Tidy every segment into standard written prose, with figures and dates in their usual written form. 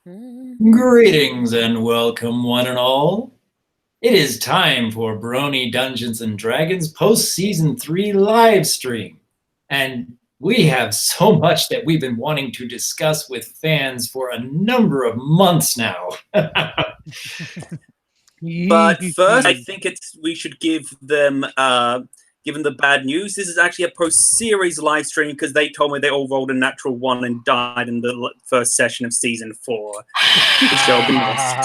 Greetings and welcome, one and all. It is time for Brony Dungeons & Dragons post-season 3 live stream. And we have so much that we've been wanting to discuss with fans for a number of months now. But first, I think we should give them, given the bad news, this is actually a post-series live stream because they told me they all rolled a natural 1 and died in the first session of season 4. Which they'll be missed.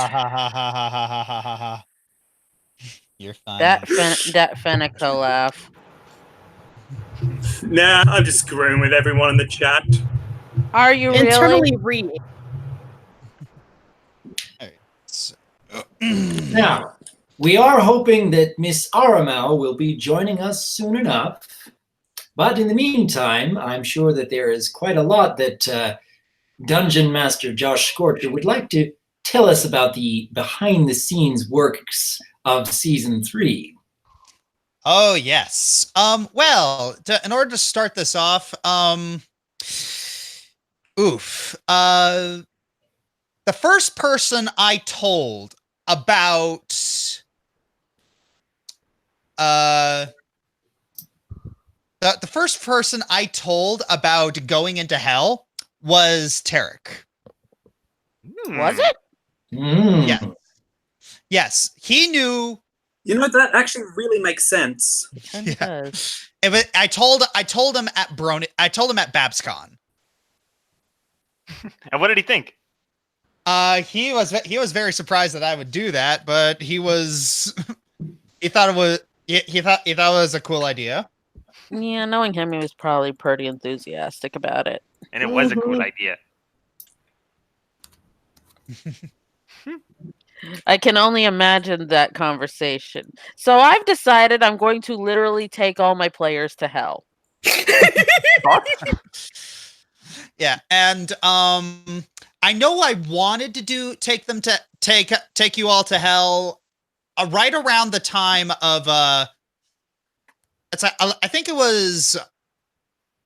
You're fine. That Fenneco laugh. Nah, I'm just screwing with everyone in the chat. Are you really? Internally reading. Now, we are hoping that Miss Aramal will be joining us soon enough. But in the meantime, I'm sure that there is quite a lot that Dungeon Master Josh Scorcher would like to tell us about the behind-the-scenes works of Season 3. Oh, yes. Well, in order to start this off, the first person I told about the first person I told about going into hell was Tarek. Was it? Yeah. Yes, he knew. You know, that actually really makes sense. Yeah. I told him at Brony. I told him at BabsCon. And what did he think? He was very surprised that I would do that, but he thought it was a cool idea. Yeah, knowing him, he was probably pretty enthusiastic about it. And it was a cool idea. I can only imagine that conversation. So I've decided I'm going to literally take all my players to hell. Yeah, and I know I wanted to take you all to hell right around the time of I think it was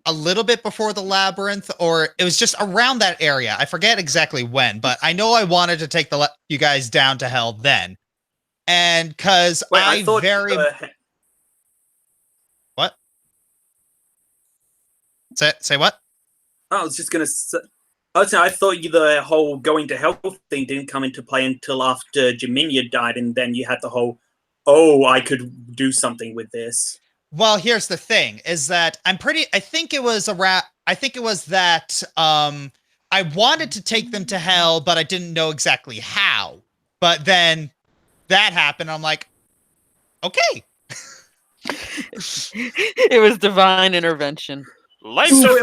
a little bit before the labyrinth, or it was just around that area. I forget exactly when, but I know I wanted to take you guys down to hell then, and because what? Say what? I was just gonna say. I thought the whole going to hell thing didn't come into play until after Jimena died, and then you had the whole, I could do something with this. Well, here's the thing: is that I think it was that I wanted to take them to hell, but I didn't know exactly how. But then that happened. I'm like, okay. It was divine intervention. So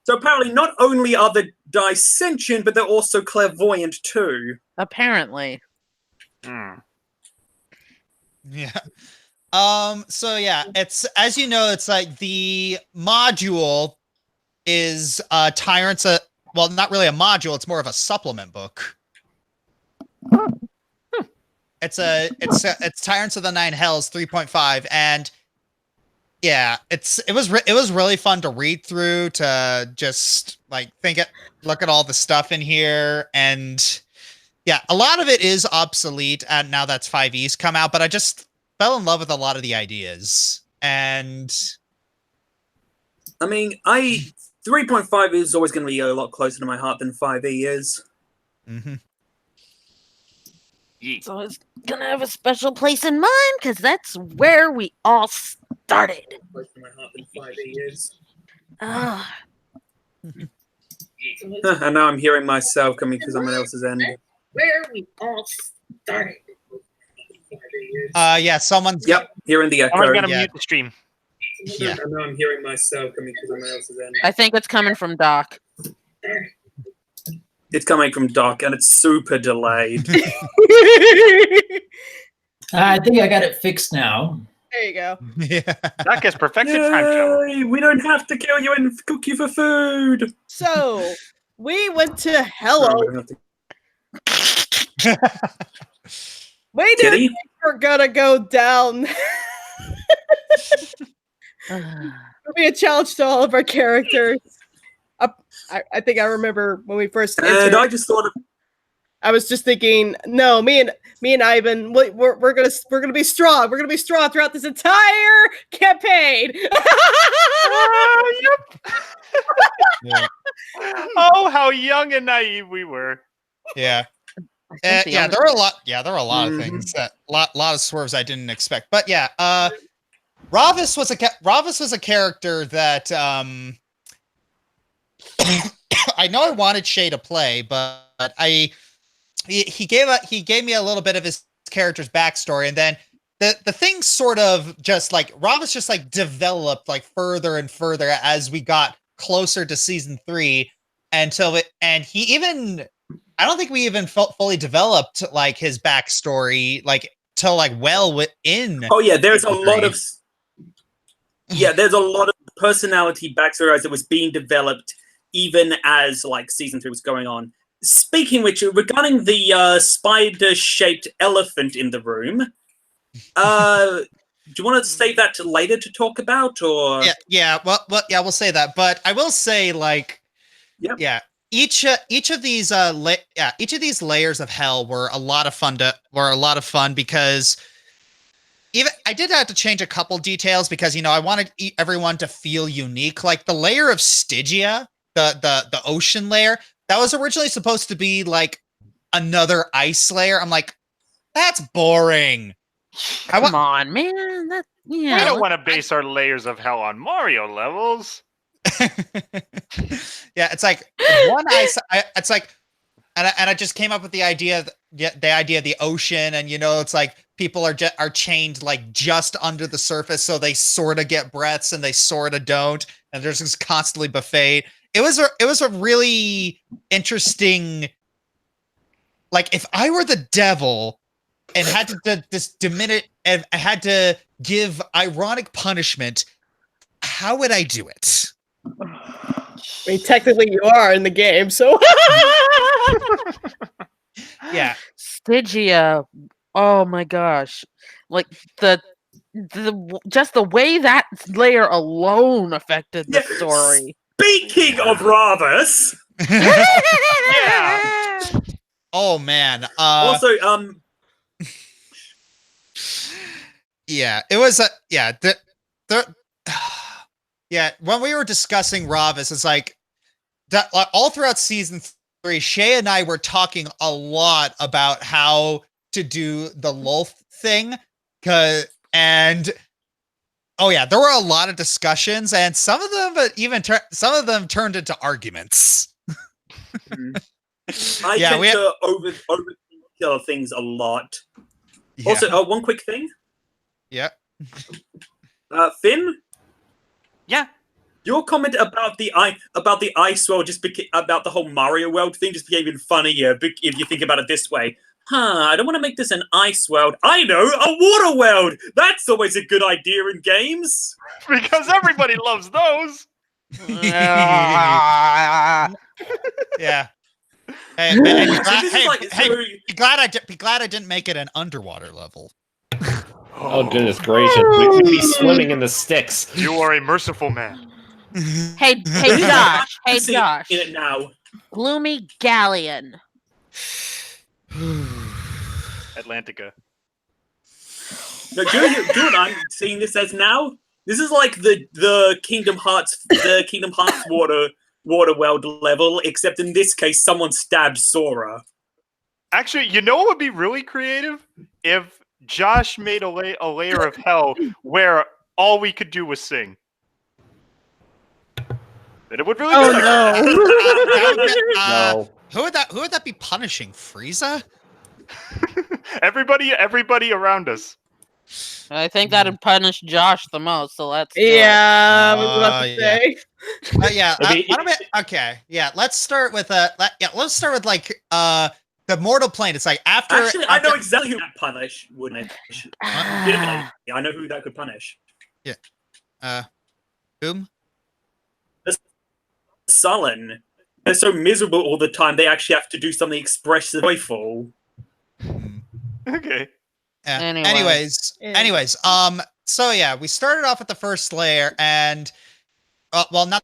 apparently not only are the dice sentient, but they're also clairvoyant too. Apparently. Yeah. So yeah, it's, as you know, it's like the module is Tyrants, well, not really a module, it's more of a supplement book. It's Tyrants of the Nine Hells 3.5, and yeah, it was really fun to read through, to just like look at all the stuff in here, and yeah, a lot of it is obsolete, and now that's 5e's come out, but I just fell in love with a lot of the ideas, and I mean, 3.5 is always going to be a lot closer to my heart than 5e is. Mm-hmm. So it's gonna have a special place in mind, because that's where we all started. Closer to my heart than 5e is. And now I'm hearing myself coming to someone else's end. Where we all started. Yeah, someone's... Yep, hearing the echo. I'm gonna mute the stream. Yeah. And now I'm hearing myself coming to someone else's end. I think it's coming from Doc. It's coming from Doc, and it's super delayed. I think I got it fixed now. There you go. Yeah. Doc has perfected time travel. We don't have to kill you and cook you for food. So, we went to Hello. We didn't think we're gonna go down. It'll be a challenge to all of our characters. I think I remember when we first And entered. I just thought of I was just thinking, no, me and Ivan, we're gonna be strong. We're gonna be strong throughout this entire campaign. Yeah. Oh, how young and naive we were. Yeah. I think the Yeah, younger- there were a lot. Yeah, there were a lot of Mhm. things that lot of swerves I didn't expect. But yeah, Ravis was a character that I know I wanted Shay to play, but he gave me a little bit of his character's backstory, and then the thing sort of just like Ravis just like developed like further and further as we got closer to season 3 until it, and he even, I don't think we even fully developed like his backstory like till like well within. Oh yeah, there's a season lot 3. of there's a lot of personality backstory that was being developed even as like season 3 was going on. Speaking which, regarding the spider-shaped elephant in the room, do you want to save that to later to talk about, or Yeah, well, yeah, we'll say that. But I will say, like, Yep. yeah, each of these layers of hell were a lot of fun because even I did have to change a couple details because I wanted everyone to feel unique. Like the layer of Stygia, the ocean layer, that was originally supposed to be like another ice layer. I'm like, that's boring. Come on, man. We don't want to base our layers of hell on Mario levels. Yeah, it's like one ice. It's like, and I just came up with the idea of the ocean, and it's like people are chained like just under the surface, so they sort of get breaths and they sort of don't, and there's just constantly buffet. It was a really interesting. Like if I were the devil and had to just diminish and I had to give ironic punishment, how would I do it? I mean, technically, you are in the game, so. Yeah. Stygia. Oh my gosh. Like the just the way that layer alone affected the Yeah. story. Speaking of Ravis, Yeah. Oh man. also Yeah, it was yeah, yeah, when we were discussing Ravis, it's like that all throughout season 3, Shay and I were talking a lot about how to do the lawful thing, and oh yeah, there were a lot of discussions, and some of them turned into arguments. I Yeah, tend to overthink things a lot. Yeah. Also, one quick thing. Yeah. Finn, Yeah. your comment about the ice world about the whole Mario world thing just became even funnier if you think about it this way. I don't want to make this an ice world. I know, a water world. That's always a good idea in games. Because everybody loves those. Yeah. Hey, man, be So glad, this is like be glad I didn't make it an underwater level. Oh, goodness gracious. We could be swimming in the Styx. You are a merciful man. Hey Josh. Hey see Josh. in it now. Gloomy Galleon. Atlantica. No, do you know what I'm seeing this as now? This is like the Kingdom Hearts water world level, except in this case, someone stabbed Sora. Actually, you know what would be really creative? If Josh made a layer of hell where all we could do was sing. Then it would really be like No. Who would that be punishing? Frieza? everybody around us. I think that'd punish Josh the most, so let's do Yeah, I was about to yeah. say. Yeah. Maybe- why don't we- okay. Yeah. Let's start with let's start with like the mortal plane. It's like after. Actually, I know exactly who that punish would punish. it. Legitimately, I know who that could punish. Whom? Sullen. They're so miserable all the time. They actually have to do something expressive, joyful. Okay. Yeah. Anyway. Anyways. So yeah, we started off with the first layer, and well, not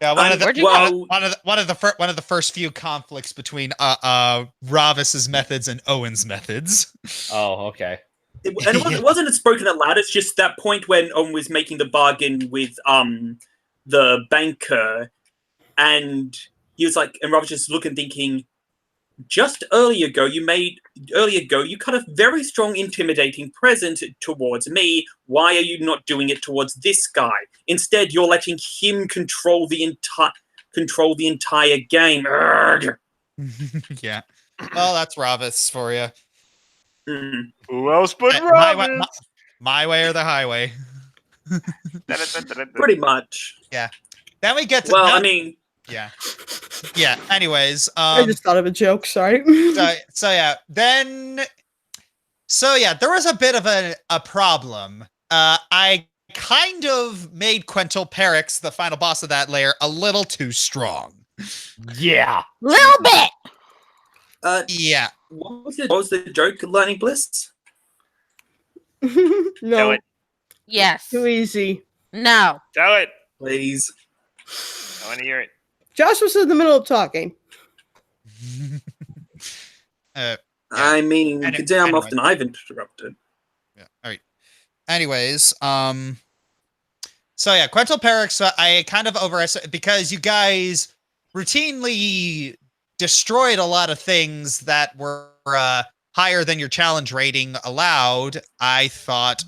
Yeah, Where'd you go? one of the first few conflicts between Ravis's methods and Owen's methods. Oh, okay. It wasn't spoken out loud. It's just that point when Owen was making the bargain with the banker, and he was like, and Ravis just looking, thinking, just earlier ago, you cut a very strong, intimidating presence towards me. Why are you not doing it towards this guy? Instead, you're letting him control the entire game. Urgh. Yeah. Well, that's Ravis for you. Mm. Who else but My Robin? way or the highway. Pretty much. Then we get to Well, I mean, yeah. Anyways, I just thought of a joke. Sorry. so yeah, there was a bit of a problem. I kind of made Quentil Perix, the final boss of that layer, a little too strong. Yeah. Little bit. Yeah. what was the joke, Lightning Bliss? No, it. Yes. too easy. No. Tell it. Please. I want to hear it. Josh was in the middle of talking. I mean, Any- damn anyway. often I've interrupted. Yeah. All right. Anyways, so yeah, Quentil Perix, I kind of overestimated because you guys routinely destroyed a lot of things that were higher than your challenge rating allowed. I thought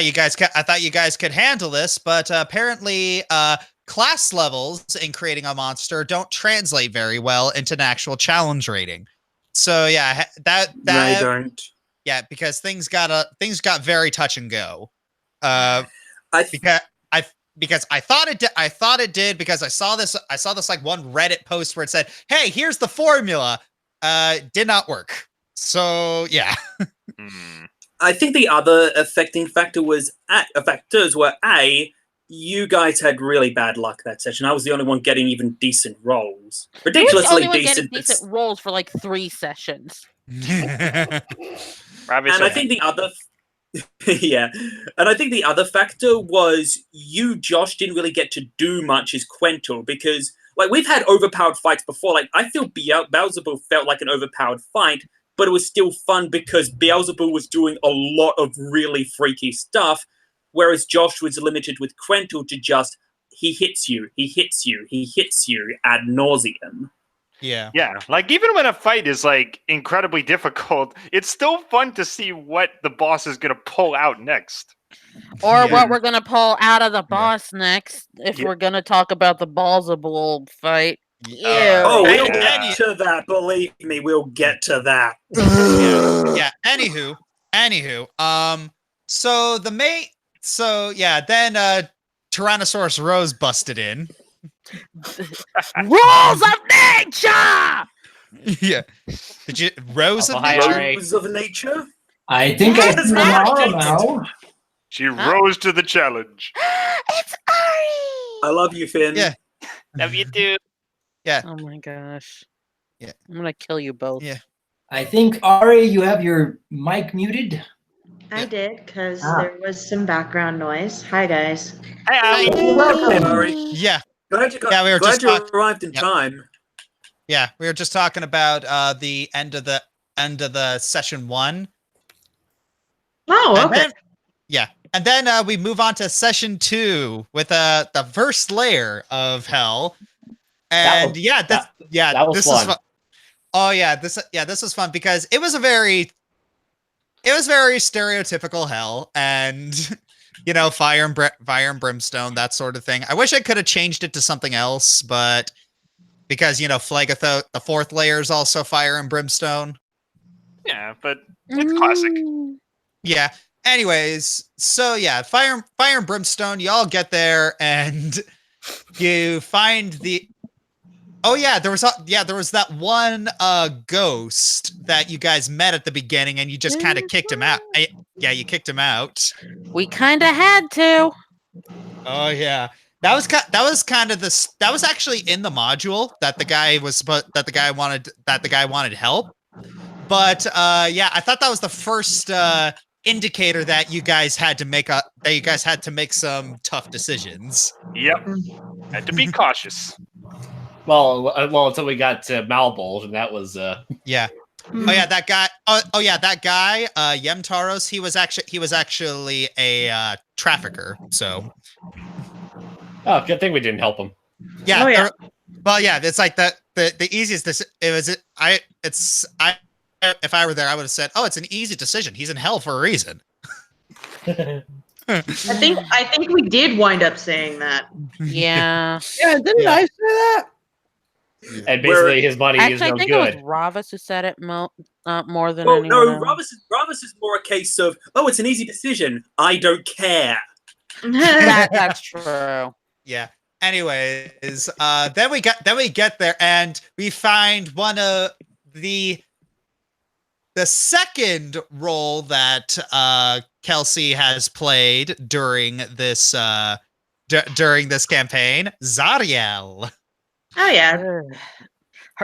you guys could handle this, but apparently class levels in creating a monster don't translate very well into an actual challenge rating. So yeah, that They don't. yeah, because things got very touch and go. I Because I thought it did because I saw this like one Reddit post where it said, "Hey, here's the formula." Did not work. So yeah. I think the other affecting factor was factors were you guys had really bad luck that session. I was the only one getting even decent rolls. He was the Ridiculously only one getting decent. decent rolls for like 3 sessions. Robbie, And I think the other and I think the other factor was you, Josh, didn't really get to do much as Quentil because like we've had overpowered fights before. Like I feel Beelzebub felt like an overpowered fight, but it was still fun because Beelzebub was doing a lot of really freaky stuff, whereas Josh was limited with Quentil to just he hits you ad nauseum. Yeah. Yeah, like even when a fight is like incredibly difficult, it's still fun to see what the boss is gonna pull out next. Or Yeah. what we're going to pull out of the boss next if we're going to talk about the Ballsable fight. Oh, we'll Yeah. get to that. Believe me, we'll get to that. Yeah. Anywho. Then Tyrannosaurus Rose busted in. Rules of nature! Yeah. Did you Rose Oh, of hi, Nature? Ari. Rose of nature. I think I Yes, see Ari. now. She rose to the challenge. It's Ari! I love you, Finn. Yeah. Love you too. Oh my gosh. Yeah. I'm going to kill you both. Yeah. I think, Ari, you have your mic muted. I did, because Ah. there was some background noise. Hi, guys. Hi, Welcome. Ari. Yeah. Glad you just arrived in Yep. time. Yeah. We were just talking about the end of the session 1. Oh, And okay. then, and then we move on to session 2 with the first layer of hell, and that was this fun. is fun. Oh yeah, this is fun because it was very stereotypical hell, and you know, fire and brimstone, that sort of thing. I wish I could have changed it to something else, but because you know, Phlegethot, the 4th layer is also fire and brimstone. Yeah, but it's classic. Yeah. Anyways, so yeah, fire and brimstone. Y'all get there, and you find the. Oh yeah, there was that one ghost that you guys met at the beginning, and you just kind of kicked him out. You kicked him out. We kind of had to. Oh yeah, that was actually in the module that the guy wanted help. But yeah, I thought that was the first indicator that you guys had to make some tough decisions. Yep. Had to be cautious. Well, until we got to Malbold, and that was Yeah. Oh yeah, that guy. That guy, Yemtaros. He was actually a trafficker. So. Oh, good thing we didn't help him. Yeah. Oh, yeah. Well, yeah. It's like the easiest. If I were there, I would have said, "Oh, it's an easy decision. He's in hell for a reason." I think we did wind up saying that. Yeah. Yeah, didn't I say that? And basically, his money is Actually, no I think good. it was Ravas who said it more than Well, anyone no, else. Ravas is more a case of, oh, it's an easy decision. I don't care. That's true. Yeah. Anyways, then we get there and we find one of the second role that Kelsey has played during this during this campaign, Zariel. Oh yeah.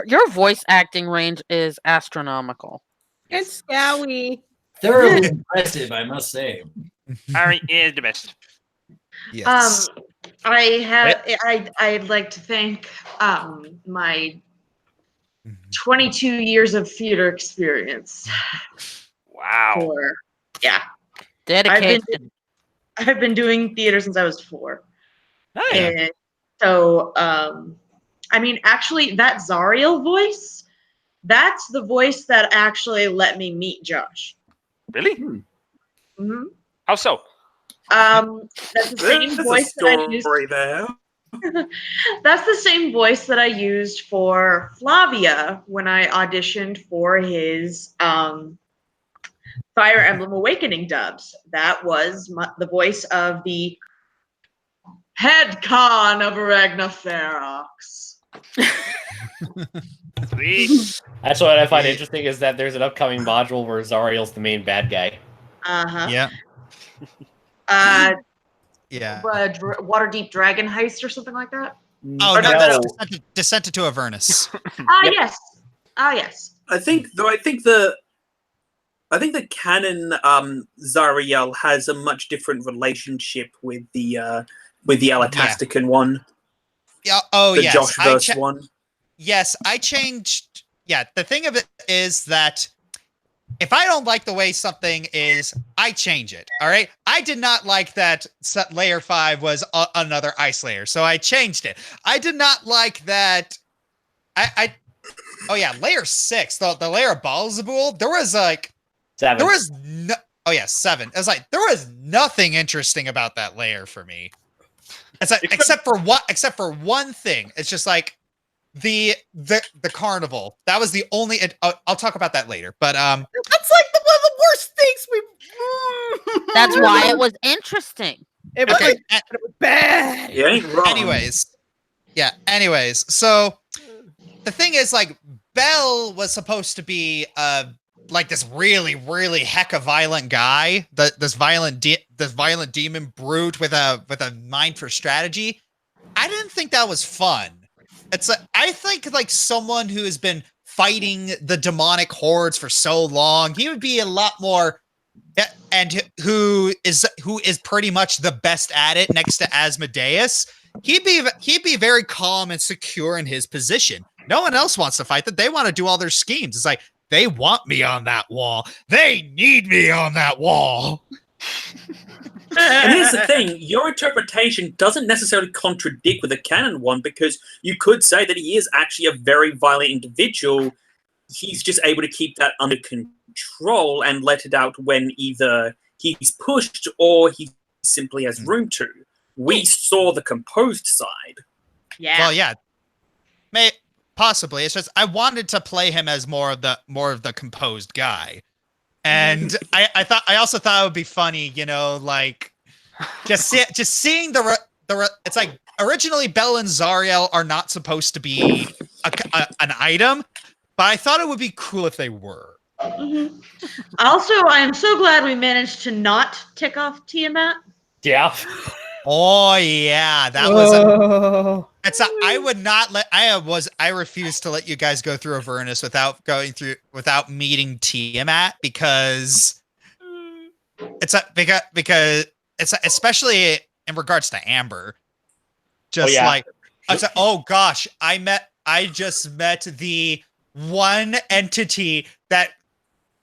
Your voice acting range is astronomical. It's Scowy. Thoroughly impressive, I must say. Harry is the best. Yes. I'd like to thank my 22 years of theater experience. Wow. For yeah, Dedication. I've been doing theater since I was 4. Oh, yeah. And so I mean, actually, that Zariel voice, that's the voice that actually let me meet Josh. Really? Mm-hmm. How so? That's the same There's voice a that I used. story there. That's the same voice that I used for Flavia when I auditioned for his Fire Emblem Awakening dubs. That was the voice of the head con of Aragna Ferox. Sweet. That's what I find interesting is that there's an upcoming module where Zariel's the main bad guy. Uh-huh. Yeah. Yeah. Waterdeep Dragon Heist or something like that? Oh Or no, no. that's Descent into Avernus. Yep. Yes. Ah, yes. I think the canon Zariel has a much different relationship with the Alatastican one. Yeah. Oh The yes. Joshverse one. Yes, I changed. Yeah, the thing of it is that if I don't like the way something is, I change it. All right. I did not like that layer 5 was another ice layer, so I changed it. I did not like that. Oh yeah, layer 6, the layer of Balzabul. There was like 7. there was no. Oh yeah, 7. It was like there was nothing interesting about that layer for me. It's like except for one thing. It's just like the Carnival. That was the only. I'll talk about that later. But That's like one of the worst things we. That's why it was interesting. It was, okay. it was bad. You ain't wrong. Anyways, so the thing is, like, Bell was supposed to be like this really, really hecka violent guy, this violent demon brute with a mind for strategy. I didn't think that was fun. I think like someone who has been fighting the demonic hordes for so long, he would be a lot more, and who is pretty much the best at it next to Asmodeus. He'd be very calm and secure in his position. No one else wants to fight that. They want to do all their schemes. It's like, they want me on that wall. They need me on that wall. And here's the thing, your interpretation doesn't necessarily contradict with the canon one, because you could say that he is actually a very violent individual. He's just able to keep that under control and let it out when either he's pushed or he simply has room to. We saw the composed side. Yeah. Well, yeah. Possibly. It's just I wanted to play him as more of the composed guy. And I also thought it would be funny, you know, like just seeing it's like originally Bell and Zariel are not supposed to be an item, but I thought it would be cool if they were. Mm-hmm. Also, I am so glad we managed to not tick off Tiamat. Yeah. Oh yeah, that was. I would not let. I refuse to let you guys go through Avernus without meeting Tiamat, because because it's especially in regards to Amber. Just yeah. like it's like, oh gosh, I just met the one entity that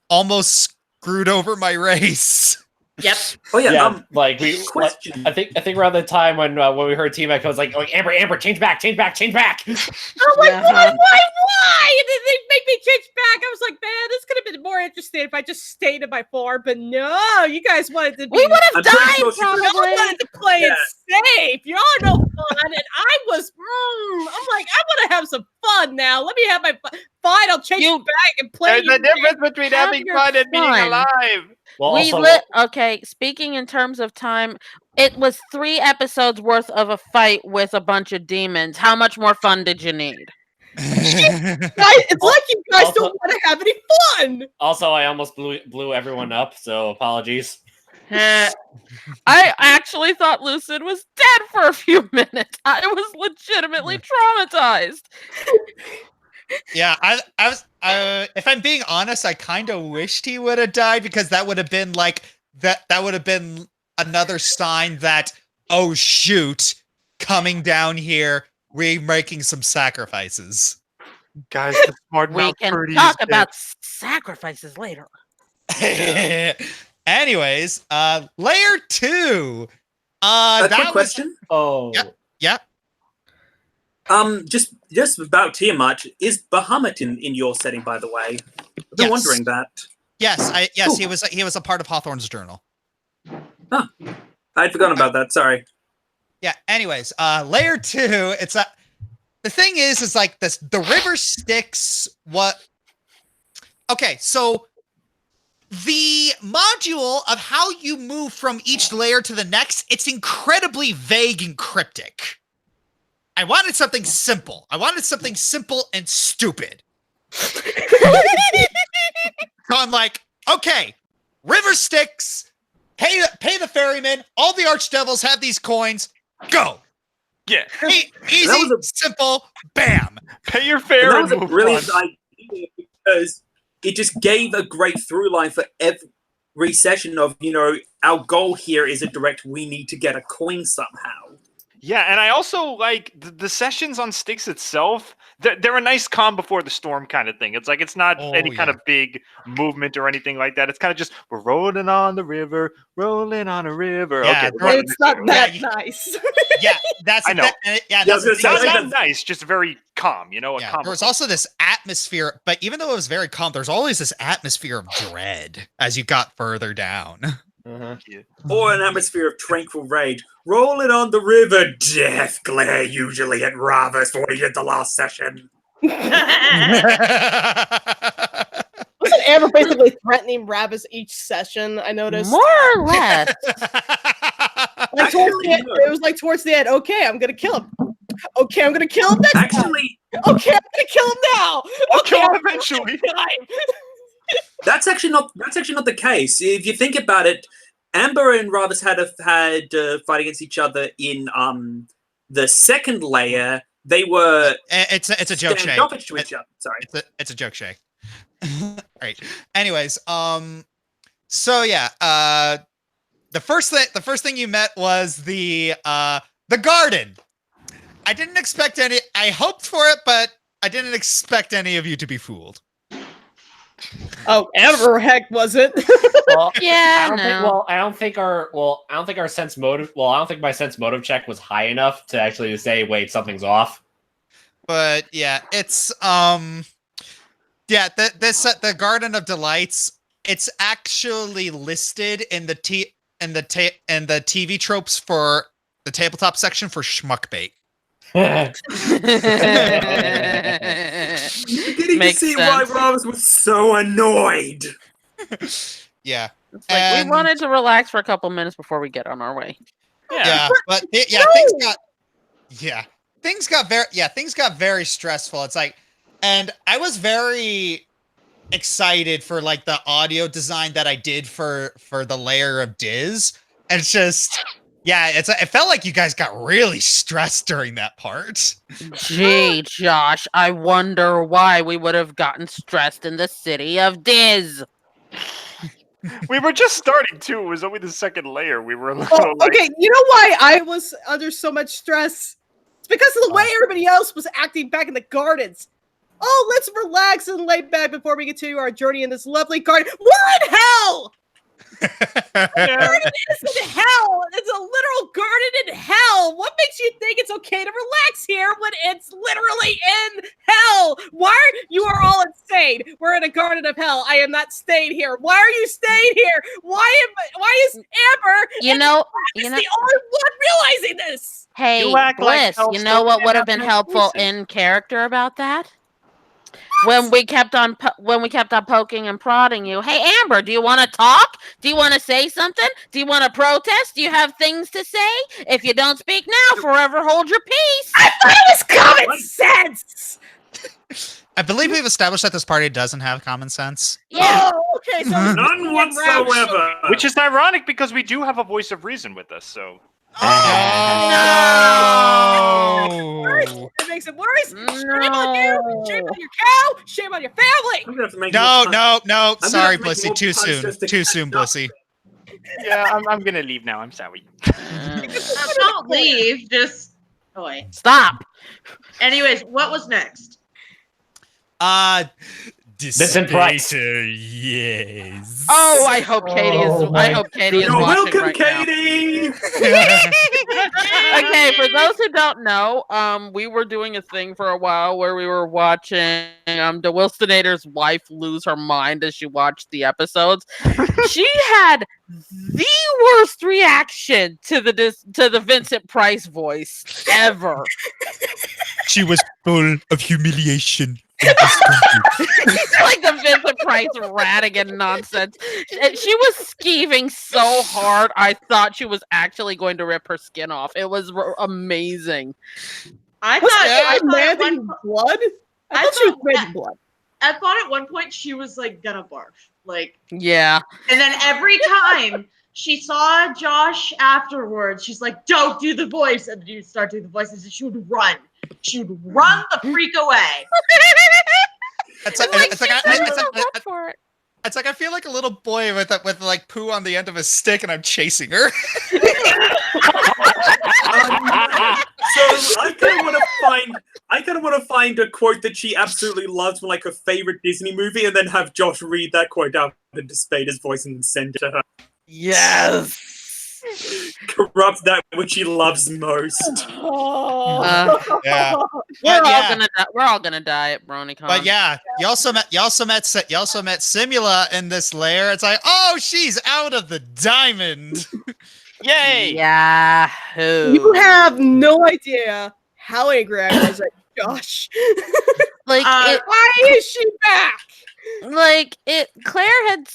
almost screwed over my race. Yep. Oh yeah. Yeah, like we. Question. I think around the time when we heard Team Echo was like Amber, change back. Oh my Yeah. god, why? And then they make me change back. I was like, man, this could have been more interesting if I just stayed in my form. But no, you guys wanted to be. We would have I'm pretty died sure she- Y'all probably. wanted to play it safe. Y'all are no fun, and I was. I'm like, I want to have some fun now. Let me have my fun. Fine, I'll change You- back and play. There's a difference between Have having your fun and being fun. alive. Well, We also, okay, speaking in terms of time, it was 3 episodes worth of a fight with a bunch of demons. How much more fun did you need? It's like you guys Also- don't want to have any fun. also, I almost blew everyone up, so apologies. I actually thought Lucid was dead for a few minutes. I was legitimately traumatized. Yeah, I was. If I'm being honest, I kind of wished he would have died because that would have been like that. That would have been another sign that, oh shoot, coming down here, we're making some sacrifices. Guys, the smart We mouth can birdie is talk dead. about sacrifices later. Anyways, layer 2. A quick That was question. Oh, Yep. Just about Tiamat. Is Bahamut in your setting, by the way? I've been Yes. wondering that. Yes, Cool. he was a part of Hawthorne's journal. I'd forgotten about that. Sorry. Yeah. Anyways, layer 2. It's a. The thing is like this. The river Styx. What? Okay, so the module of how you move from each layer to the next, it's incredibly vague and cryptic. I wanted something simple. I wanted something simple and stupid. So I'm like, okay, river Styx. Pay the ferryman. All the archdevils have these coins. Go. Yeah. Easy, That was simple, bam. Pay your And fare that and was a move brilliant on. idea because it just gave a great through line for every session of, our goal here is a direct, we need to get a coin somehow. Yeah, and I also like the sessions on Styx itself. They're a nice calm before the storm kind of thing. It's like it's not any kind of big movement or anything like that. It's kind of just we're rolling on a river. Yeah, Okay, we're going It's not that Yeah, nice. Yeah, that's I know. yeah, Yeah, I that's was the gonna thing. say, not nice, just very calm. A Yeah, calm. there was also this atmosphere, but even though it was very calm, there's always this atmosphere of dread as you got further down. Or an atmosphere of tranquil rage. Rolling on the river, death glare usually at Ravas for you at the last session. Wasn't Amber basically threatening Rabbis each session? I noticed. More or less. Like towards the end, Actually, no. it was like towards the end. Okay, I'm gonna kill him. Okay, I'm gonna kill him next time. Actually, Okay, I'm gonna kill him now. I'll Okay, kill him I'm eventually. that's actually not the case. If you think about it, Amber and Ravas had a fight against each other in the second layer. They were it's a joke, Shay. standoffish to each other. Sorry. It's a joke, Shay. Right. Anyways, so yeah, the first thing you met was the garden. I didn't expect any. I hoped for it, but I didn't expect any of you to be fooled. Oh, Amber, heck, was it? well, Yeah, I don't think our sense motive. Well, I don't think my sense motive check was high enough to actually say, wait, something's off. But yeah, it's the Garden of Delights. It's actually listed in the TV tropes for the tabletop section for schmuckbait. Beginning to Makes see why sense. Ravas was so annoyed. Yeah. It's like And- we wanted to relax for a couple minutes before we get on our way. Yeah, but things got very stressful. It's like, and I was very excited for like the audio design that I did for the layer of Diz. And it's just, yeah, it felt like you guys got really stressed during that part. Gee, Josh, I wonder why we would have gotten stressed in the city of Diz. We were just starting too. It was only the second layer. We were a little Oh, okay, you know why I was under so much stress? It's because of the way everybody else was acting back in the gardens. Oh, let's relax and lay back before we continue our journey in this lovely garden. We're in hell! Garden is in hell! It's a literal garden in hell! What makes you think it's okay to relax here when it's literally in hell? You are all insane. We're in a garden of hell. I am not staying here. Why are you staying here? Why is Amber You know, the only one realizing this? hey, You act like Bliss, you know what would have been helpful in character about that? When we kept on poking and prodding you. Hey, Amber, do you want to talk? Do you want to say something? Do you want to protest? Do you have things to say? If you don't speak now, forever hold your peace. I thought it was common sense! I believe we've established that this party doesn't have common sense. Yeah. Oh, okay, so None whatsoever. Which is ironic because we do have a voice of reason with us. So No! That makes it worse. Shame on you. Shame on your cow. Shame on your family. I'm gonna have to make No, more no, no. gonna Sorry, have to make Blissy. more Too puns soon. just to Too catch soon, up. Blissy. yeah, I'm gonna leave now. I'm sorry. Don't leave. Just wait. Stop. Anyways, what was next? Vincent Price. Yes. Oh, I hope Katie is. I hope Katie is You're watching welcome, right now. Katie. Okay, for those who don't know, we were doing a thing for a while where we were watching the Wilstonator's wife lose her mind as she watched the episodes. She had the worst reaction to the Vincent Price voice ever. She was full of humiliation. Like the Vincent Price Radigan nonsense. She was skeeving so hard, I thought she was actually going to rip her skin off. It was amazing. I Was thought Amber at demanding one blood? I thought she was demanding blood. I thought at one point she was like gonna barf. Like, Yeah. and then every time she saw Josh afterwards, she's like, "Don't do the voice," and then you start doing the voice, and she would run. She would run the freak away. It's like I feel like a little boy with like poo on the end of a stick, and I'm chasing her. So I kind of want to find a quote that she absolutely loves from like her favorite Disney movie, and then have Josh read that quote out in Spader's voice and then send it to her. Yes. Corrupt that which she loves most. Yeah. We're all gonna die at BronyCon. But yeah, you also met Simula in this layer. It's like, oh, she's out of the diamond. Yay! Yahoo! You have no idea how angry I was at Josh. Like, why is she back? Claire had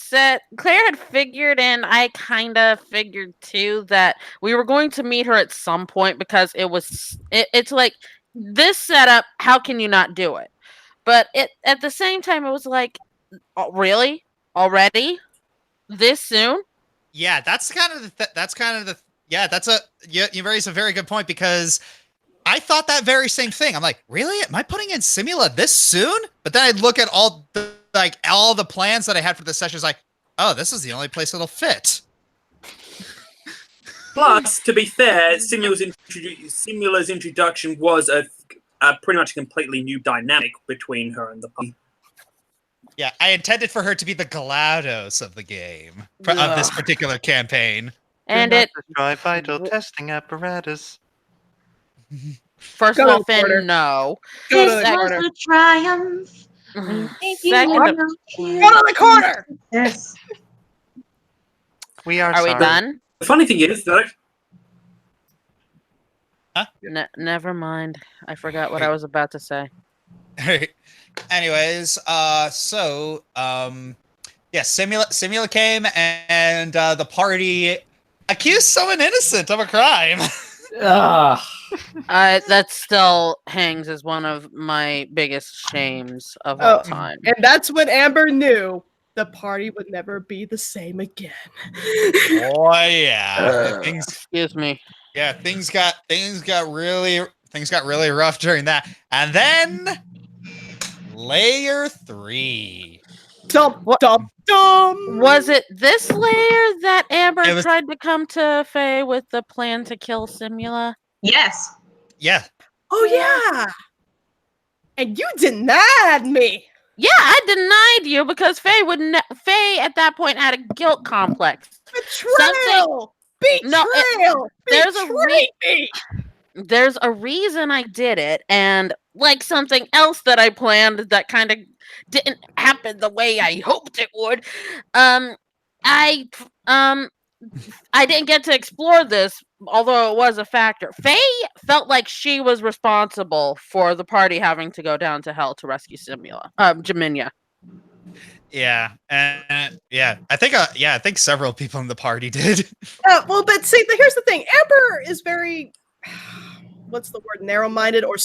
figured, and I kind of figured too, that we were going to meet her at some point because it's like this setup, how can you not do it? But at the same time, it was like, oh, really? Already? This soon? Yeah, you raise a very good point, because I thought that very same thing. I'm like, really? Am I putting in Simula this soon? But then I look at all the plans that I had for this session. It's like, oh, this is the only place it'll fit. Plus, to be fair, Simula's introduction was a pretty much a completely new dynamic between her and the party. Yeah, I intended for her to be the GLaDOS of the game, of this particular campaign. And destroy vital testing apparatus. First of all, Finn, no. Go to This the was corner. a triumph. Second of, Go to the corner. Yes. We are are we sorry. done? The funny thing is that Never mind. I forgot what I was about to say. Anyways, yeah, Simula came, and the party accused someone innocent of a crime. That still hangs as one of my biggest shames of all time. And that's when Amber knew the party would never be the same again. Oh yeah, Excuse me. yeah, things got really rough during that, and then layer 3. Dum, What- dum, dum. Was it this layer that Amber It was- tried to come to Faye with the plan to kill Simula? Yes. Yeah. Oh, yeah. And you denied me. Yeah, I denied you because Faye at that point had a guilt complex. Betrayal. Betrayal. there's a Betray me. There's a reason I did it, and like something else that I planned that kind of didn't happen the way I hoped it would. I didn't get to explore this, although it was a factor. Faye felt like she was responsible for the party having to go down to hell to rescue Jimena. Yeah. And yeah, I think several people in the party did. Well, but see, here's the thing. Amber is very, what's the word, narrow-minded, or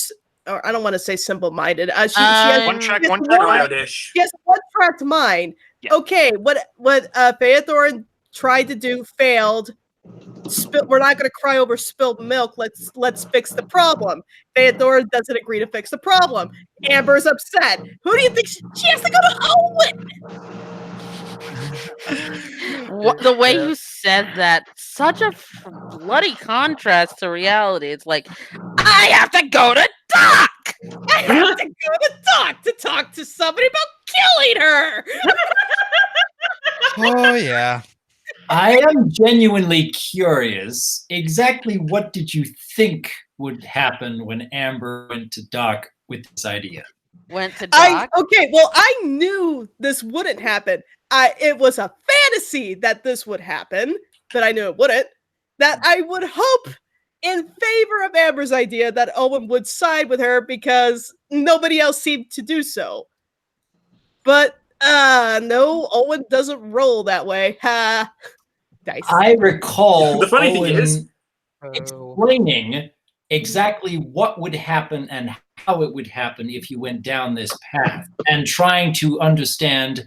I don't want to say simple-minded. She has One track Yes, mind. Childish. She has one-tracked mind. Yeah. Okay, what Phaethor tried to do failed. We're not going to cry over spilled milk. Let's fix the problem. Phaethor doesn't agree to fix the problem. Amber's upset. Who do you think she has to go to Owen? The way you said that, such a bloody contrast to reality. It's like, I have to go to Doc! I have to go to Doc to talk to somebody about killing her. Oh yeah. I am genuinely curious. Exactly what did you think would happen when Amber went to Doc with this idea? Went to Doc. Well, I knew this wouldn't happen. It was a fantasy that this would happen, but I knew it wouldn't. That I would hope in favor of Amber's idea that Owen would side with her because nobody else seemed to do so. But no, Owen doesn't roll that way. Ha. Dice. I recall The funny thing Owen is- explaining exactly what would happen and how it would happen if you went down this path, and trying to understand,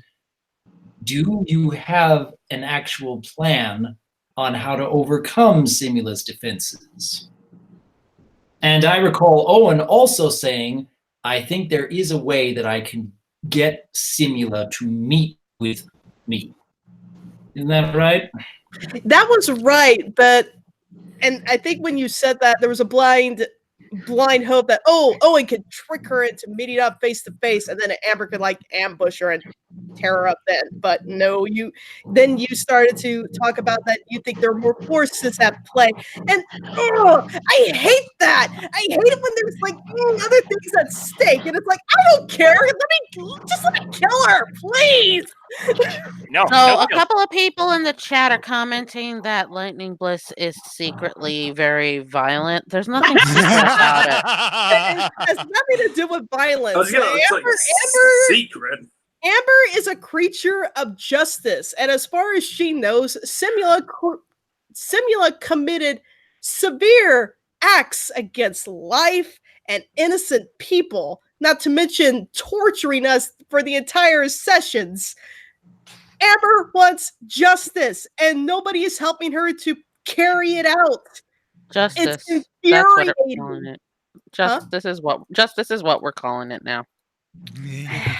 do you have an actual plan on how to overcome Simula's defenses? And I recall Owen also saying, I think there is a way that I can get Simula to meet with me. Isn't that right? That was right, and I think when you said that, there was a blind hope that Owen could trick her into meeting up face to face, and then Amber could like ambush her and tear her up then. But no, you started to talk about that you think there are more forces at play, and I hate that. I hate it when there's like other things at stake, and it's like I don't care. Let me kill her, please. No. So no, a no. couple of people in the chat are commenting that Lightning Bliss is secretly very violent. There's nothing secret about it. It has nothing to do with violence. I was gonna, it's like secret. Amber is a creature of justice, and as far as she knows, Simula committed severe acts against life and innocent people, not to mention torturing us for the entire sessions. Amber wants justice, and nobody is helping her to carry it out. Justice. It's That's what we're infuriating. calling it. Justice is what we're calling it now.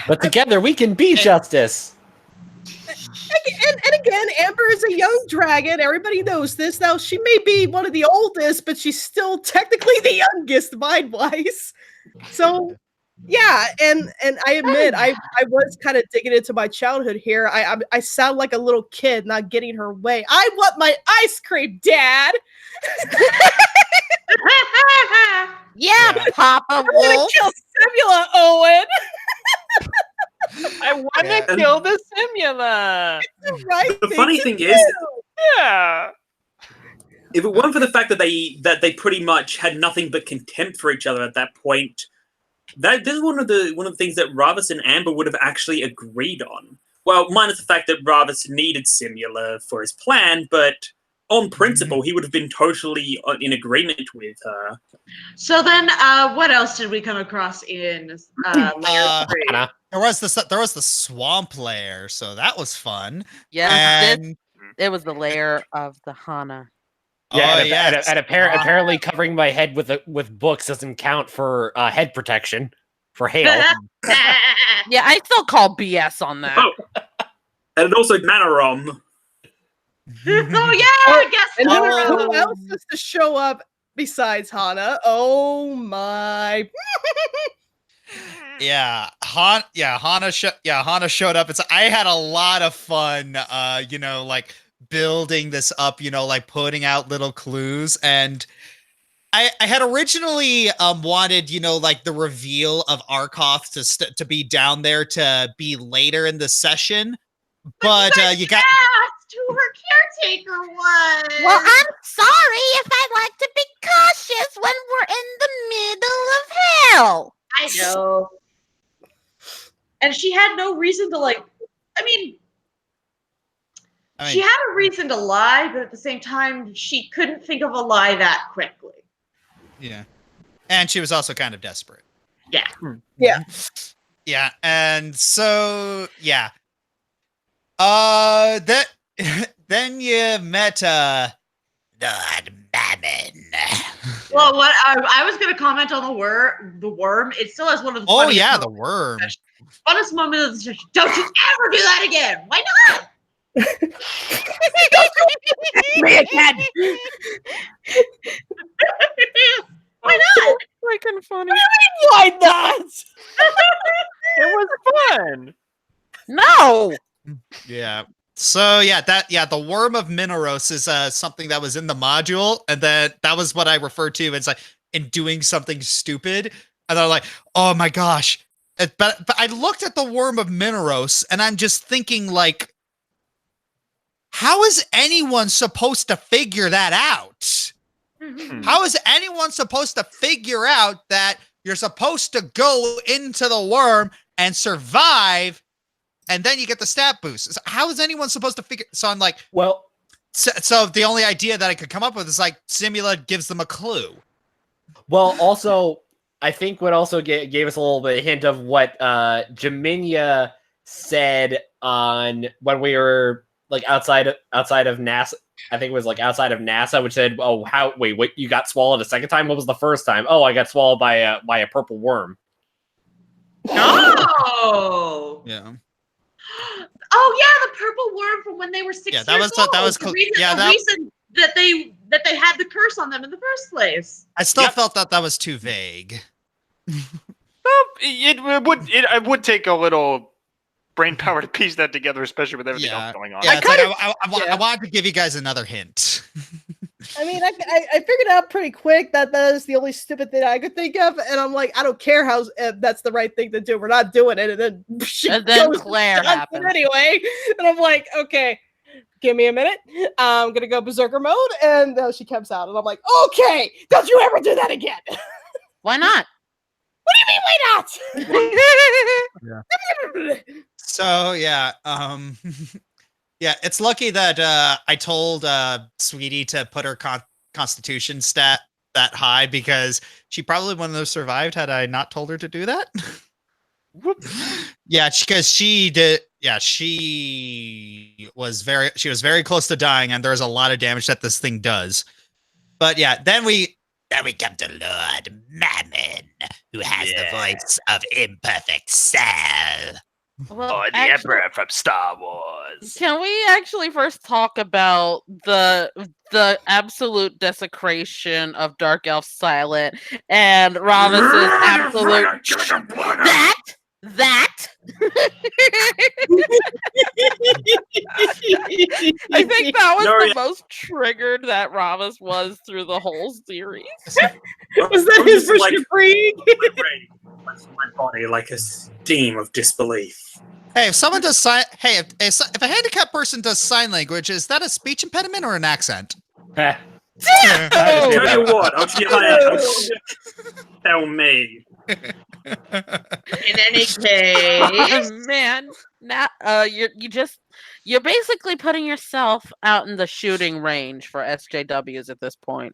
But together we can be justice. And again, Amber is a young dragon. Everybody knows this. Now, she may be one of the oldest, but she's still technically the youngest mind-wise. So, yeah, and I admit, I was kind of digging into my childhood here. I sound like a little kid not getting her way. I want my ice cream, Dad! Yeah, Papa I'm gonna Wolf. kill Simula, Owen! I want to kill the Simula. Right? The funny thing is, Yeah. if it weren't for the fact that they pretty much had nothing but contempt for each other at that point, this is one of the things that Ravis and Amber would have actually agreed on. Well, minus the fact that Ravis needed Simula for his plan, but on principle, he would have been totally in agreement with her. So then, what else did we come across in layer 3? Hannah. There was the swamp lair, so that was fun. Yes, And it was the layer of the Hana. Yeah, Oh, yes. and apparently covering my head with books doesn't count for head protection for hail. Yeah, I still call BS on that. Oh, and also Manarom. Oh yeah, guess And what? who else is to show up besides Hana? Oh my! Hana showed up. I had a lot of fun, like building this up, like putting out little clues. And I had originally wanted, like the reveal of Arkoff to be down there to be later in the session. But you got asked who her caretaker was. Well, I'm sorry if I like to be cautious when we're in the middle of hell. I know. And she had no reason to she had a reason to lie, but at the same time, she couldn't think of a lie that quickly. Yeah. And she was also kind of desperate. Yeah. Yeah. Yeah. And so, yeah. Then you met Mammon. Well, what I was going to comment on the worm. It still has one of the Oh funniest yeah, the moments. worm. Funnest moment of the session. Don't you ever do that again. Why not? Me again. Why not? Freaking funny. Why not? It was fun. No. Yeah. So the worm of Mineros is something that was in the module, and that was what I referred to as like in doing something stupid. And they're like, oh my gosh. But I looked at the worm of Mineros, and I'm just thinking, like, how is anyone supposed to figure that out? How is anyone supposed to figure out that you're supposed to go into the worm and survive, and then you get the stat boost? How is anyone supposed to figure? So I'm like, Well, so the only idea that I could come up with is like Simula gives them a clue. well, also, I think what also gave us a little bit of hint of what Jimena said on when we were like outside of NASA. I think it was like outside of NASA, which said, "Oh, wait, you got swallowed a second time? What was the first time? Oh, I got swallowed by a purple worm." Oh. Yeah. Oh yeah, the purple worm from when they were 6 Yeah, years that was old. close. The Yeah, reason that they had the curse on them in the first place. I still felt that was too vague. It would take a little brain power to piece that together, especially with everything else going on. Yeah, I wanted to give you guys another hint. I mean, I figured out pretty quick that is the only stupid thing I could think of, and I'm like, I don't care how that's the right thing to do. We're not doing it, and then Claire happens anyway, and I'm like, okay, give me a minute. I'm gonna go berserker mode, and she comes out, and I'm like, okay, don't you ever do that again. Why not? What do you mean, why not? So yeah, yeah, it's lucky that I told Sweetie to put her constitution stat that high, because she probably wouldn't have survived had I not told her to do that. Yeah, because she did. Yeah, she was very close to dying, and there's a lot of damage that this thing does. But yeah, then we come to Lord Mammon, who has the voice of imperfect Cell. Well, the Emperor from Star Wars. Can we actually first talk about the absolute desecration of Dark Elf Silent and Ravis's absolute that? I think that was the most triggered that Ravis was through the whole series. Was that his first free? My body like a steam of disbelief. Hey, if someone does if a handicapped person does sign language, is that a speech impediment or an accent? Tell you what, tell me. In any case, man, now you're basically putting yourself out in the shooting range for SJWs at this point.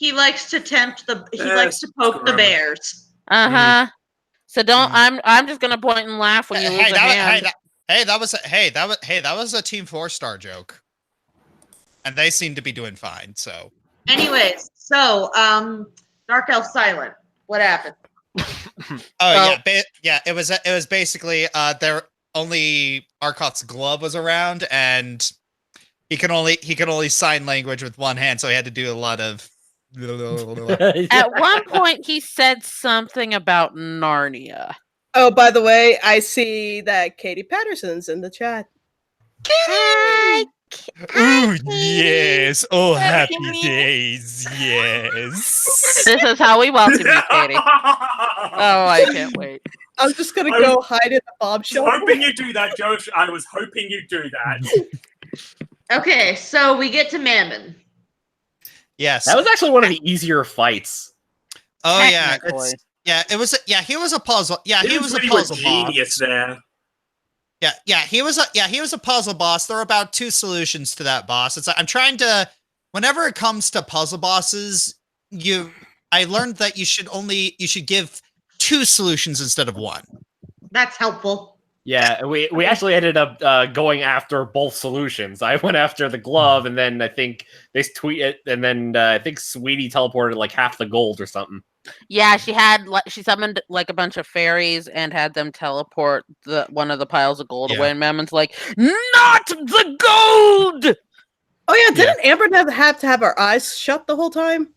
he likes to likes to poke the bears. So don't. I'm just gonna point and laugh when you lose a hand. That was a Team 4-star joke, and they seem to be doing fine. So, anyways, so Dark Elf Silent. What happened? It was basically there only Arkoff's glove was around, and he could only sign language with one hand, so he had to do a lot of. At one point, he said something about Narnia. Oh, by the way, I see that Katie Patterson's in the chat. Hi, Ooh, yes. Oh, happy days. Yes. This is how we welcome you, Katie. Oh, I can't wait. I'm just gonna go hide in the bomb shelter. Hoping you do that, Josh. I was hoping you'd do that. Okay, so we get to Mammon. Yes. That was actually one of the easier fights. Oh yeah. Technically. He was a puzzle. Yeah, he was a really puzzle genius boss. there. He was a puzzle boss. There are about 2 solutions to that boss. It's like, I'm trying to, whenever it comes to puzzle bosses, I learned that you should give 2 solutions instead of 1. That's helpful. Yeah, we actually ended up going after both solutions. I went after the glove, and then I think they tweeted, and then I think Sweetie teleported like half the gold or something. Yeah, she summoned like a bunch of fairies and had them teleport one of the piles of gold away. And Mammon's like, "Not the gold!" Oh yeah, didn't Amber have to have her eyes shut the whole time?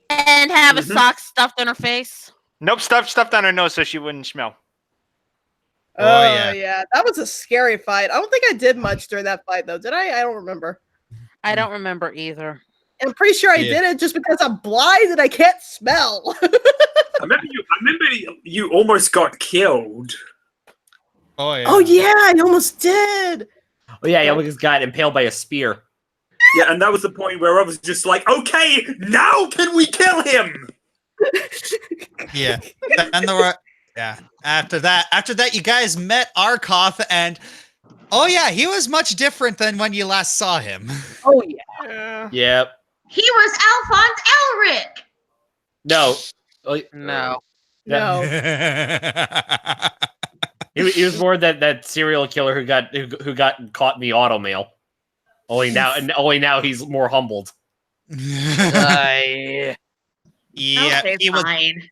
And have a sock stuffed in her face. Nope, stuffed on her nose so she wouldn't smell. Oh yeah, that was a scary fight. I don't think I did much during that fight though. Did I? I don't remember. I don't remember either. I'm pretty sure I did it just because I'm blind and I can't smell. I remember you almost got killed. Oh yeah. Oh yeah, I almost did. Oh yeah, he almost got impaled by a spear. Yeah, and that was the point where I was just like, okay, now can we kill him? Yeah. And there were After that, you guys met Arkoff, and oh yeah, he was much different than when you last saw him. Oh yeah. Yep. He was Alphonse Elric. No. No. No. He was more that serial killer who got caught in the automail. Only now he's more humbled. Yeah, Okay, he was. fine.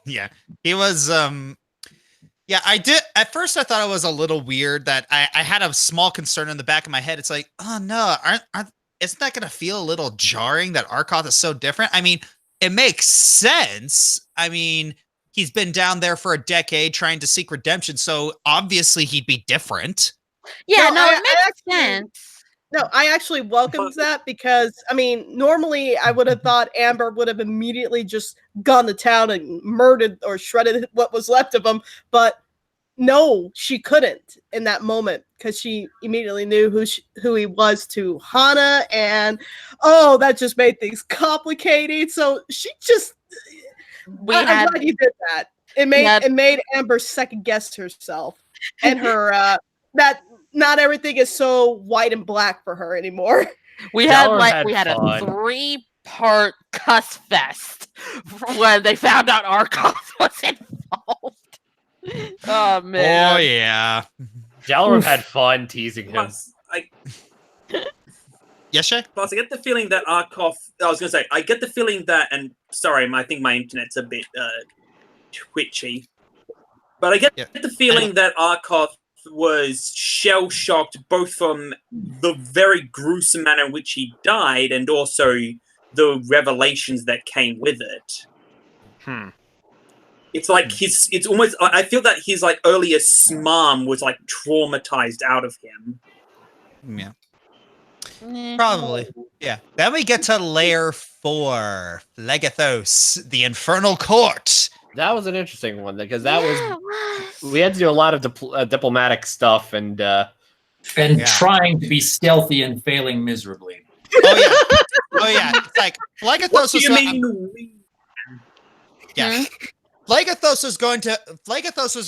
Yeah, he was. Yeah, I did. At first, I thought it was a little weird that I had a small concern in the back of my head. It's like, oh no, isn't that going to feel a little jarring that Arkoff is so different? I mean, it makes sense. I mean, he's been down there for a decade trying to seek redemption, so obviously he'd be different. Yeah, No, it makes sense. No, I actually welcomed that because, I mean, normally I would have thought Amber would have immediately just gone to town and murdered or shredded what was left of him. But no, she couldn't in that moment because she immediately knew who he was to Hana. And, oh, that just made things complicated. So she just, I'm glad you did that. It made Amber second guess herself and her, that not everything is so white and black for her anymore. We had a 3-part cuss fest when they found out Arkoff was involved. Oh man. Oh yeah. Jalrum had fun teasing him. Yes, Shay? Plus, I get the feeling that Arkoff. I get the feeling that, and sorry, I think my internet's a bit twitchy, but I get the feeling that Arkoff was shell-shocked both from the very gruesome manner in which he died and also the revelations that came with it. It's like it's almost, I feel that his like earlier smarm was like traumatized out of him. Yeah. Probably. Yeah. Then we get to layer 4, Phlegethos, the Infernal Court. That was an interesting one because we had to do a lot of diplomatic stuff and trying to be stealthy and failing miserably. Oh yeah. It's like Phlegethos was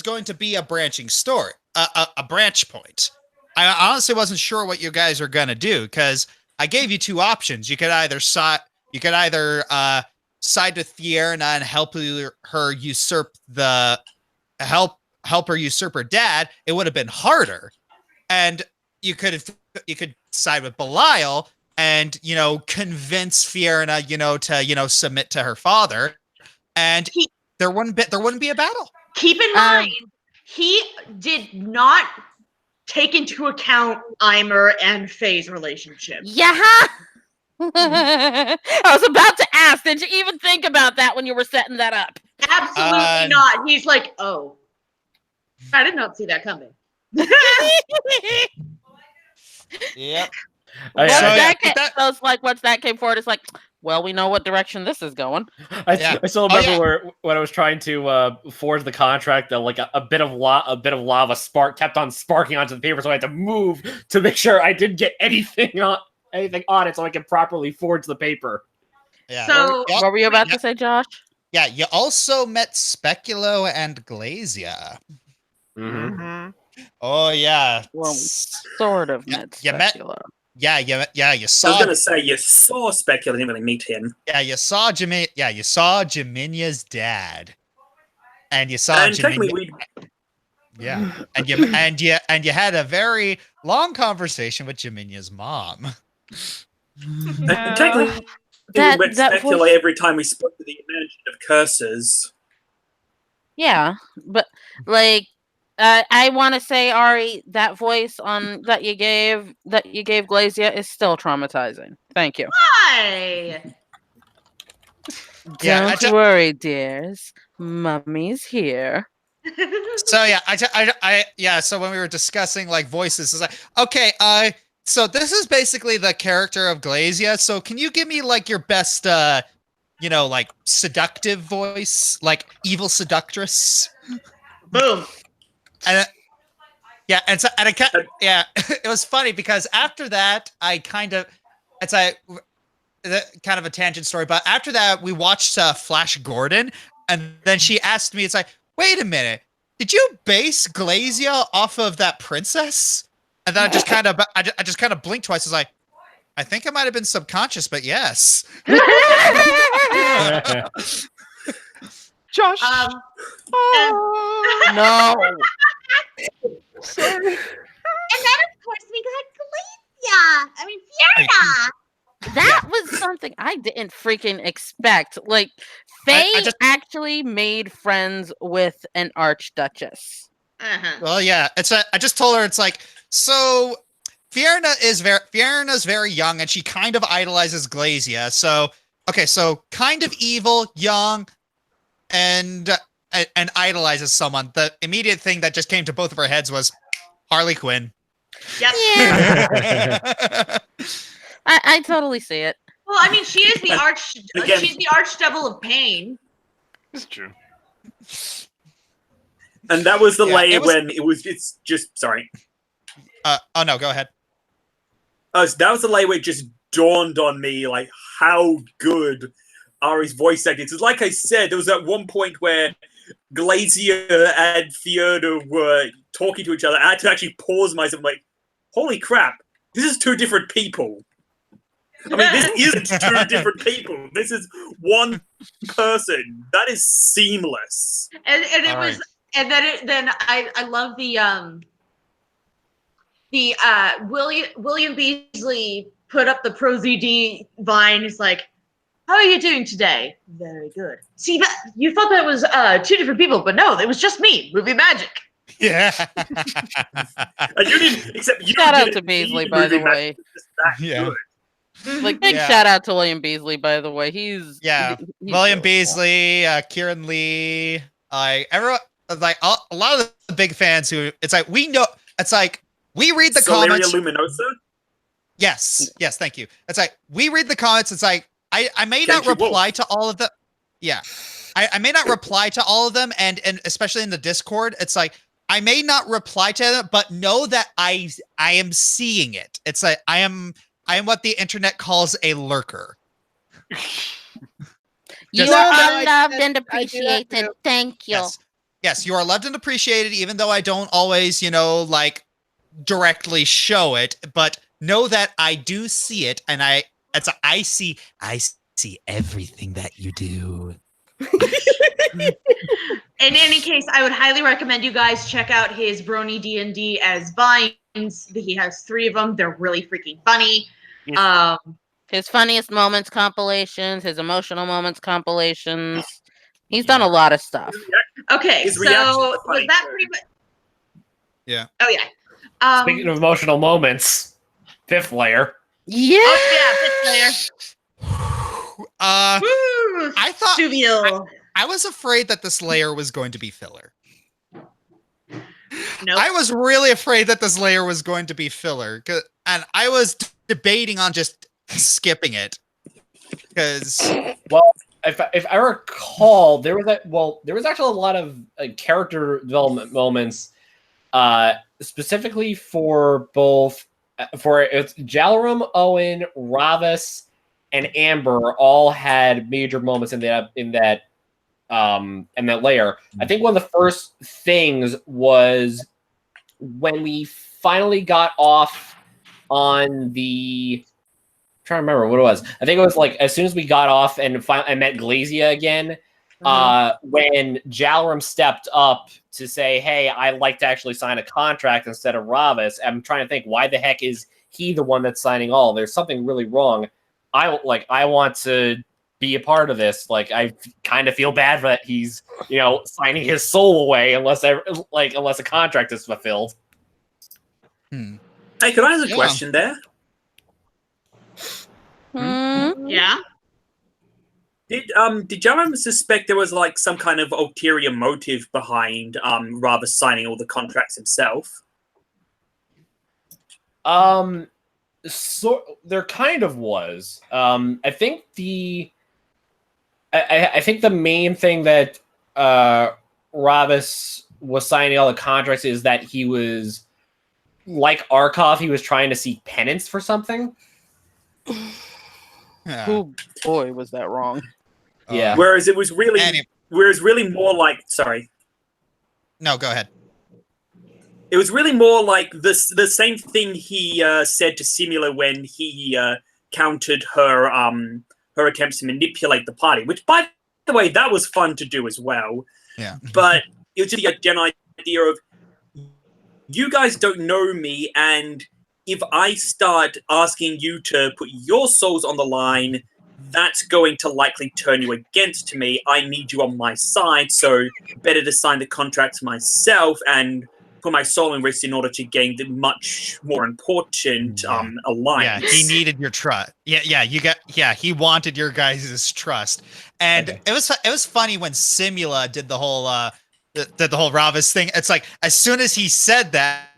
going to be a branching story, a branch point. I honestly wasn't sure what you guys were gonna do because I gave you 2 options. You could either side with Fierna and help her usurp her dad. It would have been harder, and you could side with Belial and convince Fierna to submit to her father. And there wouldn't be a battle. Keep in mind, he did not take into account Eimer and Faye's relationship. Yeah. I was about to ask, did you even think about that when you were setting that up? Absolutely not. He's like, oh, I did not see that coming. Yep. Once that came forward, it's like, well, we know what direction this is going. I still remember when I was trying to forge the contract, that like a bit of lava kept on sparking onto the paper, so I had to move to make sure I didn't get anything on it, so I could properly forge the paper. Yeah. So, What were you about to say, Josh? Yeah, you also met Speculo and Glazia. Mm-hmm. Oh yeah. Well, sort of met you met- Speculo. Yeah, you I saw. was gonna say you saw Specular, didn't really meet him. Yeah, you saw Jimenya's dad, and you saw And technically, and you had a very long conversation with Jimenya's mom. and technically, That- we met that Specular voice- every time we spoke to the Mansion of Curses. Yeah, but like, I want to say, Ari, that voice that you gave Glazia is still traumatizing. Thank you. Why? Yeah, Don't worry, dears. Mummy's here. So yeah, so when we were discussing like voices, it's like, okay, so this is basically the character of Glazia. So can you give me like your best, like seductive voice, like evil seductress? Boom. And it was funny because after that, kind of a tangent story, but after that, we watched Flash Gordon, and then she asked me, it's like, wait a minute, did you base Glazia off of that princess? And then I just kind of blinked twice. I was like, I think it might have been subconscious, but yes. Josh. No. Sorry. And then, of course, we got Glazia. I mean, Fiona. That was something I didn't freaking expect. Like, Faye actually made friends with an archduchess. Uh-huh. Well, yeah, I just told her, it's like, so Fiona's very young, and she kind of idolizes Glazia. So, okay, so kind of evil, young, and idolizes someone. The immediate thing that just came to both of our heads was Harley Quinn. Yep. Yeah. I totally see it. Well, I mean, she is the she's the archdevil of pain. It's true. And that was the layer when it's just, sorry. Oh no, go ahead. So that was the layer where it just dawned on me, like, how good Ari's voice acting is. Because like I said, there was at one point where Glazia and Fiona were talking to each other. I had to actually pause myself, like, holy crap, this is two different people. I mean, this isn't two different people. This is one person. That is seamless. And it was, and then I love the William Beasley put up the ProZD Vine. He's like, how are you doing today? Very good. See, you thought that was two different people, but no, it was just me. Movie magic. Yeah. You didn't, except you Shout out didn't to Beasley, need by the movie way. magic. It's that Yeah. good. Like, big shout out to William Beasley, by the way. He's William really Beasley, Kieran Lee, everyone, like a lot of the big fans who, it's like, we know, it's like, we read the comments. Luminosa? Yes, thank you. It's like, we read the comments, it's like, I may not reply to all of them. Yeah. I may not reply to all of them, and especially in the Discord, it's like, I may not reply to them, but know that I am seeing it. It's like, I am what the internet calls a lurker. You Just- are No, loved I and do that appreciated. too. Thank you. Yes, you are loved and appreciated, even though I don't always, like, directly show it, but know that I do see it, and I see everything that you do. In any case, I would highly recommend you guys check out his Brony D&D as Vines. He has 3 of them. They're really freaking funny. His funniest moments compilations, his emotional moments compilations. He's done a lot of stuff. Okay, His so reactions are was funny, that too. pretty much? Yeah. Oh yeah. Speaking of emotional moments, fifth layer. Yeah. Oh yeah, fifth Uh, layer. Woo! I thought Suviel. I was afraid that this layer was going to be filler. Nope. I was really afraid that this layer was going to be filler, and I was debating on just skipping it because Well, if I recall, there was actually a lot of character development moments, specifically for both it's Jalarum, Owen, Ravis, and Amber all had major moments in that layer. I think one of the first things was when we finally got off on the. I'm trying to remember what it was. I think it was like as soon as we got off and I met Glazia again. When Jalarum stepped up to say, "Hey, I'd like to actually sign a contract instead of Ravis." I'm trying to think, why the heck is he the one that's signing all? There's something really wrong. I want to be a part of this. Like, I kind of feel bad that he's, signing his soul away unless a contract is fulfilled. Hey, can I ask a question there? Yeah. Did Jalarum suspect there was like some kind of ulterior motive behind rather signing all the contracts himself? So there kind of was. I think I think the main thing that Ravis was signing all the contracts is that he was like Arkoff. He was trying to seek penance for something. Yeah. Oh boy, was that wrong? Yeah. Whereas it was really more like, sorry. No, go ahead. It was really more like the same thing he said to Simula when he countered her attempts to manipulate the party, which, by the way, that was fun to do as well. Yeah. But it was just the general idea of, you guys don't know me, and if I start asking you to put your souls on the line, that's going to likely turn you against me. I need you on my side, so better to sign the contract myself and put my soul in risk in order to gain the much more important alliance. Yeah, he needed your trust. He wanted your guys' trust. And it was funny when Simula did the whole Ravis thing. It's like, as soon as he said that,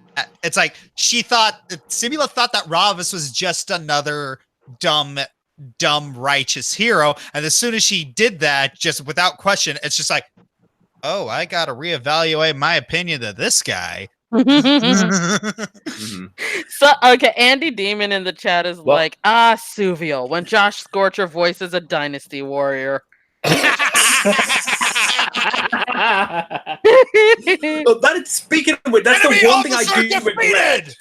it's like Simula thought that Ravis was just another dumb righteous hero, and as soon as she did that, just without question, it's just like, oh, I gotta reevaluate my opinion of this guy. So okay, Andy Demon in the chat is like, Suviel, when Josh Scorcher voices a dynasty warrior. Speaking of which, that's the one thing I do regret.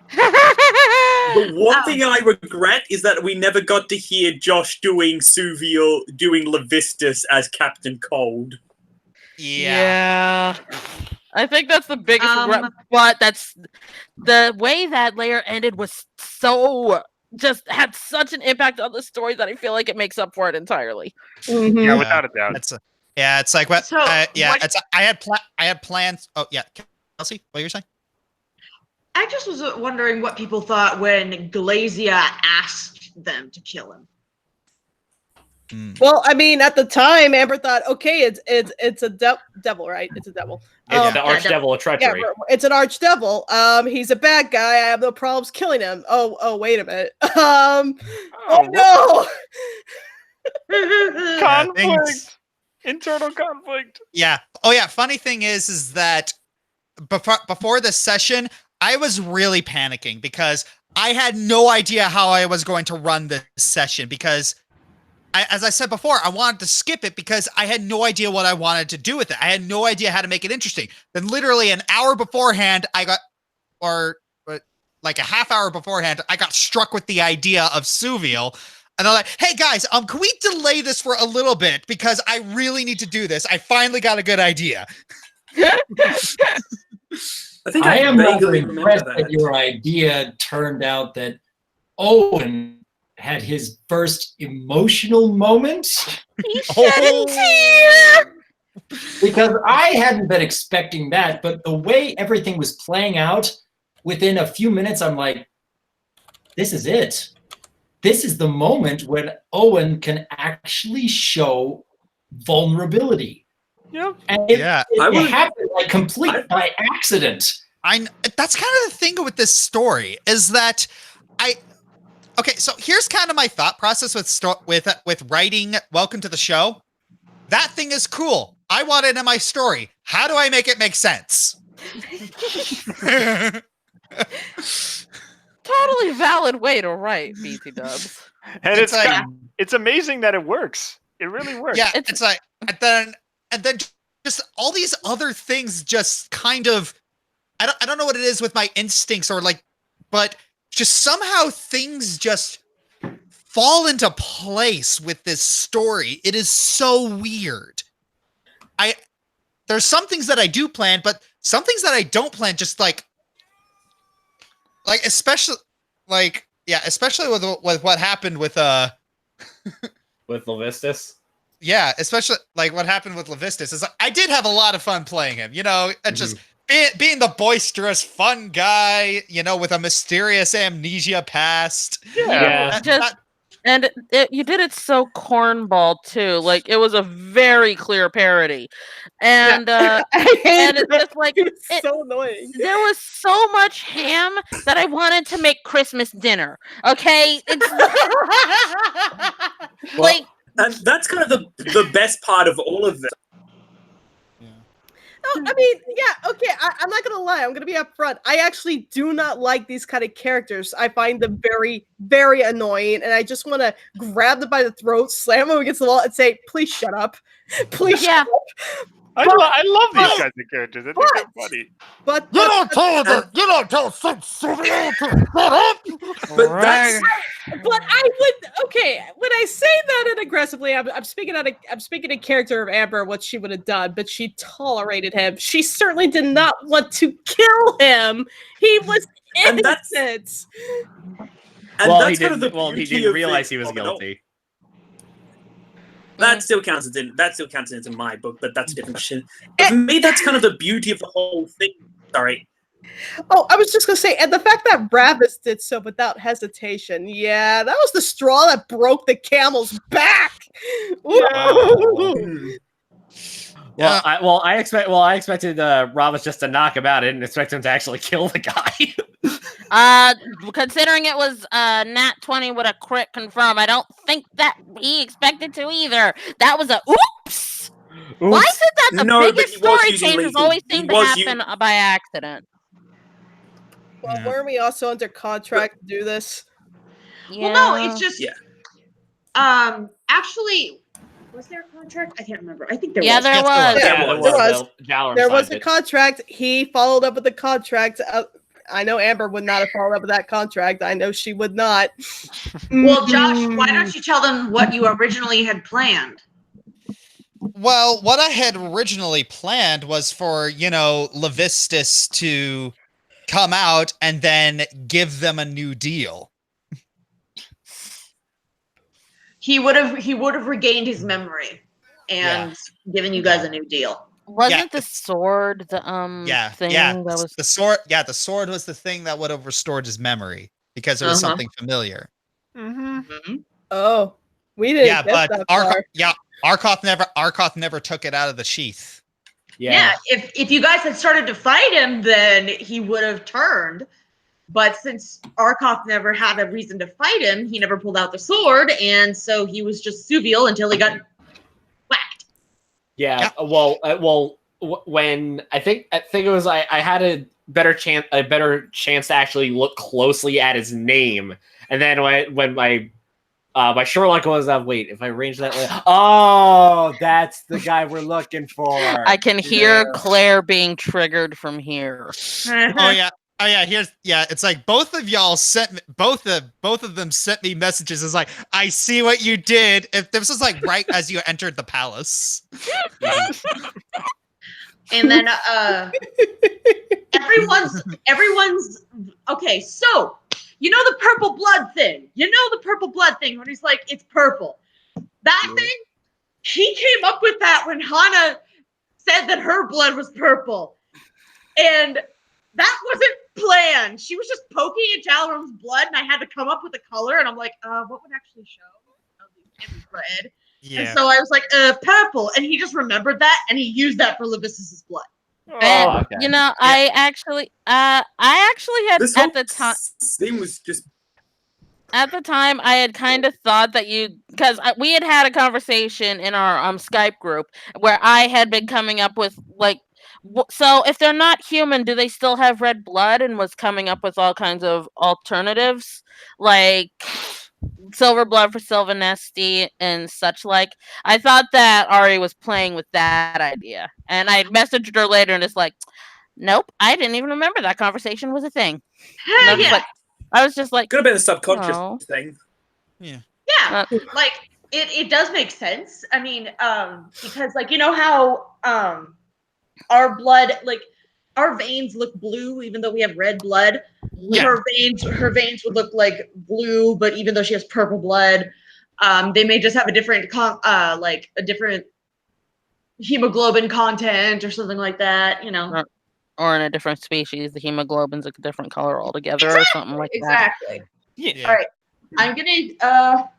The one thing I regret is that we never got to hear Josh doing Suviel, doing Levistus as Captain Cold. Yeah. I think that's the biggest regret, but that's the way that layer ended was so just had such an impact on the story that I feel like it makes up for it entirely. Yeah, without a doubt. It's like what? So, I had plans. Oh yeah, Kelsey, what you're saying? I just was wondering what people thought when Glazia asked them to kill him. Well, I mean, at the time, Amber thought, okay, it's a devil, right? It's a devil. It's the archdevil of treachery. Yeah, it's an archdevil. He's a bad guy. I have no problems killing him. Oh, wait a minute. No. Conflict. Internal conflict. Yeah. Oh yeah. Funny thing is that before this session, I was really panicking because I had no idea how I was going to run this session because, as I said before, I wanted to skip it because I had no idea what I wanted to do with it. I had no idea how to make it interesting. Then literally an hour beforehand, like a half hour beforehand, I got struck with the idea of Suviel. And I'm like, hey guys, can we delay this for a little bit? Because I really need to do this. I finally got a good idea. I think I am rather impressed that your idea turned out that Owen had his first emotional moment. He shed a tear. Because I hadn't been expecting that, but the way everything was playing out, within a few minutes, I'm like, this is it. This is the moment when Owen can actually show vulnerability. Yep. And it happened like complete by accident. That's kind of the thing with this story is that okay, so here's kind of my thought process with writing Welcome to the Show. That thing is cool. I want it in my story. How do I make it make sense? Totally valid way to write, BT Dubs. And it's amazing that it works. It really works. Yeah, it's like and then just all these other things just kind of I don't know what it is with my instincts or like, but just somehow things just fall into place with this story. It is so weird. There's some things that I do plan, but some things that I don't plan, just like especially with what happened with with Levistus. Yeah, especially like what happened with Levistus is I did have a lot of fun playing him. You know, just being the boisterous, fun guy. You know, with a mysterious amnesia past. Yeah. You did it so cornball too. Like it was a very clear parody, and and it's just like it's so annoying. There was so much ham that I wanted to make Christmas dinner. Okay, it's like. And that's kind of the best part of all of this. No, I mean, yeah, okay. I'm not gonna lie. I'm gonna be upfront. I actually do not like these kind of characters. I find them very, very annoying, and I just want to grab them by the throat, slam them against the wall, and say, "Please shut up, please shut up." I love these kinds of characters. I think they're funny. But you don't tell some silly old to shut up. But that's. But I would when I say that and aggressively, I'm speaking in character of Amber, what she would have done, but she tolerated him. She certainly did not want to kill him. He was innocent. He didn't realize he was guilty. That still counts as in my book, but that's a different shit. But for me, that's kind of the beauty of the whole thing. Sorry. Oh, I was just gonna say, and the fact that Bravis did so without hesitation, that was the straw that broke the camel's back. Yeah. I expected Ravis just to knock him out. I didn't expect him to actually kill the guy. Considering it was Nat 20 with a crit confirm, I don't think that he expected to either. That was a oops. Why is it that the biggest story changes always seem to happen by accident? Well, weren't we also under contract to do this? Yeah. Well, no, it's just actually, was there a contract? I can't remember. I think there was. There was a contract. He followed up with the contract. I know Amber would not have followed up with that contract. I know she would not. Well, Josh, why don't you tell them what you originally had planned? Well, what I had originally planned was for, Levistus to come out and then give them a new deal. He would have regained his memory and given you guys a new deal. Wasn't the sword the thing that was the sword? Yeah, the sword was the thing that would have restored his memory because it was something familiar. Oh, we didn't. Yeah, but Arkoff never took it out of the sheath. Yeah, if you guys had started to fight him, then he would have turned. But since Arkoff never had a reason to fight him, he never pulled out the sword, and so he was just Suvial until he got whacked. Yeah. Well, when I think it was I had a better chance to actually look closely at his name, and then when my Sherlock was wait, if I arrange that, that's the guy we're looking for. I can hear Claire being triggered from here. It's like both of y'all sent me, both of them sent me messages. It's like, I see what you did. If this was like right as you entered the palace. And then everyone's okay, so you know the purple blood thing. When he's like, it's purple. That thing, he came up with that when Hana said that her blood was purple. And that wasn't planned. She was just poking at Jalrum's blood, and I had to come up with a color, and I'm like, what would actually show? It was red. Yeah. And so I was like, purple. And he just remembered that, and he used that for Levis's blood. And, okay. you know, I actually had This at whole the time. scene was just At the time, I had kind of thought that because we had a conversation in our Skype group where I had been coming up with like, so if they're not human, do they still have red blood? And was coming up with all kinds of alternatives, like silver blood for Sylvanesti and such like. I thought that Ari was playing with that idea, and I messaged her later, and it's like, nope, I didn't even remember that conversation was a thing. And I was just like, could have been a subconscious no. thing. Yeah, like it does make sense. I mean, because like you know how our blood, like our veins look blue even though we have red blood. Yeah. Her veins would look like blue, but even though she has purple blood, they may just have a different like a different hemoglobin content or something like that. You know. Or in a different species, the hemoglobin's a different color altogether, or something like that. Exactly. Yeah. All right. I'm gonna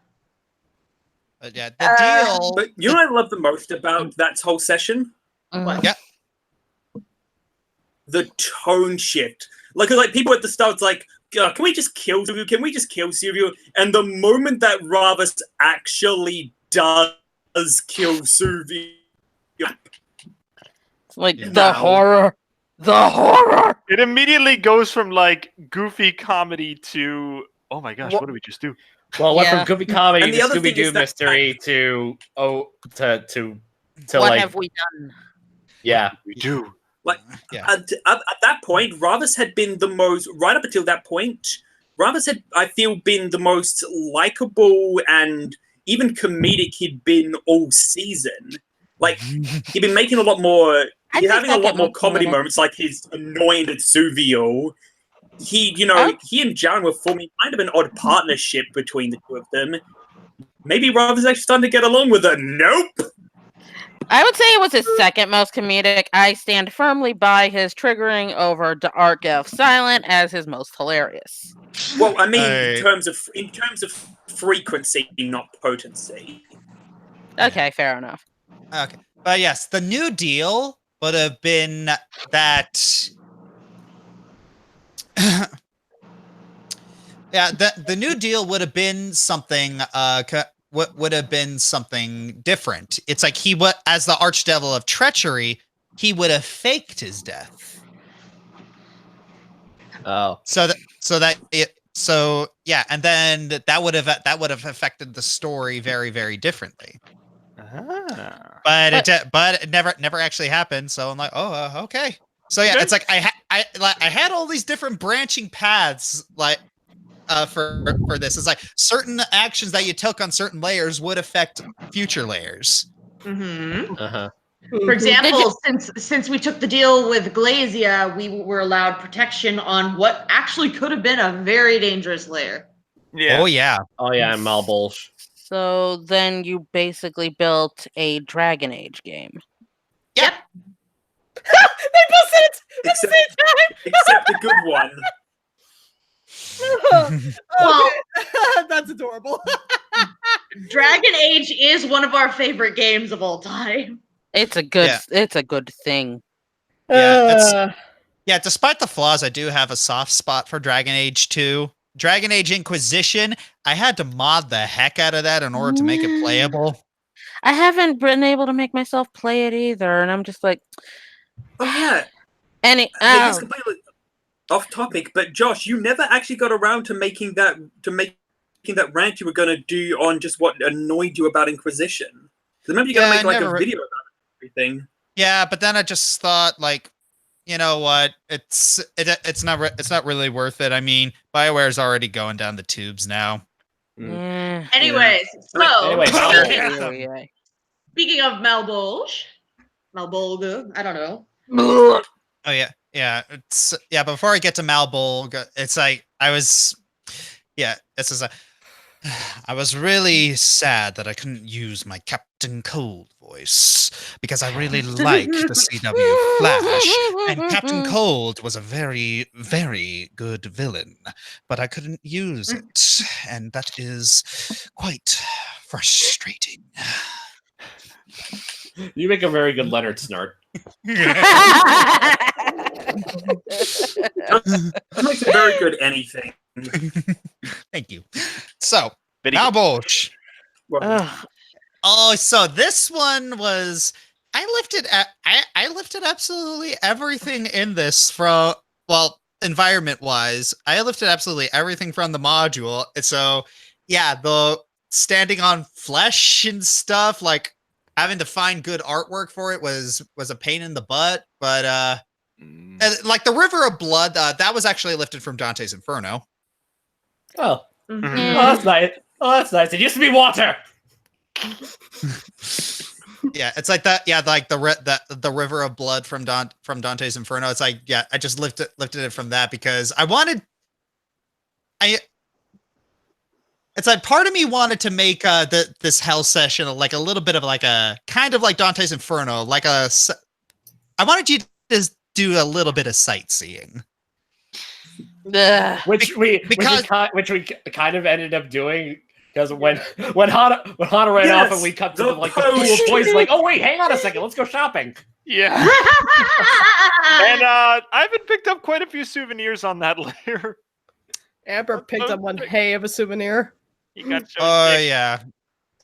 Yeah, the deal. But you know what I love the most about that whole session? Mhm. Yeah. The tone shift. Like people at the start, it's like, can we just kill Silvio? Can we just kill Silvio? And the moment that Ravas actually does kill Silvio, Like Yeah. the horror. The horror. It immediately goes from like goofy comedy to oh my gosh, what did we just do? Well, it went Yeah. from goofy comedy And to the other thing Scooby Doo is that- mystery to to What like have we done? yeah. We do. at that point, Ravas had been the most, right up until that point, Ravas had, I feel, been the most likable and even comedic he'd been all season. Like, he'd been making a lot more, I'd he's say having a lot second more most comedy comedic. moments, like his annoying at Suvio. He and Jaren were forming kind of an odd partnership between the two of them. Maybe Ravas actually starting to get along with her. Nope! I would say it was his second most comedic. I stand firmly by his triggering over Arkoff Silent as his most hilarious. Well, I mean, in terms of frequency, not potency. Okay, fair enough. Okay. But yes, the New Deal would have been that. Yeah, the New Deal would have been something. Would have been something different. It's like he would, as the Archdevil of Treachery, he would have faked his death. Oh. So yeah, and then that would have affected the story very, very differently. But it never actually happened. So I'm like, oh, okay. So yeah, it's like I had all these different branching paths, like for this. It's like certain actions that you took on certain layers would affect future layers. Mm-hmm. Uh-huh. For example, since we took the deal with Glazia, we were allowed protection on what actually could have been a very dangerous layer. Yeah. Oh yeah. Oh yeah, and Malbolge. So then you basically built a Dragon Age game. Yep. They both said it at the same time. Except a good one. Well, That's adorable. Dragon Age is one of our favorite games of all time. It's a good Yeah. it's a good thing. Yeah, despite the flaws, I do have a soft spot for Dragon Age 2. Dragon Age Inquisition, I had to mod the heck out of that in order to make it playable. I haven't been able to make myself play it either, and I'm just like, Oh yeah. any Hey, it's completely off topic, but Josh, you never actually got around to making that rant you were going to do on just what annoyed you about Inquisition. Because remember, you got to make like a video about everything. Yeah, but then I just thought, like, you know what? It's not really worth it. I mean, BioWare's already going down the tubes now. Anyways, so Anyway, speaking of Malbolge, I don't know. Oh yeah. But before I get to Malbol, it's like this is I was really sad that I couldn't use my Captain Cold voice because I really like the CW Flash, and Captain Cold was a very, very good villain, but I couldn't use it, and that is quite frustrating. You make a very good Leonard Snart. That makes a very good anything. Thank you. So, Very now good. Bosch. Ugh. Oh, so this one was I lifted absolutely everything in this from environment wise. I lifted absolutely everything from the module. So yeah, the standing on flesh and stuff, like having to find good artwork for it was a pain in the butt. But like the River of Blood, that was actually lifted from Dante's Inferno. Oh. Mhm. Oh, that's nice. Oh, that's nice. It used to be water. Yeah, it's like that. Yeah, like the River of Blood from Dante's Inferno. It's like, yeah, I just lifted it from that because it's like part of me wanted to make this hell session like a little bit of like a kind of like Dante's Inferno, like I wanted you to just do a little bit of sightseeing. Ugh. Which we kind of ended up doing because when Hana ran off and we cut to like the pool of toys, like, oh wait, hang on a second, let's go shopping. Yeah. And I haven't picked up quite a few souvenirs on that layer. Amber picked up one hay of a souvenir. You got Yeah,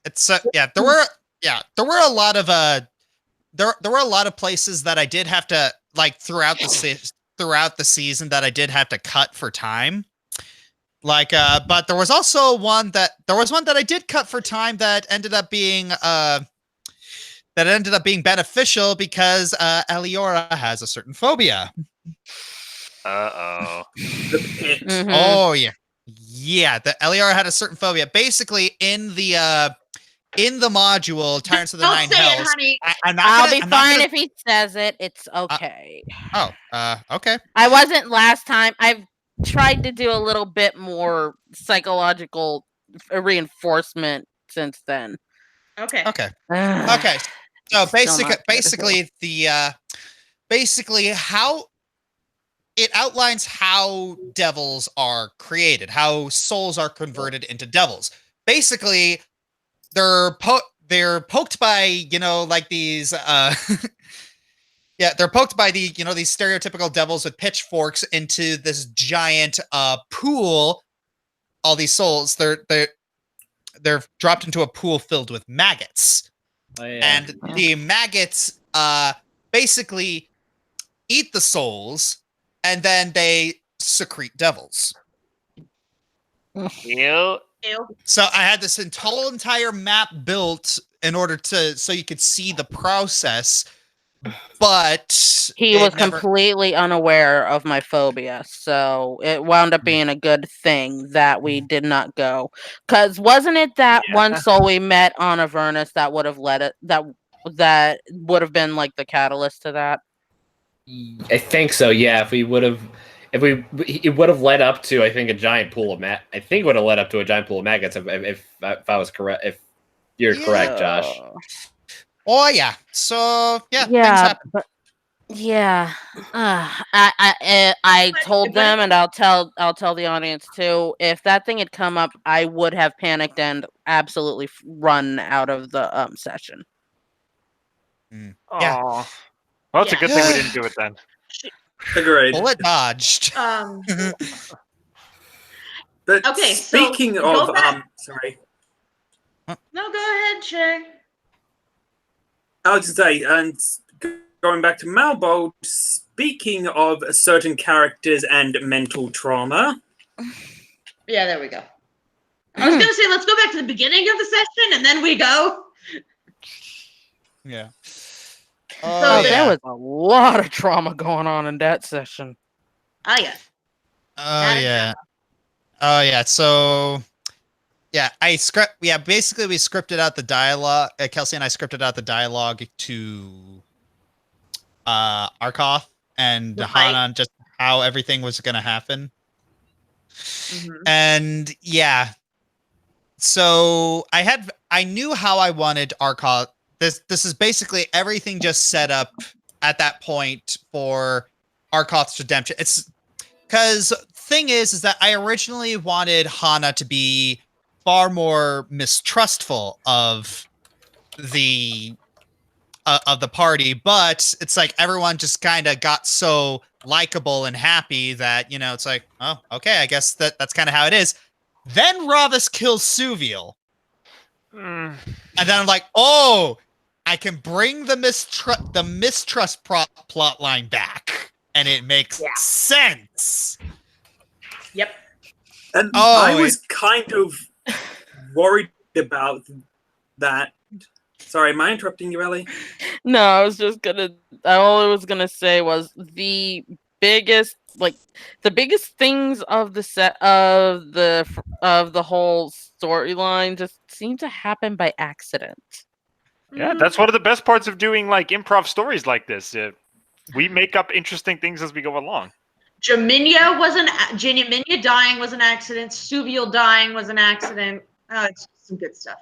it's yeah. There were a lot of there were a lot of places that I did have to like throughout the season that I did have to cut for time. Like, but there was also one that I did cut for time that ended up being beneficial because Eliora has a certain phobia. Uh-oh. Mhm. Oh yeah. Yeah, the Eliora had a certain phobia. Basically, in the module, Tyrants of the Don't Nine say Hells. it, honey. I'll be fine if he says it. It's okay. Okay. I wasn't last time. I've tried to do a little bit more psychological reinforcement since then. Okay. Okay. Ugh. Okay. So Still not good. basically how it outlines how devils are created, how souls are converted into devils. Basically, they're poked by, like these they're poked by these stereotypical devils with pitchforks into this giant pool. All these souls, they're dropped into a pool filled with maggots. Oh, yeah. And the maggots basically eat the souls, and then they secrete devils. Ew. Ew. So I had this whole entire map built in order so you could see the process, but He was completely unaware of my phobia, so it wound up being a good thing that we did not go. Because wasn't it that one soul we met on Avernus that would have led it that would have been like the catalyst to that? I think so. Yeah, it would have led up to, I think, a giant pool of I think it would have led up to a giant pool of maggots if I was correct. If you're correct, Josh. Oh yeah. So things Yeah, happen. but I told them, and I'll tell the audience too. If that thing had come up, I would have panicked and absolutely run out of the session. Yeah. Aw. Well, it's a good thing we didn't do it then. Agreed. Bullet dodged. But Okay, so speaking go of, back. sorry, No, go ahead, Shay. I was to say, and going back to Malbold, speaking of certain characters and mental trauma. Yeah, there we go. I was gonna say let's go back to the beginning of the session and then we go. Yeah. Oh, there was a lot of trauma going on in that session. Oh yeah. Oh yeah. So yeah, basically we scripted out the dialogue. Kelsey and I scripted out the dialogue to Arkoff and The Hana, fight. and just how everything was going to happen. Mhm. And yeah, so I knew how I wanted Arkoff. This is basically everything just set up at that point for Arkoff's redemption. It's because thing is that I originally wanted Hana to be far more mistrustful of the party, but it's like everyone just kind of got so likable and happy that, you know, it's like, oh, okay, I guess that's kind of how it is. Then Ravus kills Suviel. Mm. And then I'm like, oh, I can bring the mistrust plot line back. And it makes Yeah. sense. Yep. And Oh, I was kind of worried about that. Sorry, am I interrupting you, Ellie? No, I was just gonna. All I was gonna say was the biggest things of the set of the whole storyline just seem to happen by accident. Yeah, that's one of the best parts of doing like improv stories like this. We make up interesting things as we go along. Jimena dying was an accident. Suviel dying was an accident. It's some good stuff.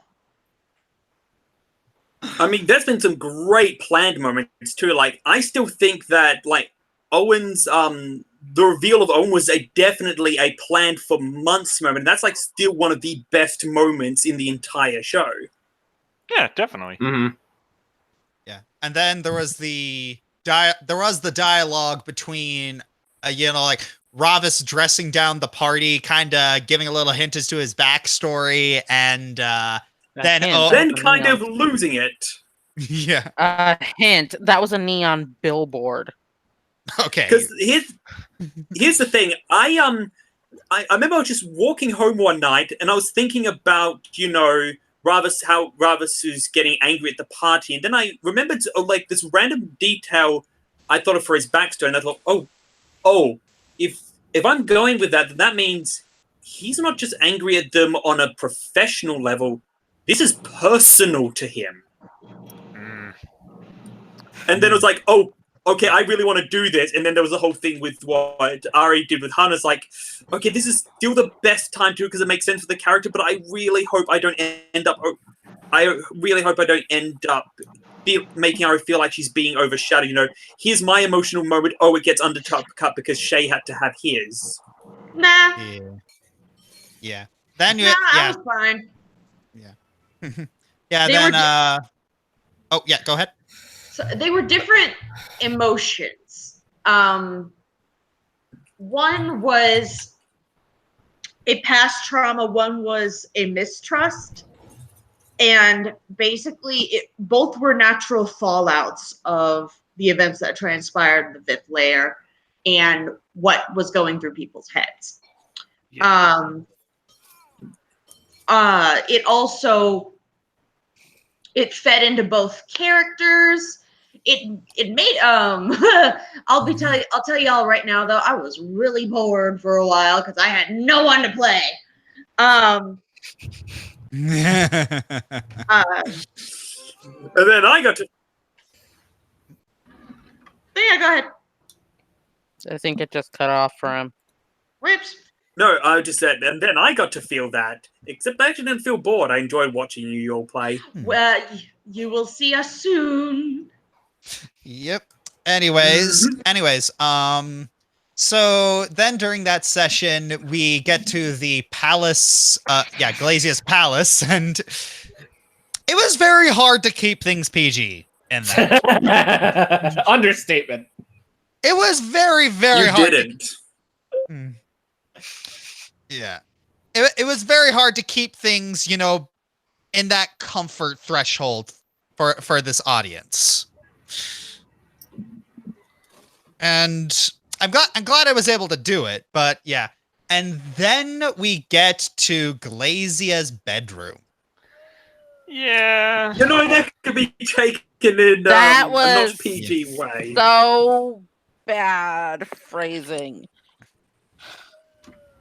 I mean, there's been some great planned moments too. Like, I still think that like Owen's the reveal of Owen was definitely a planned for months moment. That's like still one of the best moments in the entire show. Yeah, definitely. Mm-hmm. Yeah. And then there was the dialogue between like Ravus dressing down the party, kind of giving a little hint as to his backstory, and then kind of losing it. Yeah. Hint. That was a neon billboard. Okay. Because here's the thing. I remember I was just walking home one night and I was thinking about, you know, how Ravus is getting angry at the party, and then I remembered like this random detail I thought of for his backstory, and I thought, oh, if I'm going with that, then that means he's not just angry at them on a professional level. This is personal to him. And then it was like, oh, okay, I really want to do this. And then there was the whole thing with what Ari did with Hana's like, okay, this is still the best time to, because it makes sense for the character, but I really hope I don't end up making Ari feel like she's being overshadowed. You know, here's my emotional moment. Oh, it gets undercut because Shay had to have his. Nah. Yeah. Then I was fine. Yeah. Then oh yeah, go ahead. So they were different emotions. One was a past trauma, one was a mistrust. And basically, both were natural fallouts of the events that transpired in the fifth layer and what was going through people's heads. Yeah. It fed into both characters. It made I'll tell y'all right now though, I was really bored for a while because I had no one to play. And then I got to. Yeah, go ahead. I think it just cut off for him. Rips. No, I just said, and then I got to feel that. Except I actually didn't feel bored. I enjoyed watching you all play. Well, you will see us soon. Yep. Anyways, so then during that session, we get to the palace, Glazia's palace, and it was very hard to keep things PG in that. Understatement. It was very, very hard. You didn't. Yeah. It was very hard to keep things, you know, in that comfort threshold for this audience. And I'm glad I was able to do it, but yeah. And then we get to Glazia's bedroom. Yeah. You know, that could be taken in That a was not PG way. So bad phrasing.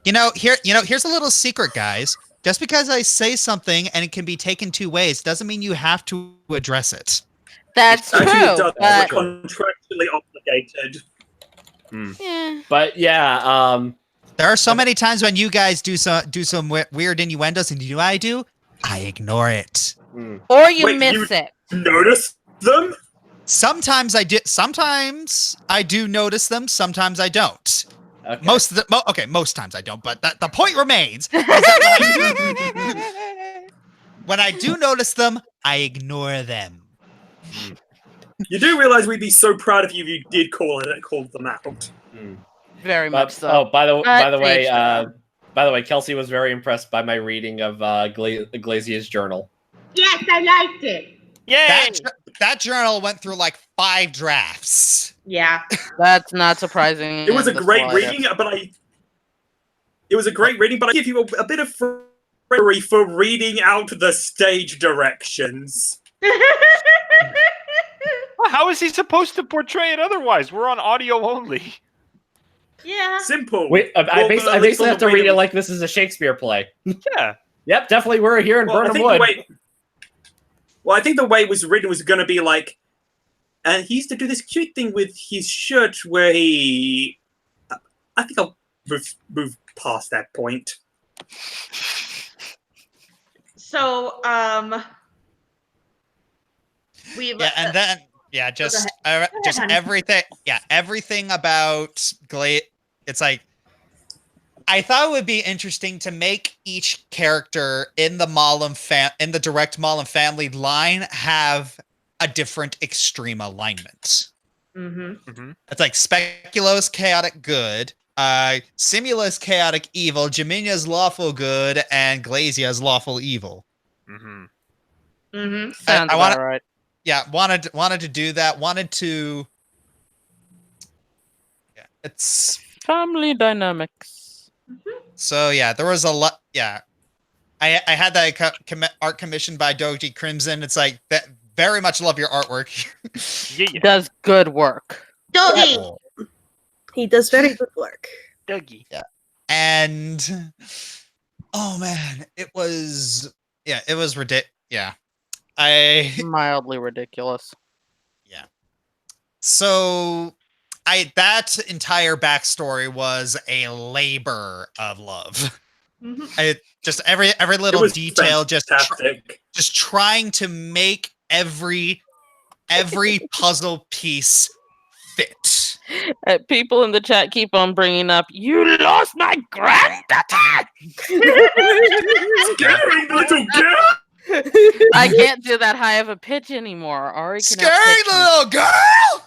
Here's a little secret, guys. Just because I say something and it can be taken two ways doesn't mean you have to address it. That's Actually, true. it does. But We're contractually obligated. yeah. But yeah, There are so many times when you guys do some weird innuendos, and you know what I do? I ignore it. Or you Wait, miss you- it. Notice them? Sometimes I do. Sometimes I do notice them. Sometimes I don't. okay. Most of the most times I don't. But the point remains. Is that when I do notice them, I ignore them. You do realize we'd be so proud of you if you did call them out. Very But- much so. Oh, by the way, each their own. Kelsey was very impressed by my reading of Glazia's journal. Yes, I liked it. Yay! That journal went through like 5 drafts. Yeah. That's not surprising. It was a in the great slightest. reading, but I give you a bit of free for reading out the stage directions. Well, how is he supposed to portray it otherwise? We're on audio only. Yeah. Simple. Wait, I Well, basically, at least on have the to way read that it like this is a Shakespeare play. Yeah. Yep, definitely. We're here in Well, I Burnham think Wood. I think the way it was written was going to be like, and he used to do this cute thing with his shirt where he. I think I'll move past that point. So, we've Yeah, and then just honey. everything. Yeah, everything about Glade. It's like I thought it would be interesting to make each character in the in the direct Mammon family line have a different extreme alignment. It's like Speculo's chaotic good, Simula's chaotic evil, Jimena's lawful good, and Glazia's lawful evil. Mm-hmm. Sounds I wanna- about right. Yeah, wanted to do that. Wanted to. Yeah, it's Family dynamics. so yeah. There was a lot. Yeah, I had that art commissioned by Doji Crimson. It's like that. Very much love your artwork. Yeah. Does good work. Doggy. He does very good work. Dougie. And oh man, it was ridiculous. Yeah, Mildly ridiculous. so that entire backstory was a labor of love. Just every It little was detail, fantastic. just trying to make every puzzle piece fit. People in the chat keep on bringing up, you lost my granddaughter! Scary little girl! I can't do that high of a pitch anymore. Ari can Scary outpitch me. little girl.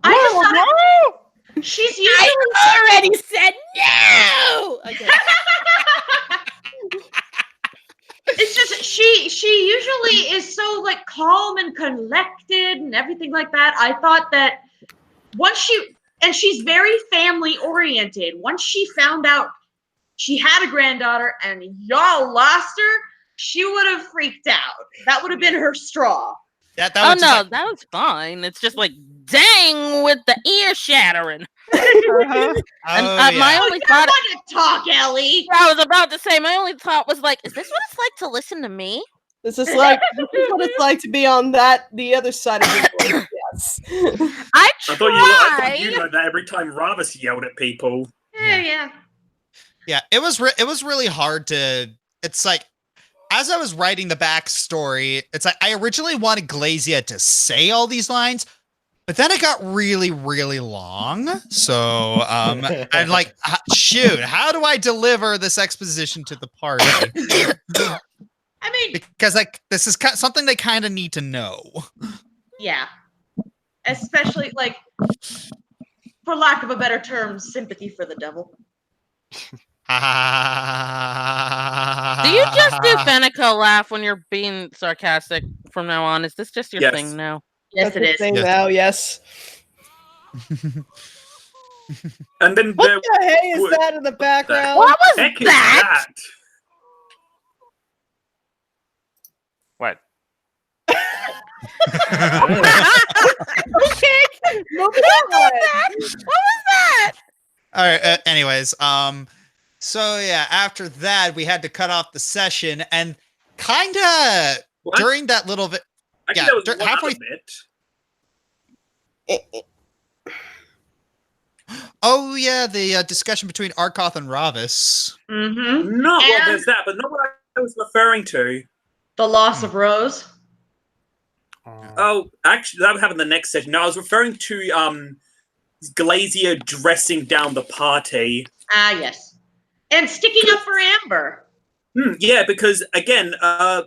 I just thought she's usually I already said no. Okay. it's just she usually is so like calm and collected and everything like that. I thought that she's very family oriented. Once she found out she had a granddaughter and y'all lost her, she would have freaked out. That would have been her straw. That Oh was just no, like, that was fine. It's just like, dang, with the ear shattering. oh, My yeah. only You thought, want to talk, Ellie? I was about to say, my only thought was like, is this what it's like to listen to me? This is what it's like to be on the other side of your voice. Yes. I I thought tried. you heard that every time Ravis yelled at people. Yeah. Yeah, it was really hard to. It's like, as I was writing the backstory, it's like I originally wanted Glazia to say all these lines, but then it got really, really long. So I'm like, shoot, how do I deliver this exposition to the party? I mean, Because like this is something they kind of need to know. yeah. Especially like, for lack of a better term, sympathy for the devil. Do Do you just do Fenico laugh when you're being sarcastic from now on? Is this just your Yes. thing now? Yes, That's it the is. thing Yes. now. Yes. And then What there the hey is that in the background? What was heck is that? that? What? Okay. Moving What was on. that? What was that? All right. Anyways, so yeah, after that, we had to cut off the session, and kind of What? during that little bit. Actually, Yeah, there was one halfway- other bit. Oh yeah, the discussion between Arkoff and Ravis. Mm-hmm. Not well, And- there's that, but not what I was referring to. The loss of Rose. Oh, actually, that would happen in the next session. No, I was referring to Glazier dressing down the party. Ah, yes. And sticking up for Amber. Yeah, because again,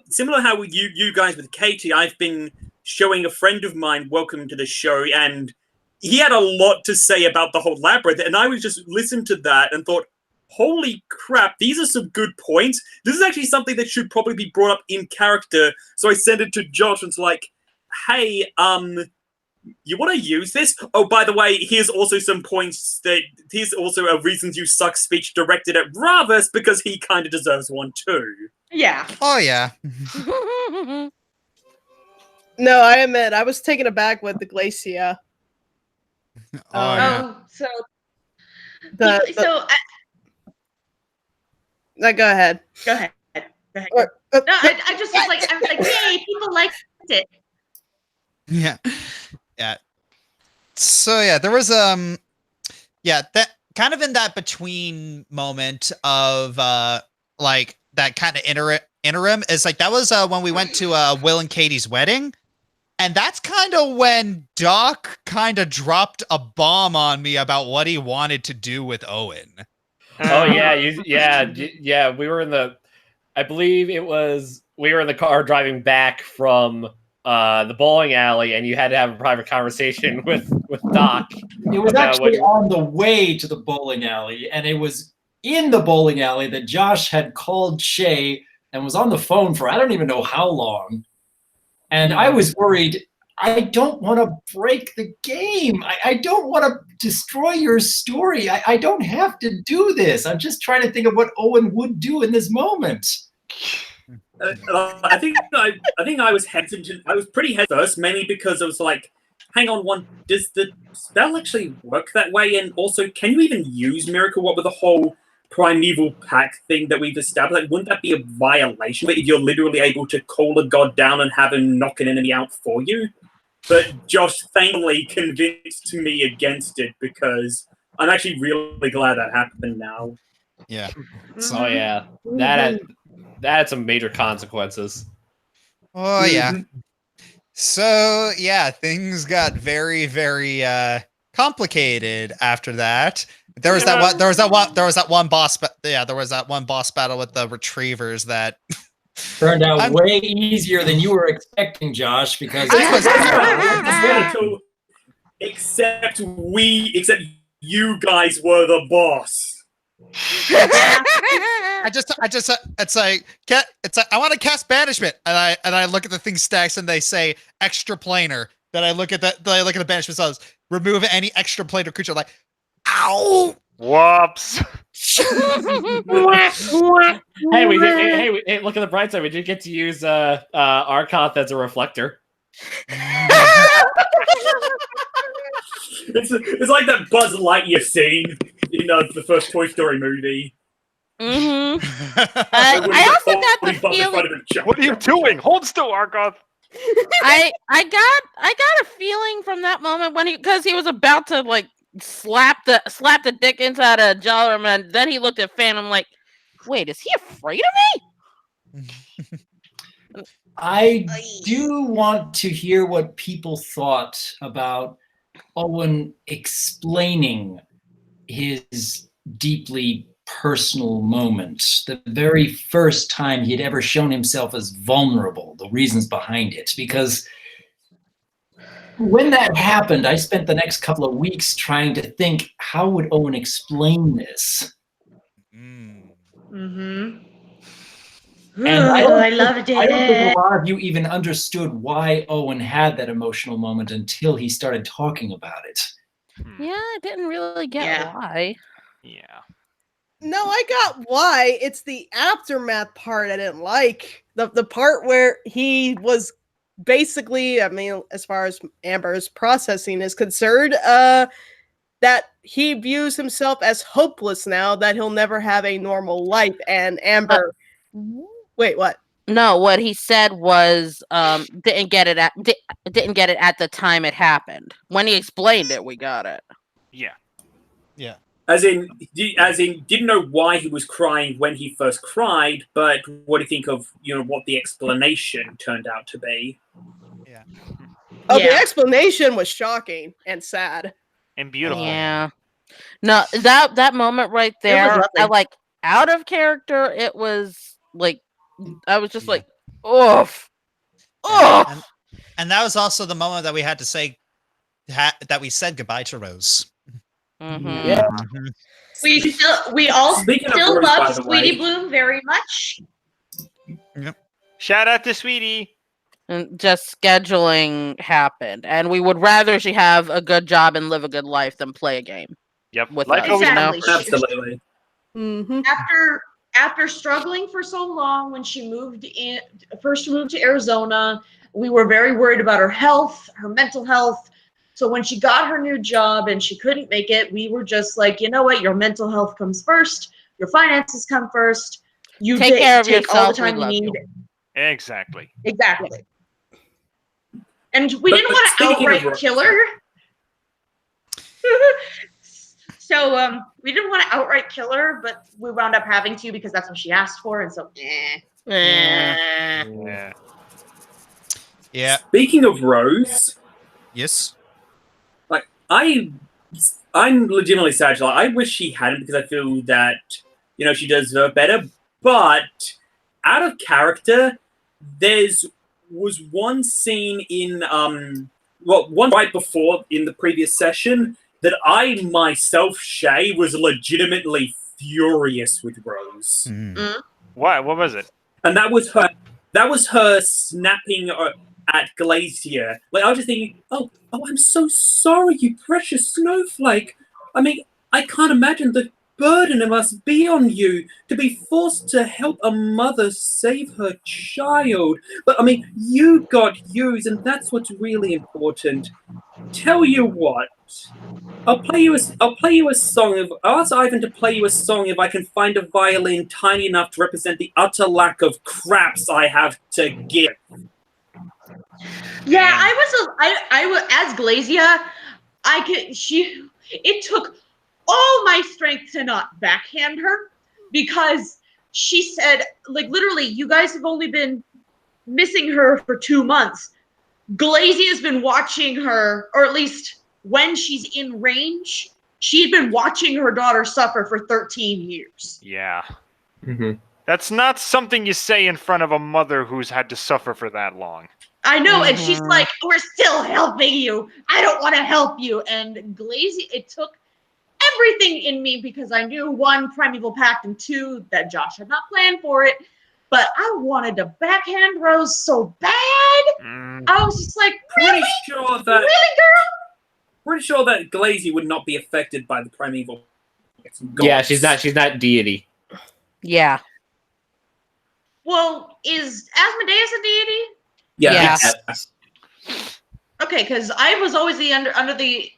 similar how you guys with Katie, I've been showing a friend of mine welcome to the show, and he had a lot to say about the whole labyrinth, and I was just listened to that and thought, holy crap, these are some good points. This is actually something that should probably be brought up in character. So I sent it to Josh and it's like, hey, you want to use this? Oh, by the way, here's also some points here's also a reasons you suck speech directed at Ravis because he kind of deserves one too. Yeah. Oh yeah. No, I admit, I was taken aback with the Glacia. Oh, yeah. Oh, so Go ahead. Go ahead. No, Or- I just was like, yay, people liked it. Yeah. Yeah. So yeah, there was that kind of in that between moment of like that kind of interim is like that was when we went to Will and Katie's wedding. And that's kind of when Doc kind of dropped a bomb on me about what he wanted to do with Owen. Oh yeah, we were in the, I believe it was, we were in the car driving back from the bowling alley, and you had to have a private conversation with Doc. It was actually on the way to the bowling alley, and it was in the bowling alley that Josh had called Shay and was on the phone for I don't even know how long. And I was worried, I don't want to break the game. I don't want to destroy your story. I don't have to do this. I'm just trying to think of what Owen would do in this moment. I think I was hesitant. I was pretty hesitant first, mainly because I was like, hang on, does the spell actually work that way? And also, can you even use Miracle What with the whole primeval pack thing that we've established? Like, wouldn't that be a violation if you're literally able to call a god down and have him knock an enemy out for you? But Josh thankfully convinced me against it because I'm actually really glad that happened now. Yeah. Oh yeah, that had some major consequences. Oh yeah. So yeah, things got very, very complicated after that. There was that one boss battle with the retrievers that turned out way easier than you were expecting, Josh, because except you guys were the boss. it's like I want to cast banishment, and I look at the thing stacks and they say extra planar. Then I look at the banishment says remove any extra planar creature. Like, ow! Whoops. Hey, look at the bright side. We did get to use Arkoff as a reflector. It's like that Buzz Lightyear scene in the first Toy Story movie. Mm-hmm. I also got the feeling. What are you doing? Hold still, Arkoff. I got a feeling from that moment when because he was about to like slap the dick inside a Jollerman, and then he looked at Phantom like, wait, is he afraid of me? I do want to hear what people thought about Owen explaining his deeply personal moment, the very first time he had ever shown himself as vulnerable, the reasons behind it. Because when that happened, I spent the next couple of weeks trying to think, how would Owen explain this? Mm-hmm. And I loved it. I don't think a lot of you even understood why Owen had that emotional moment until he started talking about it. Yeah, I didn't really get why. Yeah. No, I got why. It's the aftermath part I didn't like. The part where he was basically, I mean, as far as Amber's processing is concerned, that he views himself as hopeless now, that he'll never have a normal life. And Amber, wait, what? No, what he said was didn't get it at the time it happened. When he explained it, we got it. Yeah. As in, didn't know why he was crying when he first cried, but what do you think of what the explanation turned out to be? Oh, the Yeah. explanation was shocking and sad. And beautiful. Yeah. No, that moment right there, lovely. out of character, it was like I was just like, oof. And that was also the moment that we had to say that we said goodbye to Rose. Mhm. Yeah. We all Speaking of still Rose, by love the Sweetie way. Bloom very much. Shout out to Sweetie. And just scheduling happened, and we would rather she have a good job and live a good life than play a game. Yep. With Life us, always you know? Exactly. Absolutely. Mm-hmm. After struggling for so long, when she first moved to Arizona, we were very worried about her health, her mental health. So when she got her new job and she couldn't make it, we were just like, you know what? Your mental health comes first. Your finances come first. You Take care of take all the yourself, we time you love need. you. Exactly. Exactly. And we But didn't want to speaking of outright Rose- kill her. So we didn't want to outright kill her, but we wound up having to because that's what she asked for, and so Yeah. Yeah. Speaking of Rose, Yes. I'm legitimately sad. I wish she hadn't, because I feel that she deserved better. But out of character, was one scene in one right before in the previous session that I myself, Shay, was legitimately furious with Rose, What was it? and that was her snapping at Glacier. Like, I was just thinking, oh, I'm so sorry, you precious snowflake. I mean, I can't imagine the burden it must be on you to be forced to help a mother save her child. But I mean, you got used, and that's what's really important. Tell you what, I'll play you a song. I'll ask Ivan to play you a song if I can find a violin tiny enough to represent the utter lack of craps I have to give. yeah, I was as Glazia. It took all my strength to not backhand her, because she said, like, literally, you guys have only been missing her for 2 months. Glazia's been watching her, or at least when she's in range, she'd been watching her daughter suffer for 13 years. Yeah. Mm-hmm. That's not something you say in front of a mother who's had to suffer for that long. I know, and she's like, we're still helping you. I don't want to help you. And Glazia, it took everything in me, because I knew, 1, Primeval Pact, and 2, that Josh had not planned for it. But I wanted to backhand Rose so bad. I was just like, really? Really, girl? Pretty sure that Glazy would not be affected by the primeval. Yeah, she's not deity. Yeah. Well, is Asmodeus a deity? Yeah. Okay, because I was always under the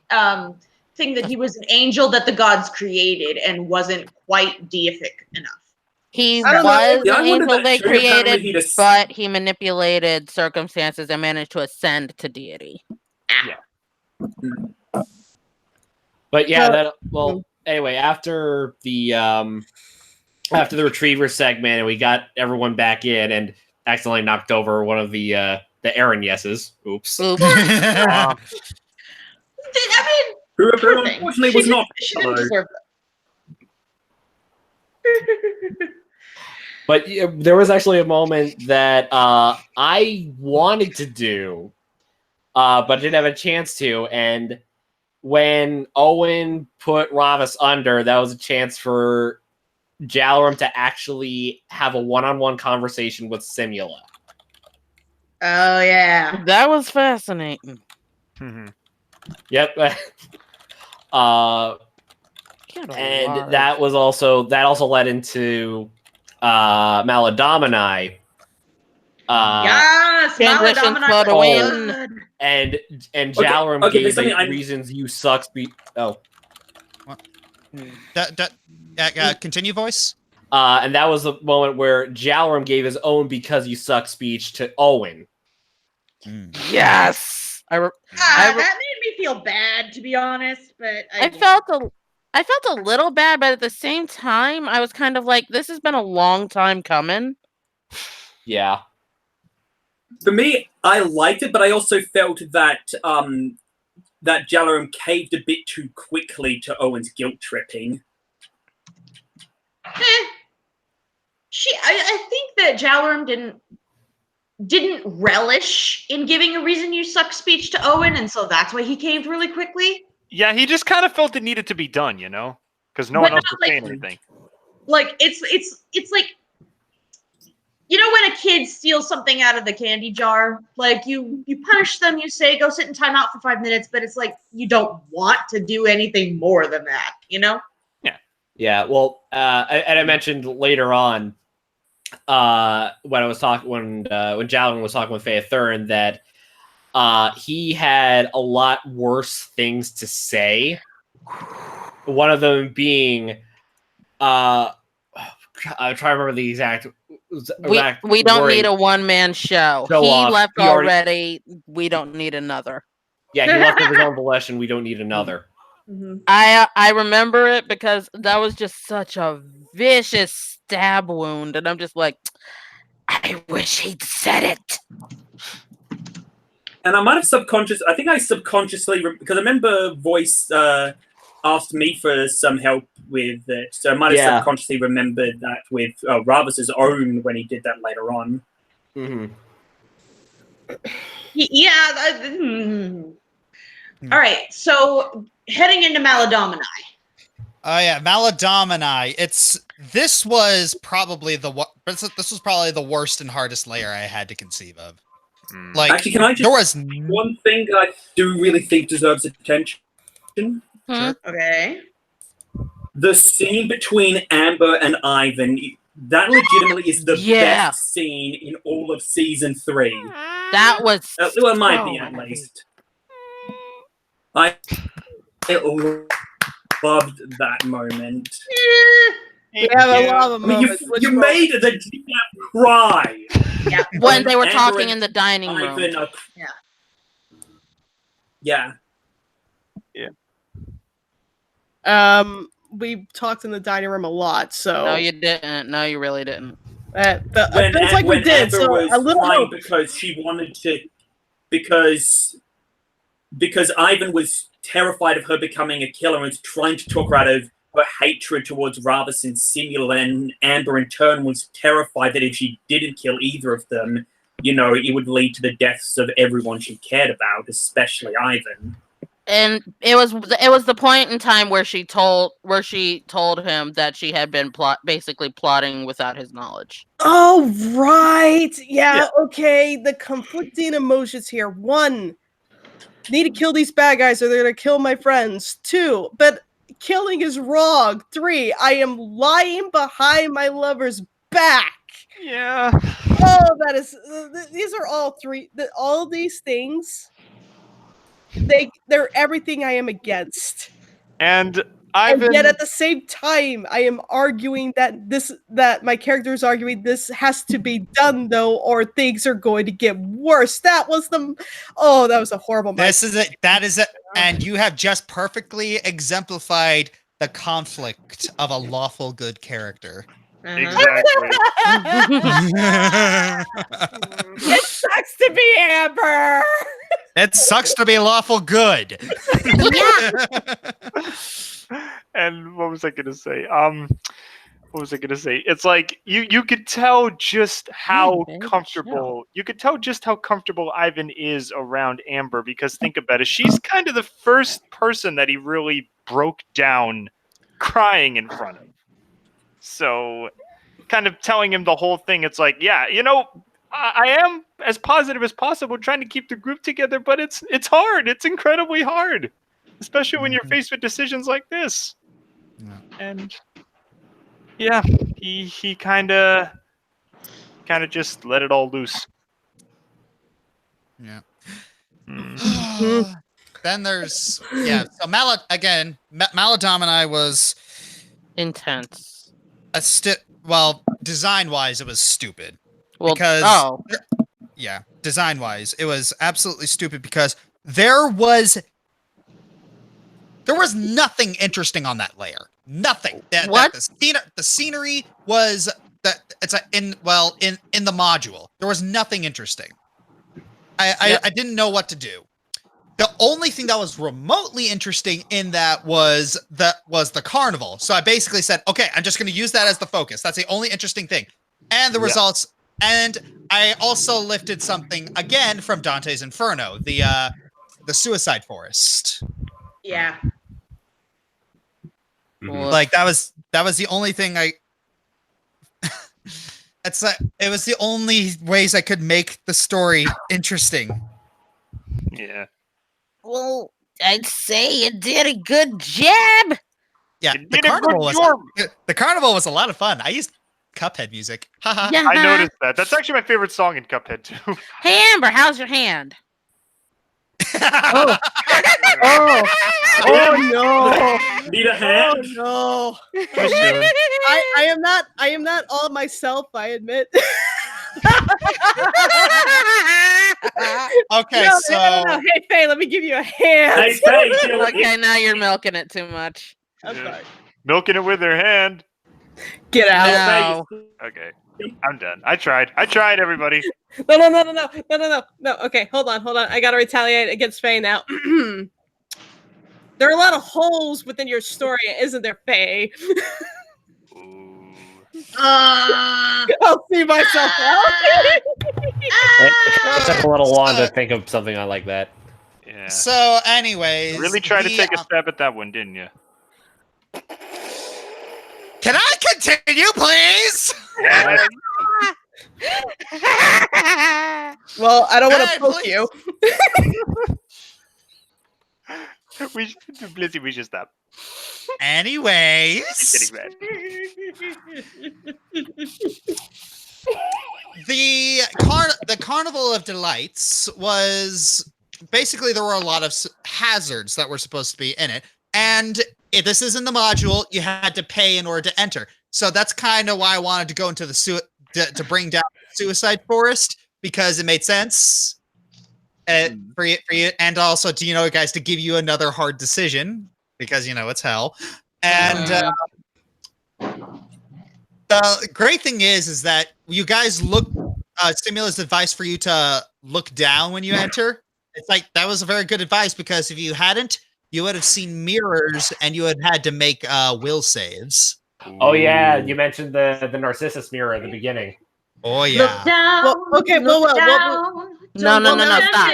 thing that he was an angel that the gods created and wasn't quite deific enough. He I don't know. was Yeah, I the wonder angel that they too. Apparently created, he just- but he manipulated circumstances and managed to ascend to deity. But yeah, anyway, after the retriever segment, and we got everyone back in, and accidentally knocked over one of the Aaron yeses. Oops. Oops. I mean, Who poor thing. unfortunately was not. She didn't deserve that. But there was actually a moment that I wanted to do, but didn't have a chance to. And when Owen put Ravis under, that was a chance for Jalarum to actually have a one-on-one conversation with Simula. Oh, yeah. That was fascinating. Yep. And that also led into Maladomini. Yes, Transition Maladomini for the was win. good. And Jalarum okay, gave there's something the reasons you sucks. Continue, voice. And that was the moment where Jalrim gave his own "because you suck" speech to Owen. Yes. That made me feel bad, to be honest. But I felt a little bad, but at the same time, I was kind of like, this has been a long time coming. Yeah. For me, I liked it, but I also felt that that Jalrim caved a bit too quickly to Owen's guilt tripping. I think that Jalrim didn't relish in giving a reason you suck speech to Owen, and so that's why he caved really quickly. Yeah, he just kind of felt it needed to be done, you know, because no one else was saying anything. Like it's like, you know, when a kid steals something out of the candy jar, like you punish them, you say go sit in timeout for 5 minutes, but it's like you don't want to do anything more than that, you know? Yeah. Well, and I mentioned later on when I was talking when Jalin was talking with Faye Thurn that he had a lot worse things to say. One of them being I'm trying to remember the exact. We don't need a one-man show. Show He off. left He already- already. We don't need another. Yeah, he left of his own volition. We don't need another. Mm-hmm. I remember it because that was just such a vicious stab wound, and I'm just like, I wish he'd said it. And I might have I think I subconsciously, because I remember Voice asked me for some help with it, so I might have subconsciously remembered that with Ravus's own when he did that later on. Mm-hmm. Yeah. All right, so heading into Maladomini. Oh yeah, Maladomini. This was probably the worst and hardest layer I had to conceive of. Like, actually, can I just there was one thing that I do really think deserves attention? Okay. The scene between Amber and Ivan, that legitimately is the best scene in all of season 3. That was well, in my opinion, at least. I loved that moment. We have a lot of moments. You made the GM cry. Yeah. When they were Amber talking and in the dining room. Ivan Yeah. We talked in the dining room a lot, so No, you didn't. No, you really didn't. it feels like we did. Amber So was a little crying hope. because she wanted to, because Ivan was terrified of her becoming a killer and was trying to talk her out of her hatred towards Ravus and Simula, and Amber in turn was terrified that if she didn't kill either of them, you know, it would lead to the deaths of everyone she cared about, especially Ivan. And it was the point in time where she told him that she had been basically plotting without his knowledge. Oh right, yeah. Okay. The conflicting emotions here. 1, need to kill these bad guys or they're gonna kill my friends. 2, but killing is wrong. 3, I am lying behind my lover's back. Yeah. Oh, that is. These are all 3. All these things. They're everything I am against. And And Ivan. yet at the same time, I am arguing that my character is arguing this has to be done though, or things are going to get worse. That was a horrible moment. This is it. That is it. And you have just perfectly exemplified the conflict of a lawful good character. Exactly. It sucks to be Amber. It sucks to be lawful good. And what was I gonna say? It's like you could tell just how comfortable Ivan is around Amber, because think about it, she's kind of the first person that he really broke down crying in front of. So kind of telling him the whole thing, it's like, yeah, you know, I am as positive as possible trying to keep the group together, but it's hard. It's incredibly hard, especially when you're faced with decisions like this. Yeah. And yeah, he kind of just let it all loose. Yeah. Mm. Then there's so Maladomini was intense. design-wise, it was stupid. Well, Because yeah, design-wise, it was absolutely stupid because there was nothing interesting on that layer. Nothing. What? The scenery was in the module. There was nothing interesting. I didn't know what to do. The only thing that was remotely interesting in that was the carnival. So I basically said, okay, I'm just going to use that as the focus. That's the only interesting thing. And the results. And I also lifted something again from Dante's Inferno, the suicide forest. Yeah. Like that was the only thing I. It was the only ways I could make the story interesting. Yeah. Well, I'd say you did a good job. Yeah, You the did a carnival good was job. the carnival was a lot of fun. I used Cuphead music. Haha. Yeah. I noticed that. That's actually my favorite song in Cuphead too. Hey, Amber, how's your hand? Oh. Oh no! Need a hand? Oh no! I am not all myself. I admit. Okay, no. Hey Faye, let me give you a hand. Hey, Faye, Okay, now you're milking it too much. I'm sorry. Milking it with her hand. Get out. No. Okay. I'm done. I tried, everybody. No. Okay, hold on. I gotta retaliate against Faye now. There are a lot of holes within your story, isn't there, Faye? Ooh. I'll see myself out. It took a little long to think of something like that. Yeah. So, anyways, Really tried to take a stab at that one, didn't you? Can I continue, please? Well, I don't want to Hey, poke please. you. Blizzy, we should stop. Anyways, It's getting bad. the Carnival of Delights was basically there were a lot of hazards that were supposed to be in it, and if this is in the module, you had to pay in order to enter. So that's kind of why I wanted to go into the to bring down the suicide forest because it made sense. For you, and also to guys, to give you another hard decision because it's hell. And the great thing is that you guys look. Stimulus advice for you to look down when you enter. It's like that was a very good advice because if you hadn't, you would have seen mirrors and you had had to make will saves. Oh yeah, you mentioned the Narcissus mirror at the beginning. Oh yeah. Look down. Well, okay, look well, down. No, stop.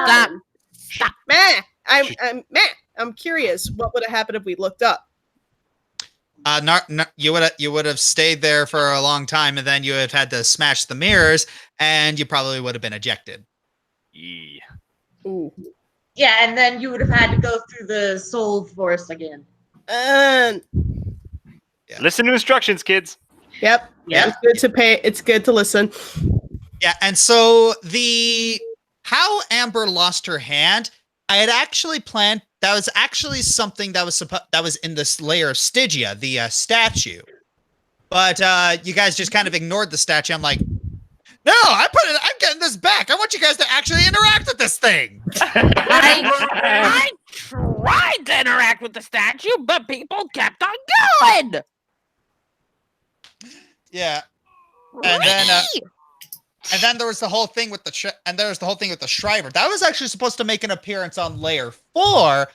Stop. Stop. I'm curious. What would have happened if we looked up? You would have stayed there for a long time, and then you would have had to smash the mirrors, and you probably would have been ejected. Yeah. Ooh. Yeah, and then you would have had to go through the soul forest again. Yeah. Listen to instructions, kids. Yep. Yeah. It's good to pay. It's good to listen. Yeah, and so how Amber lost her hand, I had actually planned. That was actually something that was in this layer of Stygia, the statue. But you guys just kind of ignored the statue. I'm like, no, I'm getting this back. I want you guys to actually interact with this thing. I tried to interact with the statue, but people kept on going. Yeah. And then there was the whole thing with the Shriver. That was actually supposed to make an appearance on layer 4,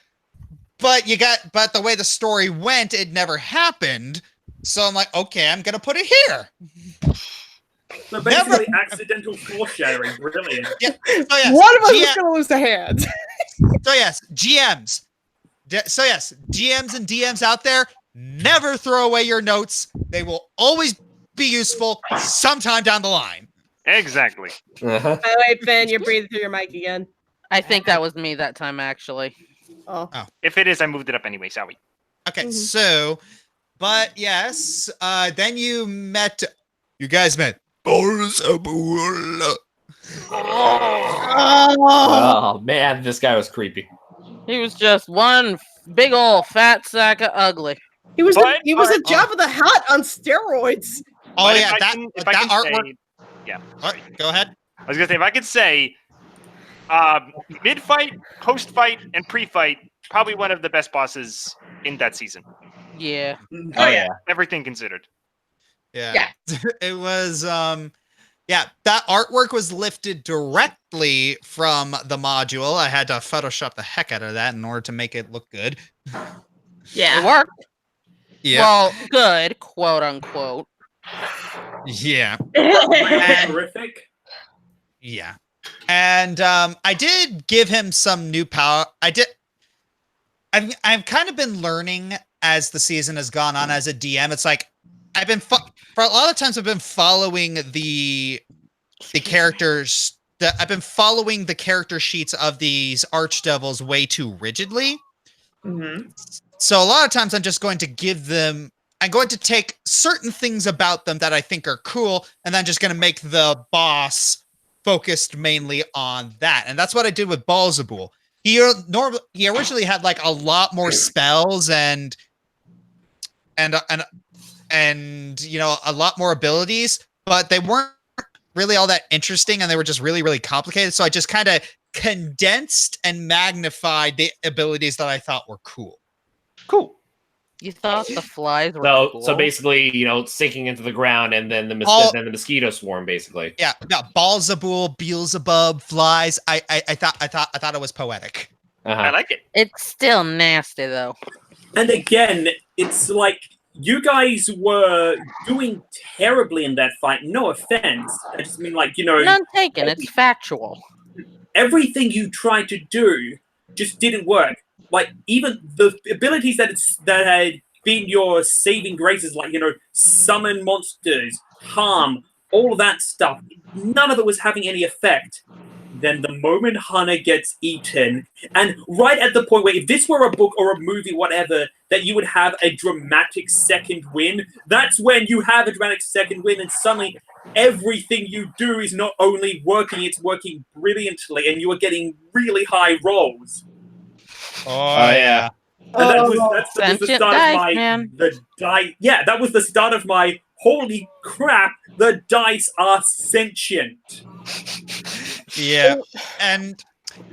but the way the story went, it never happened. So I'm like, okay, I'm gonna put it here. So basically, accidental foreshadowing. Brilliant. Yeah. So yes, One of us is going to lose a hand. So yes, GMs. GMs and DMs out there, never throw away your notes. They will always be useful sometime down the line. Exactly. By the way, Ben, you're breathing through your mic again. I think that was me that time, actually. Oh. If it is, I moved it up anyway. Sorry. Okay, so, but yes, then you guys met. Oh man, this guy was creepy. He was just one big old fat sack of ugly. He was But- he was a Jabba the Hutt on steroids. Oh But yeah, if I can artwork. say, yeah. What? Go ahead. I was gonna say if I could say, mid-fight, post-fight, and pre-fight, probably one of the best bosses in that season. Yeah. Oh yeah. Everything considered. Yeah. It was yeah, that artwork was lifted directly from the module. I had to Photoshop the heck out of that in order to make it look good. Yeah. It worked. Yeah. Well, good, quote unquote. Yeah. Terrific. Yeah. And I did give him some new power. I've kind of been learning as the season has gone on as a DM. It's like I've been for a lot of times I've been following the characters that I've been following the character sheets of these archdevils way too rigidly. Mhm. So a lot of times I'm just going to I'm going to take certain things about them that I think are cool, and then just going to make the boss focused mainly on that. And that's what I did with Balzabul. He originally had like a lot more spells and you know, a lot more abilities, but they weren't really all that interesting, and they were just really, really complicated. So I just kind of condensed and magnified the abilities that I thought were cool. Cool. You thought the flies were cool? So basically, you know, sinking into the ground, and then the mosquito swarm, basically. Yeah, Balzabul, Beelzebub, flies. I thought it was poetic. I like it. It's still nasty though. And again, it's like you guys were doing terribly in that fight. No offense. I just mean, like, you know, None taken. It's factual. everything you tried to do just didn't work. Like, even the abilities that had been your saving graces, like, you know, summon monsters, harm, all that stuff, none of it was having any effect. Then the moment Hana gets eaten, and right at the point where if this were a book or a movie, whatever, that you would have a dramatic second win, that's when you have a dramatic second win, and suddenly everything you do is not only working, it's working brilliantly, and you are getting really high rolls. Oh yeah. And that was the Sentient start dice, of my man. that was the start of my holy crap, the dice are sentient. Yeah. And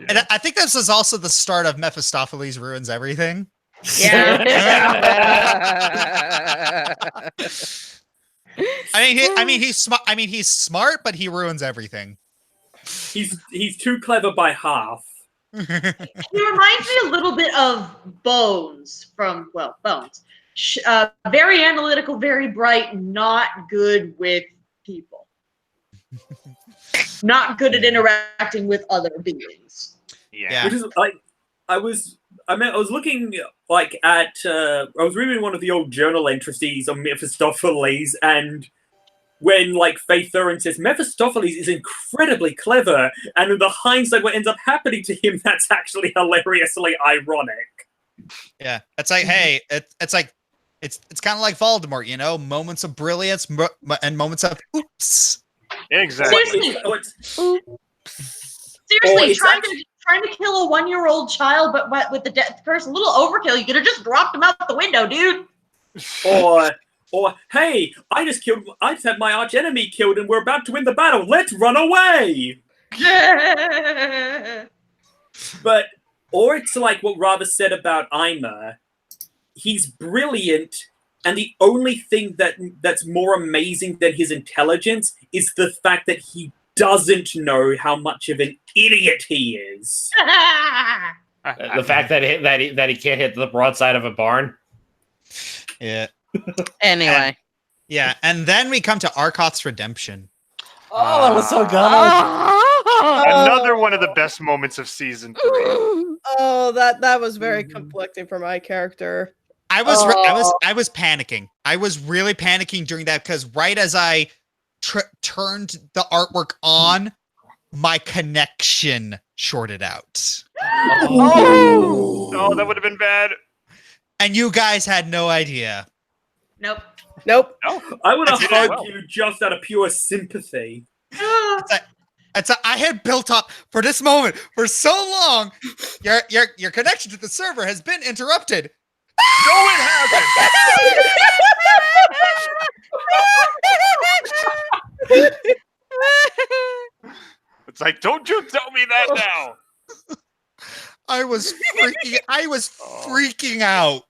I think this is also the start of Mephistopheles ruins everything. Yeah. He's smart, but he ruins everything. He's too clever by half. He reminds me a little bit of Bones from, Bones. Very analytical, very bright, not good with people. Not good at interacting with other beings. Yeah. Which is like, I was looking like at I was reading one of the old journal entries on Mephistopheles, and when like Faith Thurin says Mephistopheles is incredibly clever, and in the hindsight what ends up happening to him, that's actually hilariously ironic. Yeah, it's like, hey, it's like it's kind of like Voldemort, you know, moments of brilliance and moments of oops. Exactly. Seriously, it's trying to kill a 1-year-old child, but with the death curse, a little overkill. You could have just dropped him out the window, dude. Or hey, I just had my arch enemy killed, and we're about to win the battle. Let's run away. Or it's like what Rava said about Ima. He's brilliant, and the only thing that's more amazing than his intelligence is the fact that he doesn't know how much of an idiot he is. The fact that he can't hit the broadside of a barn. Yeah. Anyway. And then we come to Arkoff's redemption. Oh, that was so good. Another one of the best moments of season 3. Oh, that was very conflicting for my character. I was panicking. I was really panicking during that because right as I turned the artwork on, my connection shorted out. Oh, that would have been bad. And you guys had no idea. Nope. No. I would have hugged you just out of pure sympathy. I had built up for this moment for so long. Your connection to the server has been interrupted. No, it hasn't. It's like, don't you tell me that now. I was freaking out.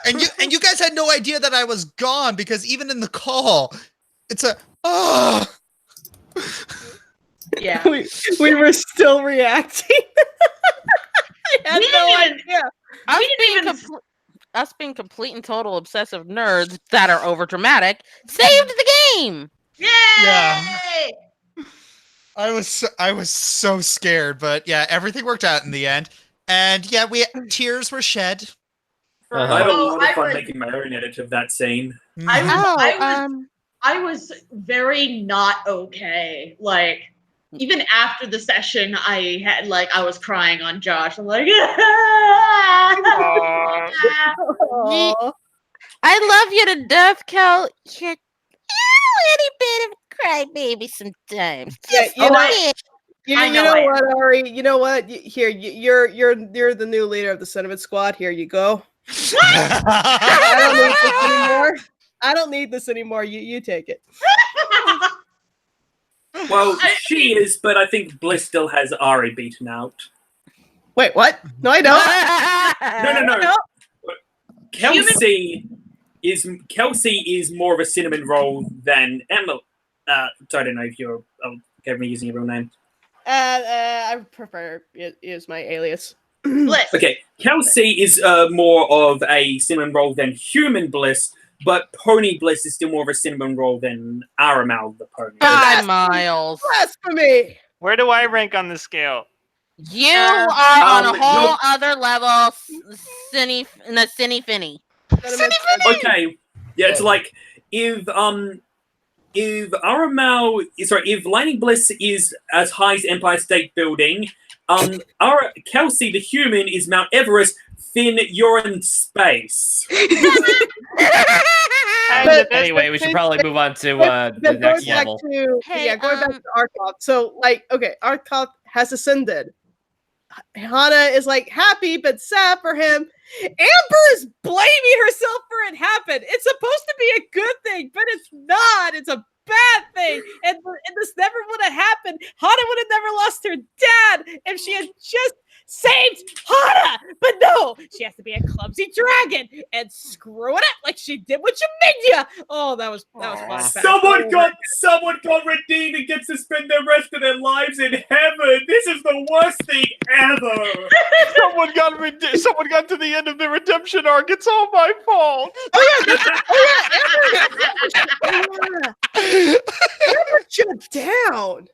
And you guys had no idea that I was gone because even in the call, it's a Yeah. we were still reacting. I had We no didn't even- idea. Us being complete and total obsessive nerds that are over dramatic saved the game. Yay! Yeah. I was so scared, but yeah, everything worked out in the end. And yeah, tears were shed. Uh-huh. I had a Oh, lot I of fun was- making my own edit of that scene. I was very not okay. Like, even after the session, I was crying on Josh. I'm like, Aw. I love you to death, Cal. You're a little bit of a crybaby sometimes. Yeah, Just you a know- bit. You, I you know know I am. what, Ari? You know what? Here, you're the new leader of the Sentiment Squad. Here you go. I don't need this anymore. I don't need this anymore. You take it. Well, she is, but I think Bliss still has Ari beaten out. Wait, what? No, I don't. No. Kelsey is more of a cinnamon roll than Emma. So I don't know if you're okay me using your real name. I prefer use my alias. Bliss. Okay, Kelsey is more of a cinnamon roll than human Bliss, but Pony Bliss is still more of a cinnamon roll than Aramal the pony. Bye, Miles. Blasphemy! Where do I rank on the scale? You are on a whole you're- other level, Cinny Finny. Okay, yeah, it's like if Lightning Bliss is as high as Empire State Building, Kelsey the human is Mount Everest. Finn, you're in space. Anyway, we should probably move on to the next level. Going back to Arkoff. So, Arkoff has ascended. Hana is happy but sad for him. Amber is blaming herself for it happened. It's supposed to be a good thing, but it's not. It's a bad thing. And this never would have happened. Hana would have never lost her dad if she had just saved Hana. But no, she has to be a clumsy dragon and screw it up like she did with Jimena. Oh, that was fun. Someone got redeemed and gets to spend the rest of their lives in heaven. This is the worst thing ever. Someone got to the end of the redemption arc. It's all my fault. Amber shut down.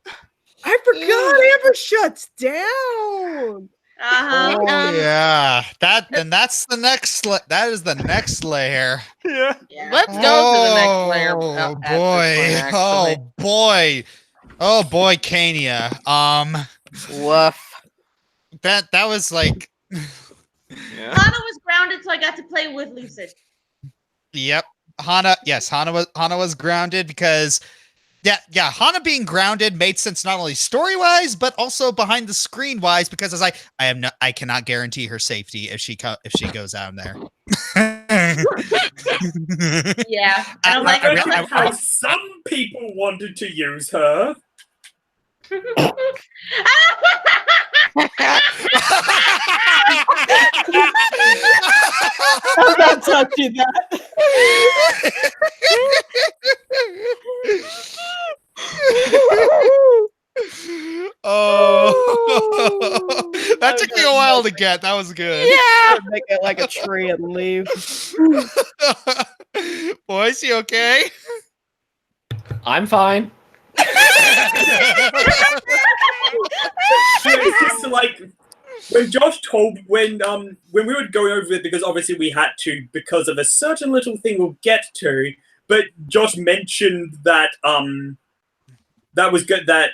I forgot Amber shuts down. Uh-huh. Oh yeah, that's the next. That is the next layer. Yeah. Let's go to the next layer. Oh boy! Oh boy, Kania. Woof. That was like. Yeah. Hana was grounded, so I got to play with Lucid. Yep. Hana was grounded because Hana being grounded made sense not only story-wise but also behind the screen wise because I cannot guarantee her safety if she goes out there. Yeah. And I'm like, How some people wanted to use her. I'm not touching that. Oh, that took me a while to get. That was good. Yeah. Make it like a tree and leave. Boys, you okay? I'm fine. It's just like when Josh told when we were going over it because obviously we had to because of a certain little thing we'll get to, but Josh mentioned that that was good that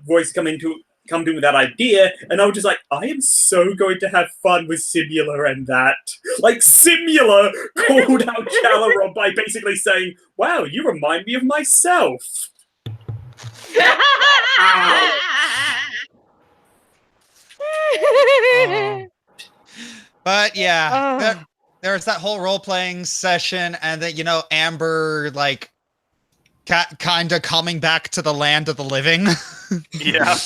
Royce come to me with that idea, and I was just like, I am so going to have fun with Simula and that. Like Simula called out Chalaron by basically saying, "Wow, you remind me of myself." But yeah, there's that whole role-playing session, and then Amber like kind of coming back to the land of the living. Yeah.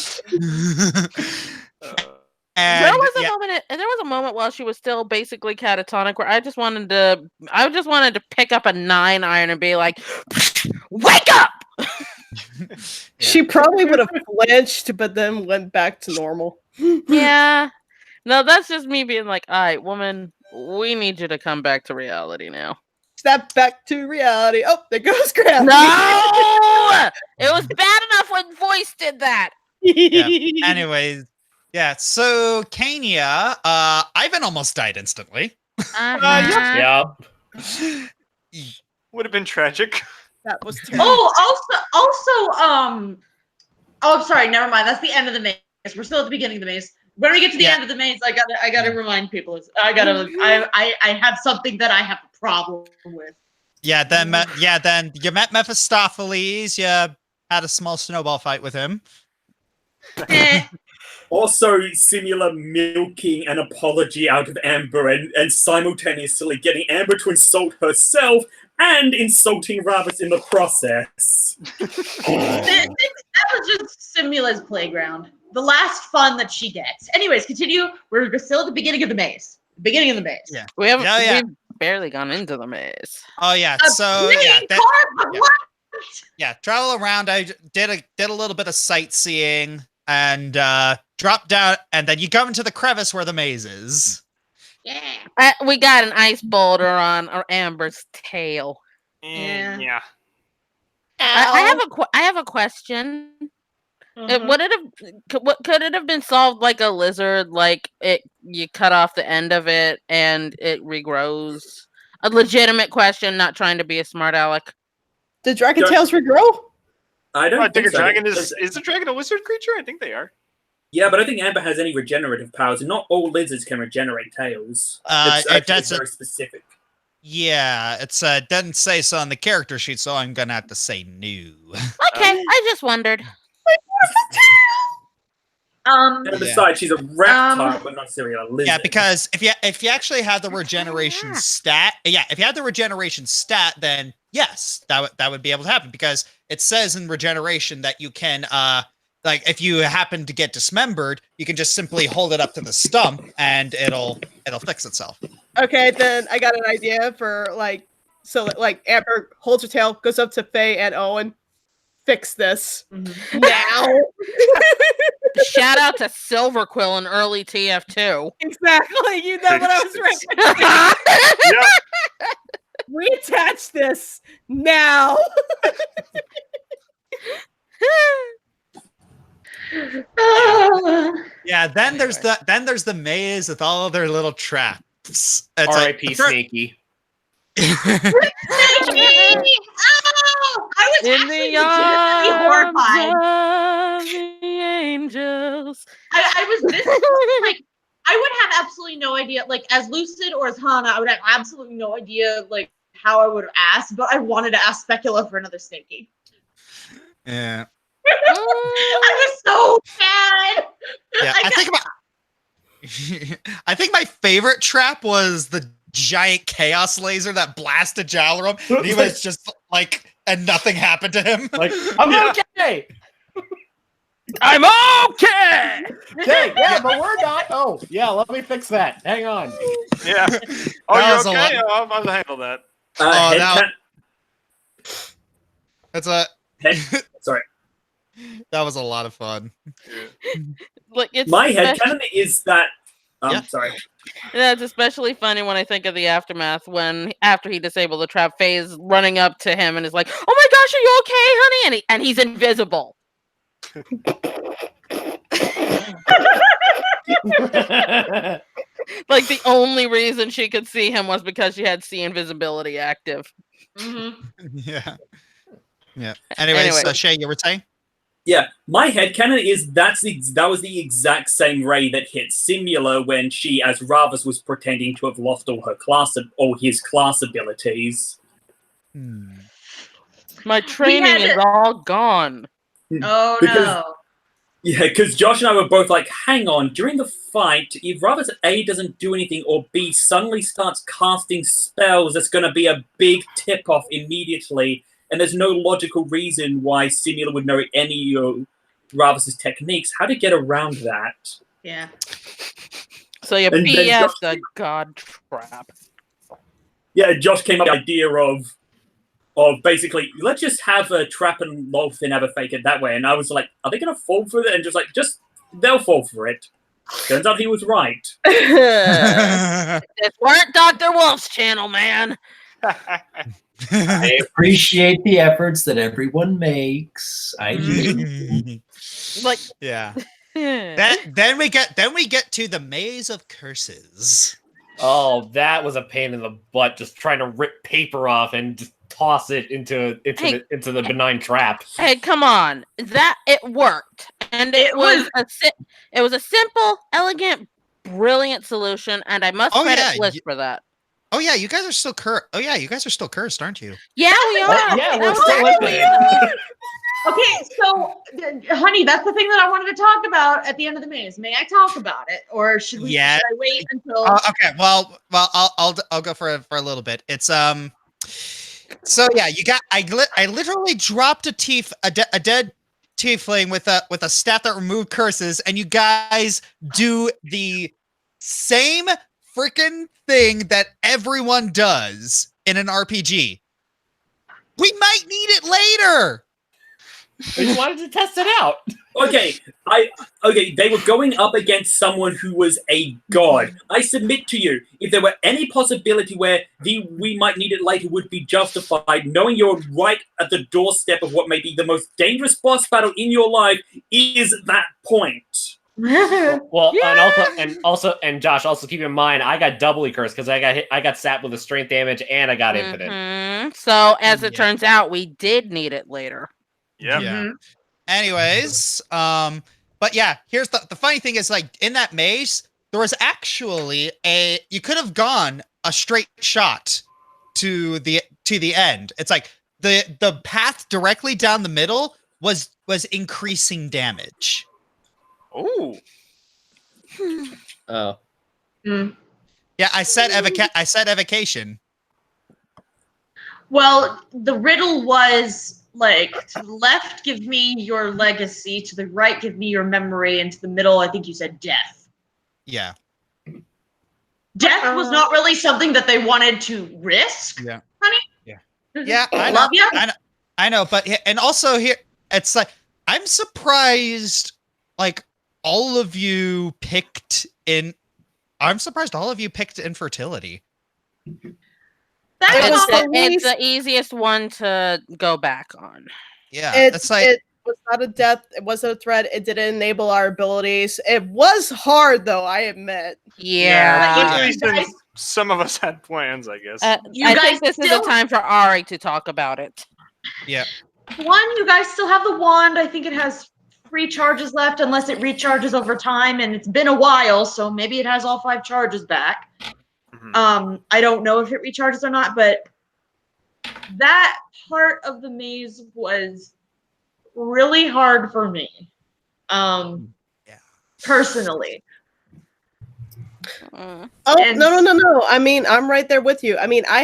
And there was a moment while she was still basically catatonic where I just wanted to pick up a 9 iron and be like, wake up. She probably would have flinched, but then went back to normal. Yeah. No, that's just me being like, all right, woman, we need you to come back to reality now. Snap back to reality. Oh, there goes Gravity. No! It was bad enough when Voice did that. Yeah. Anyways, yeah. So Kania, Ivan almost died instantly. Yeah. Would have been tragic. That was terrible. Oh, I'm sorry, never mind. That's the end of the maze. We're still at the beginning of the maze. When we get to the end of the maze, I gotta remind people. I have something that I have a problem with. Yeah. Then you met Mephistopheles. You had a small snowball fight with him. Also, Simula milking an apology out of Amber and simultaneously getting Amber to insult herself and insulting Rabbits in the process. That was just Simula's playground. The last fun that she gets. Anyways, continue. We're still at the beginning of the maze. Yeah. We've barely gone into the maze. Oh yeah. Travel around. I did a little bit of sightseeing and dropped down, and then you go into the crevice where the maze is. Yeah. We got an ice boulder on Amber's tail. Yeah. I have a question. Could it have been solved like a lizard? Like you cut off the end of it and it regrows. A legitimate question, not trying to be a smart aleck. Did dragon tails regrow? I think a dragon is a dragon a lizard creature? I think they are. Yeah, but I think Amber has any regenerative powers, and not all lizards can regenerate tails. It's very specific. Yeah, it's doesn't say so on the character sheet, so I'm gonna have to say no. Okay, I just wondered. And besides, she's a reptile, but not necessarily a lizard. Yeah, because if you actually have the regeneration stat, then yes, that would be able to happen, because it says in regeneration that you can like if you happen to get dismembered, you can just simply hold it up to the stump and it'll fix itself. Okay, then I got an idea for Amber holds her tail, goes up to Faye and Owen. Fix this now. Shout out to Silverquill in early TF2. Exactly. You know what I was referencing. Yep. Reattach this now. Yeah, then there's the maze with all of their little traps. It's R.I.P. Snaky. I was In actually the legitimately horrified. arms of the angels. I was this like I would have absolutely no idea. Like as Lucid or as Hana, I would have absolutely no idea like how I would have asked, but I wanted to ask Specula for another Snaky. Yeah. I was so bad. Yeah, I think my favorite trap was the giant chaos laser that blasted Jalarum, and he was just like, and nothing happened to him. Like, I'm okay. I'm okay. Okay, yeah, but we're not. Oh, yeah, let me fix that. Hang on. Yeah. Oh, That was you're a okay? I'll handle that. Sorry. That was a lot of fun. Like My headcanon is that. Yeah. Sorry. That's especially funny when I think of the aftermath when after he disabled the trap, Faye's running up to him and is like, "Oh my gosh, are you okay, honey?" And he's invisible. Like the only reason she could see him was because she had see invisibility active. Yeah. Anyways, Shay, you were saying? Yeah, my headcanon is that was the exact same ray that hit Simula when she, as Ravas, was pretending to have lost all his class abilities. My training is all gone. Oh Because- no. Yeah, because Josh and I were both like, hang on, during the fight, if rather A doesn't do anything or B suddenly starts casting spells, that's going to be a big tip-off immediately, and there's no logical reason why Simula would know any of Ravus' techniques. How to get around that? Yeah. So you And then BS Josh- the god trap. Yeah, Josh came up with the idea of basically, let's just have a trap and lawful have a fake it that way. And I was like, are they going to fall for it? And just they'll fall for it. Turns out he was right. It weren't Dr. Wolf's channel, man. I appreciate the efforts that everyone makes. I do. Like, Yeah. Then we get to the maze of curses. Oh, that was a pain in the butt. Just trying to rip paper off and just toss it into the benign trap. hey, come on, that it worked, and it was a simple, elegant, brilliant solution, and I must credit Bliss for that. Oh yeah, you guys are still cursed. Oh yeah, you guys are still cursed, aren't you? Yeah, we are. Yeah, we're still with it. Okay, so, honey, that's the thing that I wanted to talk about at the end of the maze. May I talk about it, or should we? Yeah. Should I wait until? Okay. Well, I'll go for a little bit. It's So yeah, I literally dropped a dead tiefling with a staff that removed curses, and you guys do the same freaking thing that everyone does in an RPG. We might need it later. We just wanted to test it out. Okay, they were going up against someone who was a god. I submit to you, if there were any possibility where we might need it later would be justified, knowing you're right at the doorstep of what may be the most dangerous boss battle in your life is that point. Well, Yeah. and Josh, also keep in mind, I got doubly cursed because I got sapped with the strength damage and I got infinite. Mhm. So as it turns out, we did need it later. Yeah. Anyways, but yeah, here's the funny thing is, like, in that maze, there was actually you could have gone a straight shot to the end. It's like the path directly down the middle was increasing damage. Oh. Oh. Yeah, I said evocation. Well, the riddle was like, to the left, give me your legacy. To the right, give me your memory. And to the middle, I think you said death. Yeah. Death was not really something that they wanted to risk. Yeah. Honey. Yeah. Yeah. Love you. I know, but and also here, it's like, I'm surprised, like, all of you picked infertility. It's the easiest one to go back on. Yeah, It was not a death. It wasn't a threat. It didn't enable our abilities. It was hard, though, I admit. Yeah. Especially since some of us had plans, I guess. I think this is the time for Ari to talk about it. Yeah. One, you guys still have the wand. I think it has 3 charges left, unless it recharges over time, and it's been a while, so maybe it has all 5 charges back. I don't know if it recharges or not, but that part of the maze was really hard for me. Personally. Oh, no. I mean, I'm right there with you. I mean, I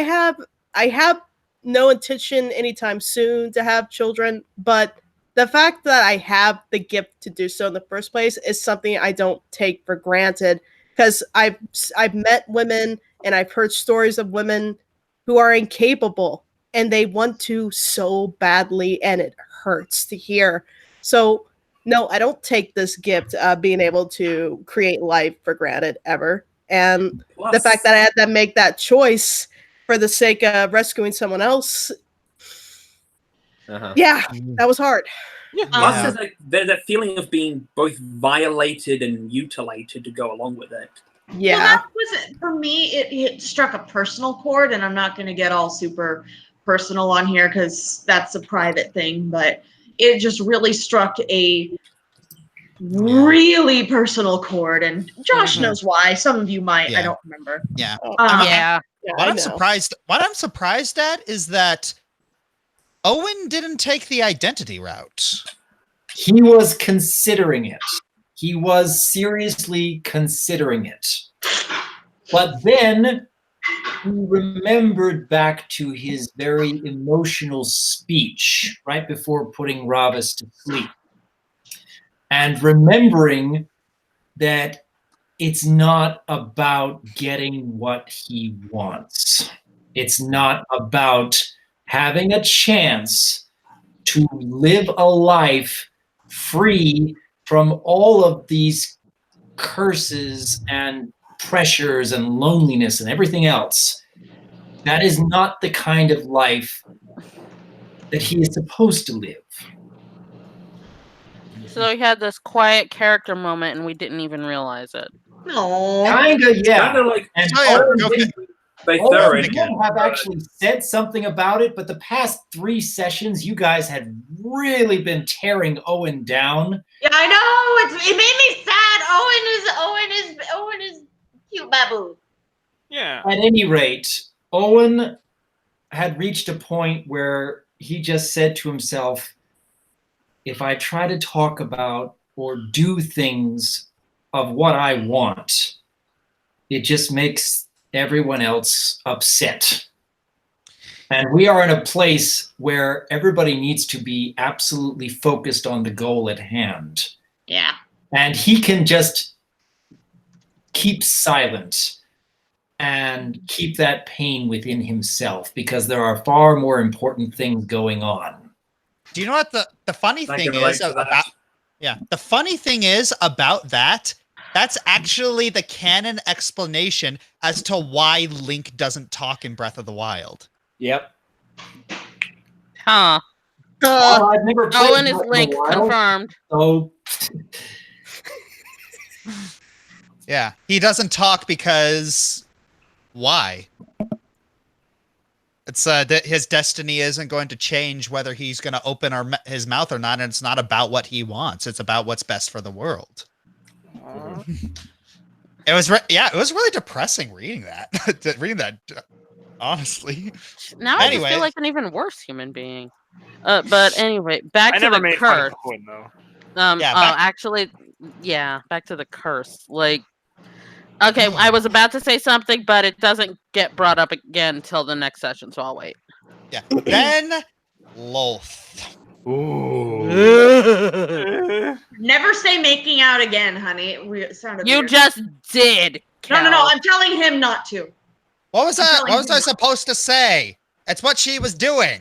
have no intention anytime soon to have children, but the fact that I have the gift to do so in the first place is something I don't take for granted, because I've met women and I've heard stories of women who are incapable and they want to so badly, and it hurts to hear. So no, I don't take this gift of being able to create life for granted ever. And the fact that I had to make that choice for the sake of rescuing someone else, yeah, that was hard. Plus, there's that feeling of being both violated and mutilated to go along with it. Yeah. Well, that was it. For me, it struck a personal chord, and I'm not going to get all super personal on here because that's a private thing, but it just really struck a really personal chord, and Josh knows why. Some of you might. I don't remember. Yeah. What I'm surprised at is that Owen didn't take the identity route. He was considering it. He was seriously considering it. But then he remembered back to his very emotional speech right before putting Ravas to sleep. And remembering that it's not about getting what he wants. It's not about having a chance to live a life free from all of these curses and pressures and loneliness and everything else. That is not the kind of life that he is supposed to live. So he had this quiet character moment and we didn't even realize it. No. Kinda, yeah. Kind of like And Oh, yeah, Owen okay. didn't- they Owen throw it. didn't have actually said something about it, but the past 3 sessions, you guys had really been tearing Owen down. Yeah, I know. It made me sad. Owen is cute babu. Yeah. At any rate, Owen had reached a point where he just said to himself, if I try to talk about or do things of what I want, it just makes everyone else upset. And we are in a place where everybody needs to be absolutely focused on the goal at hand. Yeah. And he can just keep silent and keep that pain within himself because there are far more important things going on. Do you know what the funny I thing can relate is to that. about? Yeah, the funny thing is about that. That's actually the canon explanation as to why Link doesn't talk in Breath of the Wild. Yep. Huh. Well, I've never played Owen is Breath of the Link, Wild, confirmed. so Yeah, he doesn't talk because why? It's that his destiny isn't going to change whether he's going to open his mouth or not, and it's not about what he wants. It's about what's best for the world. It was it was really depressing reading that. Honestly. Now I just Anyway. feel like an even worse human being. But anyway, back I to never the made fun curse. of Quinn though. Actually, yeah, back to the curse. Like, okay, I was about to say something, but it doesn't get brought up again until the next session, so I'll wait. Yeah. Then Loth. Never say making out again, honey. It sounded You weird. just did. No. Cal. I'm telling him not to. What was I'm that? telling What was him I not. supposed to say? It's what she was doing.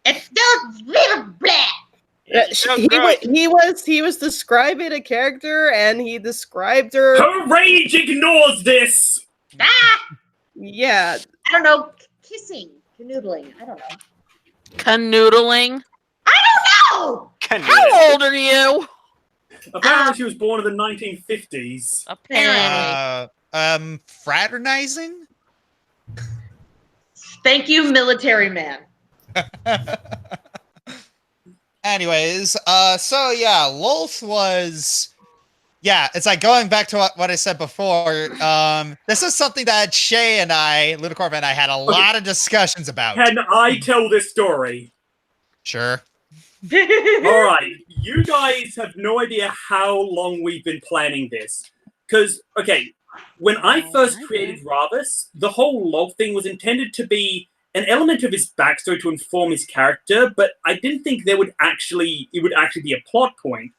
It's still little blah. He was describing a character, and he described her. Her rage ignores this. Ah! Yeah, I don't know. Kissing, canoodling. I don't know. Canoodling. I don't know. How old are you? Apparently, she was born in the 1950s. Apparently. Fraternizing? Thank you, military man. Anyways, so yeah, Loth was, yeah, it's like going back to what I said before. This is something that Shay and I, Ludicorp and I, had a lot of discussions about. Can I tell this story? Sure. All right, you guys have no idea how long we've been planning this. Because, okay, when I first created Ravas, the whole log thing was intended to be an element of his backstory to inform his character, but I didn't think it would actually be a plot point.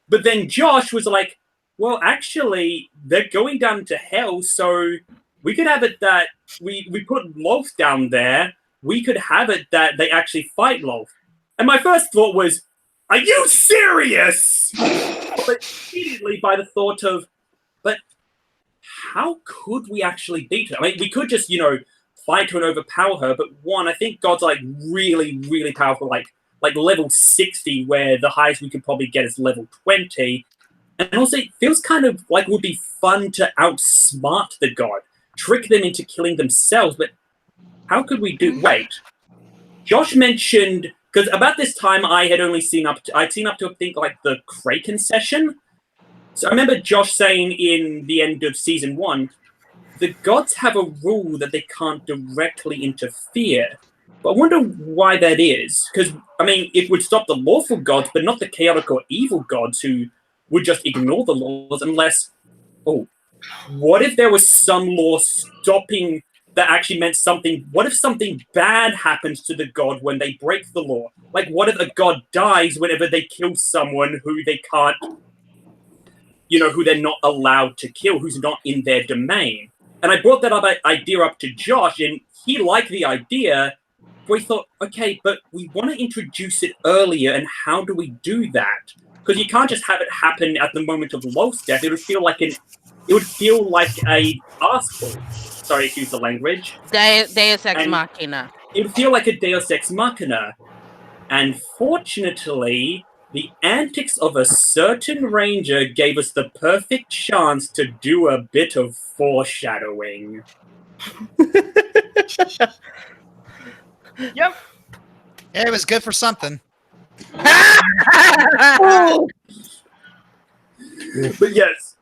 But then Josh was like, well, actually, they're going down to hell, so we could have it that we put Loth down there. We could have it that they actually fight Loth. And my first thought was, are you serious? But immediately by the thought of, but how could we actually beat her? I mean, we could just, fight her and overpower her, but one, I think God's like really, really powerful, like level 60, where the highest we could probably get is level 20. And also, it feels kind of like it would be fun to outsmart the god, trick them into killing themselves, but how could we do... Wait. Josh mentioned... Because about this time, I had only seen up to, I think, like, the Kraken session. So I remember Josh saying in the end of Season 1, the gods have a rule that they can't directly interfere. But I wonder why that is. Because, I mean, it would stop the lawful gods, but not the chaotic or evil gods who would just ignore the laws unless... Oh, what if there was some law stopping that actually meant something? What if something bad happens to the god when they break the law? Like, what if a god dies whenever they kill someone who they can't, who they're not allowed to kill, who's not in their domain? And I brought that idea up to Josh, and he liked the idea, but we thought, okay, but we want to introduce it earlier, and how do we do that? Because you can't just have it happen at the moment of Lol's death. It would feel like a passport. Sorry, excuse the language. Deus Ex Machina. It would feel like a Deus Ex Machina. And fortunately, the antics of a certain ranger gave us the perfect chance to do a bit of foreshadowing. Yep. Yeah, it was good for something. Oh, But yes,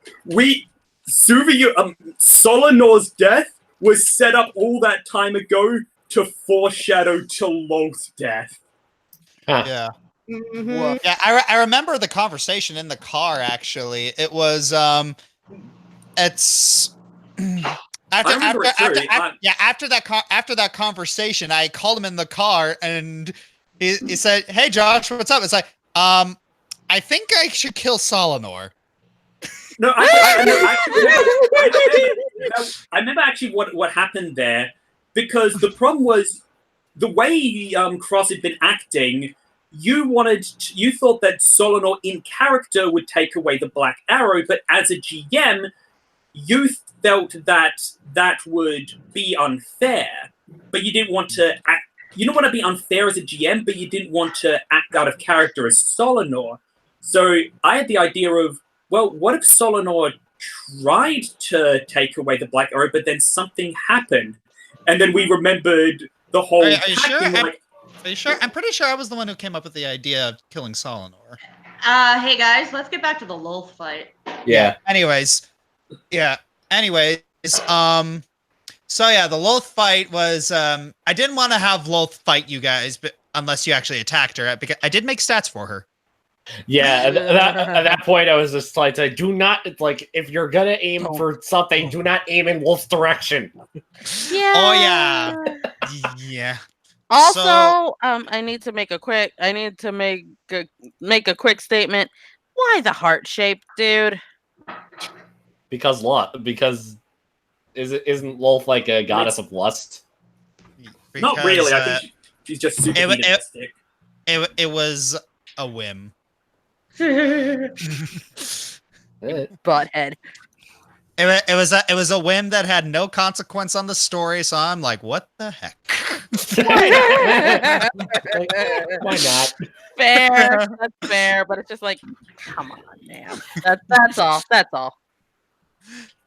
Solinor's death was set up all that time ago to foreshadow to Lol's death. Yeah. mhm. Yeah, I remember the conversation in the car. Actually, it was it's after that conversation, I called him in the car and he said, "Hey, Josh, what's up?" It's like, I think I should kill Solinor. No, I remember actually what happened there, because the problem was the way Cross had been acting. You thought that Solinor in character would take away the Black Arrow, but as a GM, you felt that would be unfair. But you didn't want to act. You don't want to be unfair as a GM, but you didn't want to act out of character as Solinor. So I had the idea of, well, what if Solinor tried to take away the Black Arrow, but then something happened, and then we remembered the whole. Are you sure? Are you sure? I'm pretty sure I was the one who came up with the idea of killing Solinor. Hey guys, let's get back to the LOL fight. Yeah. Anyways, so yeah, the Loth fight was I didn't want to have Loth fight you guys, but unless you actually attacked her, because I did make stats for her. Yeah, at that point, I was just like, do not, like, if you're gonna aim for something, do not aim in Wolf's direction. Yeah. Oh yeah, yeah. Also, I need to make a quick statement. Why the heart shape, dude? Because isn't Wolf like a goddess of lust? Not really. I think she's just super hedonistic. It was a whim. Butthead. It was a whim that had no consequence on the story, so I'm like, what the heck? Why not? Fair, that's fair, but it's just like, come on, man. That's all. That's all.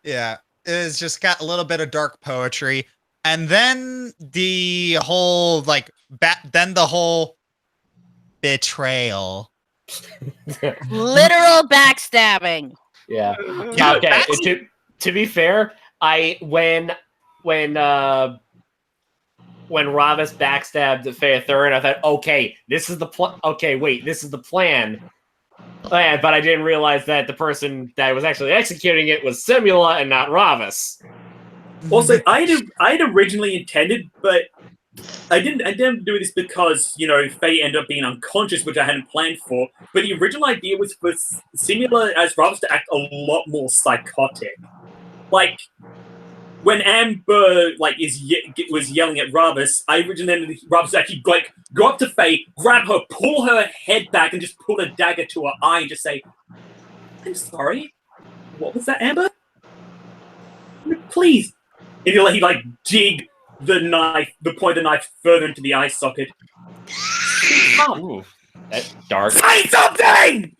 Yeah, it's just got a little bit of dark poetry, and then the whole the whole betrayal, Literal backstabbing. Yeah. Yeah, Okay. To be fair, when Ravis backstabbed Faethur, I thought, okay, this is the plan. Okay, wait, this is the plan. But I didn't realize that the person that was actually executing it was Simula and not Ravis. Also, I had originally intended, but I didn't do this because, Faye ended up being unconscious, which I hadn't planned for. But the original idea was for Simula as Ravis to act a lot more psychotic. Like, when Amber was yelling at Ravis, I originally ended Ravis actually go up to Faye, grab her, pull her head back, and just pull a dagger to her eye and just say, "I'm sorry. What was that, Amber? Please." And he dig the point of the knife further into the eye socket. Ooh, that's dark. Say something!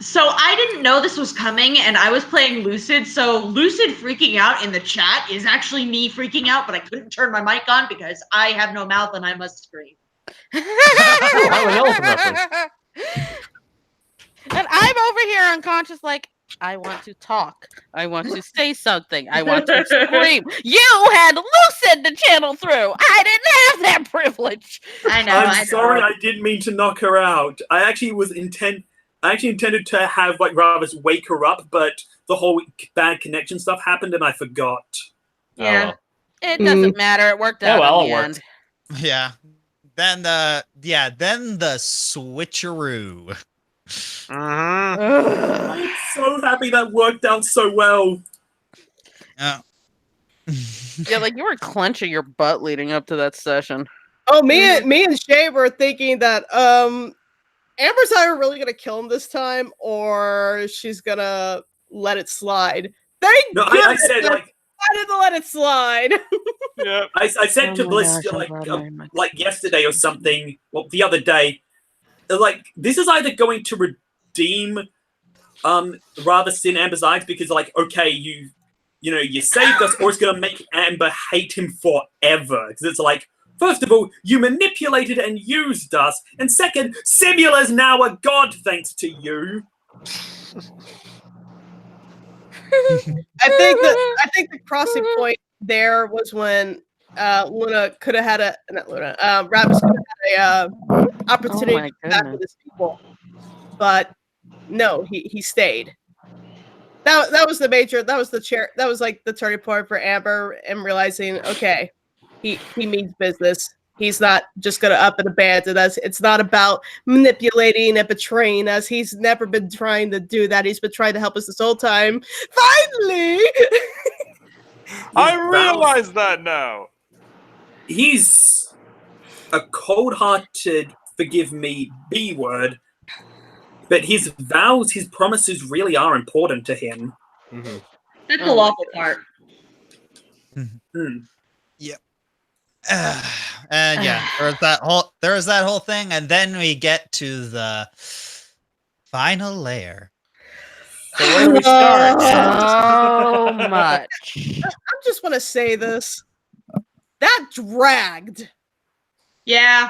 So I didn't know this was coming, and I was playing Lucid, so Lucid freaking out in the chat is actually me freaking out, but I couldn't turn my mic on because I have no mouth and I must scream. Oh, an elephant reference. And I'm over here unconscious like, I want to talk. I want to say something. I want to scream. You had loosened the channel through. I didn't have that privilege. I know. I'm sorry, I didn't mean to knock her out. I actually intended to have like rather wake her up, but the whole bad connection stuff happened and I forgot. Yeah. It doesn't matter. It worked Yeah, out well, in it the worked. end. Yeah. Then the switcheroo. Mhm. So happy that worked out so well. Uh, Yeah, like you were clenching your butt leading up to that session. Oh, me and Shay were thinking that Amber's either really gonna kill him this time, or she's gonna let it slide. Thank No, I goodness said like I didn't let it slide. Yeah. I said to Oh my Bliss gosh, I'm glad very much. like yesterday or something, well the other day, like this is either going to redeem rather sin Amber's eyes because like okay you saved us, or it's gonna make Amber hate him forever because it's like first of all you manipulated and used us, and second Simula's now a god thanks to you. I think the crossing point there was when Luna could have had not Luna, Ravis could have had a opportunity my to come back goodness. with his people, but no, he stayed. That was the major. That was the chair. That was like the turning point for Amber and realizing, okay, he means business. He's not just gonna up and abandon us. It's not about manipulating and betraying us. He's never been trying to do that. He's been trying to help us this whole time. Finally, I realize that now. He's a cold-hearted, forgive me, B-word, but his vows, his promises really are important to him. Mhm. That's the lawful part. Hmm. And yeah, there was that whole thing, and then we get to the final layer. So where do we start? So much. I just want to say this. That dragged. Yeah.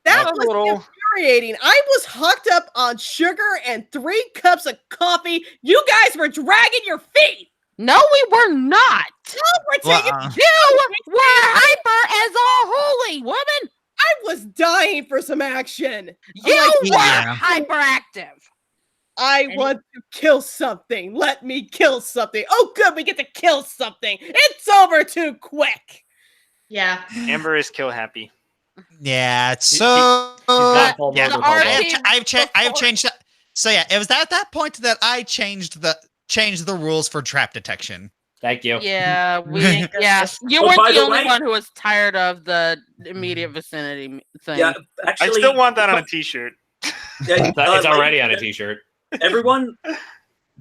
That A was little. infuriating. I was hooked up on sugar and 3 cups of coffee. You guys were dragging your feet. No, we were not. No, we're taking. Well, You were hyper as a holy woman. I was dying for some action. You like, were yeah. hyperactive. I want to kill something. Let me kill something. Oh, good. We get to kill something. It's over too quick. Yeah. Amber is kill happy. Yeah, He's so got full yeah, motor I control. have changed that. So yeah, it was at that point that I changed the rules for trap detection. Thank you. Yeah, you Oh, weren't by the the only way- one who was tired of the immediate vicinity thing. Yeah, I actually, still want that on a t-shirt. yeah, It's already on a t-shirt. Everyone,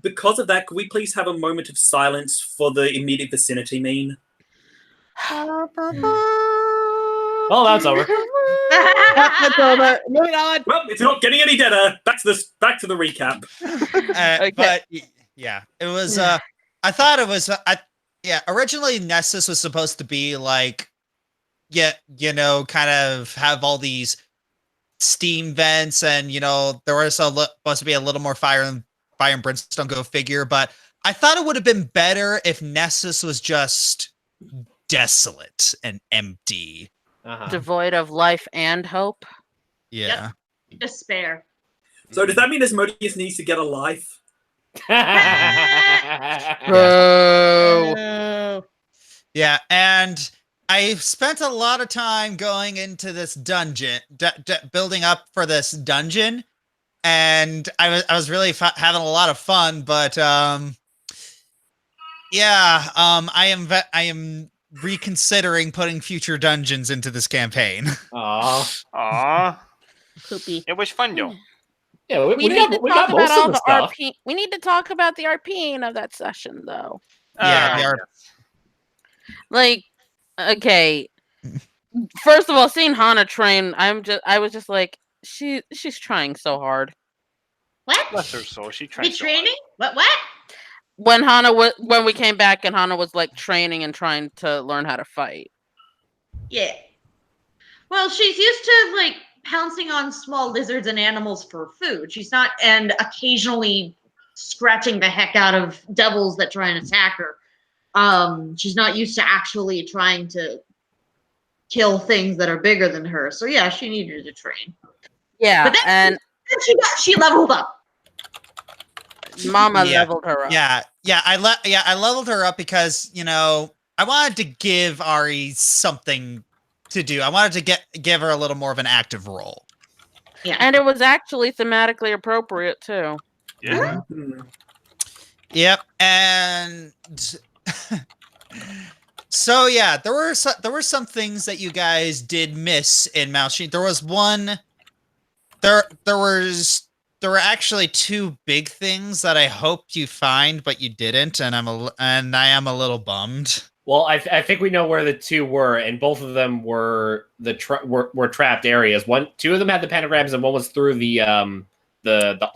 because of that, could we please have a moment of silence for the immediate vicinity meme? Well, that's over. That's over. Moving on. Well, it's not getting any deader. Back to the recap. Okay. But yeah, it was. I thought it was. Originally Nessus was supposed to be like, kind of have all these steam vents, and there was supposed to be a little more fire and brimstone. Go figure. But I thought it would have been better if Nessus was just desolate and empty. Devoid of life and hope. Yeah. Despair. So does that mean Asmodeus needs to get a life? Oh. Yeah, and I spent a lot of time going into this dungeon, building up for this dungeon, and I was really having a lot of fun. But I am reconsidering putting future dungeons into this campaign. Aww. Poopy. It was fun though. Yeah, we need to got talk most about all of the the stuff. RP. We need to talk about the RPing of that session, though. Yeah, Like, okay. First of all, seeing Hana train, I was just like, she's trying so hard. What? Bless her soul. She You tried so training? What? When we came back and Hana was like training and trying to learn how to fight. Yeah. Well, she's used to like pouncing on small lizards and animals for food. She's not, and occasionally scratching the heck out of devils that try and attack her. She's not used to actually trying to kill things that are bigger than her. So yeah, she needed to train. Yeah, But then she leveled up. Mama leveled her up. I leveled her up because, you know, I wanted to give Ari something to do. I wanted to give her a little more of an active role. Yeah. And it was actually thematically appropriate too. Yeah. Yep, and so yeah, there were some things that you guys did miss in Mouse Sheet. There was one. There were actually two big things that I hoped you find, but you didn't, and I am a little bummed. Well, I think we know where the two were, and both of them were were trapped areas. Two of them had the pentagrams, and one was through the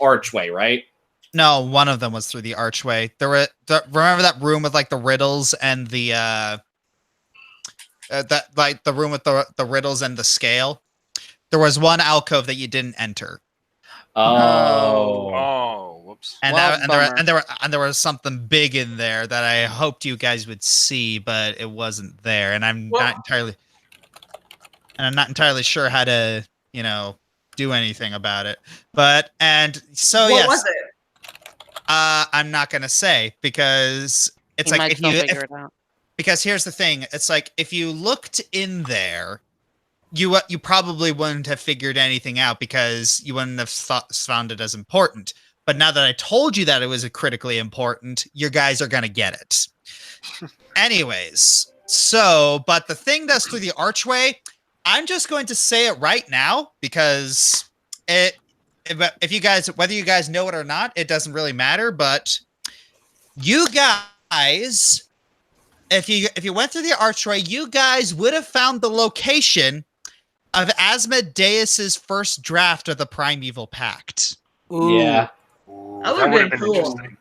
archway, right? No, one of them was through the archway. Remember that room with like the riddles and the the room with the riddles and the scale? There was one alcove that you didn't enter. Oh, whoops. And there was something big in there that I hoped you guys would see, but it wasn't there, and I'm not entirely sure how to, you know, do anything about it. But so What was it? I'm not gonna say because it's He like might still figure it out. because here's the thing, it's like if you looked in there, you probably wouldn't have figured anything out because you wouldn't have found it as important. But now that I told you that it was a critically important, you guys are gonna get it. Anyways, but the thing that's through the archway, I'm just going to say it right now because if you guys, whether you guys know it or not, it doesn't really matter. But you guys, if you went through the archway, you guys would have found the location of Asmodeus's first draft of the Primeval Pact. Ooh. Yeah. That would have been cool. interesting.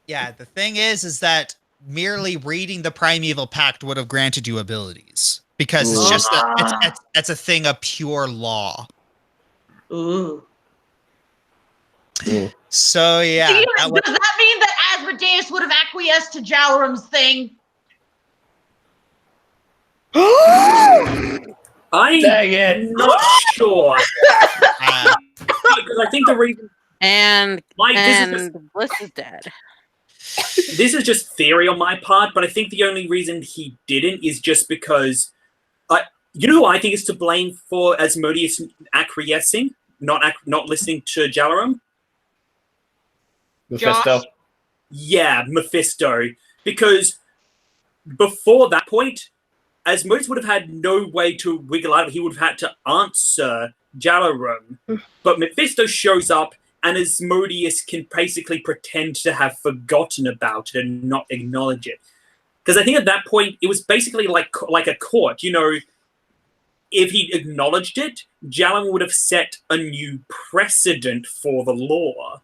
Yeah, the thing is that merely reading the Primeval Pact would have granted you abilities because it's just it's a thing of pure law. Ooh. So yeah. Does that mean that Asmodeus would have acquiesced to Jalorum's thing? I'm Dang it. not sure. Because I think the reason And Bliss is dead. this is just theory on my part, but I think the only reason he didn't is just because, you know who I think is to blame for Asmodeus acquiescing, not listening to Jalarum? Mephisto. Josh? Yeah, Mephisto. Because before that point, Asmodeus would have had no way to wiggle out of it. He would have had to answer Jalarum. But Mephisto shows up, and Asmodeus can basically pretend to have forgotten about it and not acknowledge it. Because I think at that point, it was basically like a court. You know, if he acknowledged it, Jalarum would have set a new precedent for the law.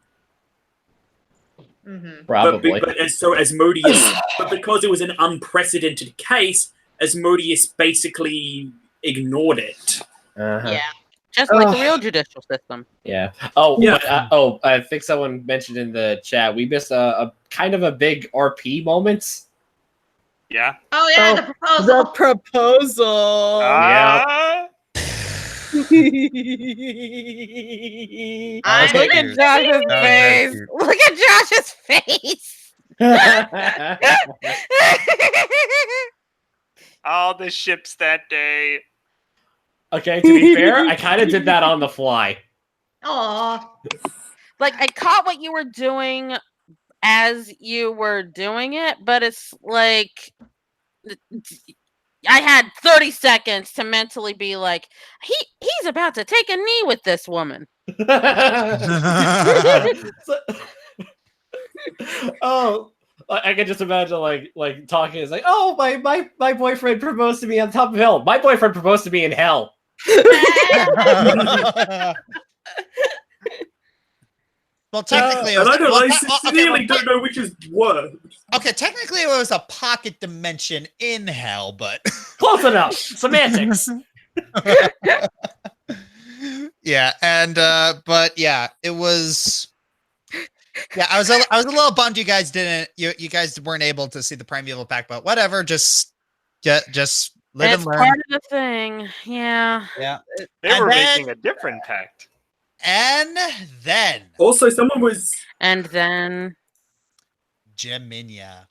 Mm-hmm. Probably. So Asmodeus, but because it was an unprecedented case, Asmodeus basically ignored it. Uh-huh. Yeah. Just like the real judicial system. Yeah. Oh, Yeah. But, I think someone mentioned in the chat we missed a kind of a big RP moment. Yeah. Oh yeah, the proposal. The proposal. Ah. I Look at didn't Josh's That was very face. cute. Look at Josh's face. All the ships that day. Okay, to be fair, I kind of did that on the fly. Aw. Like I caught what you were doing as you were doing it, but it's like I had 30 seconds to mentally be like, he's about to take a knee with this woman. Oh, I can just imagine like talking is like, oh, my boyfriend proposed to me on top of hell. My boyfriend proposed to me in hell. Well, technically, And I okay, sincerely don't know which is worse. okay, technically, it was a pocket dimension in hell, but Close enough. Semantics. yeah, Yeah, and but yeah, it was. Yeah, I was a little bummed you guys weren't able to see the Primeval Pack, but whatever, just live It's and learn. part of the thing. Yeah. Yeah. They And were then- making a different pact. And then Also, someone was. And then Jimena.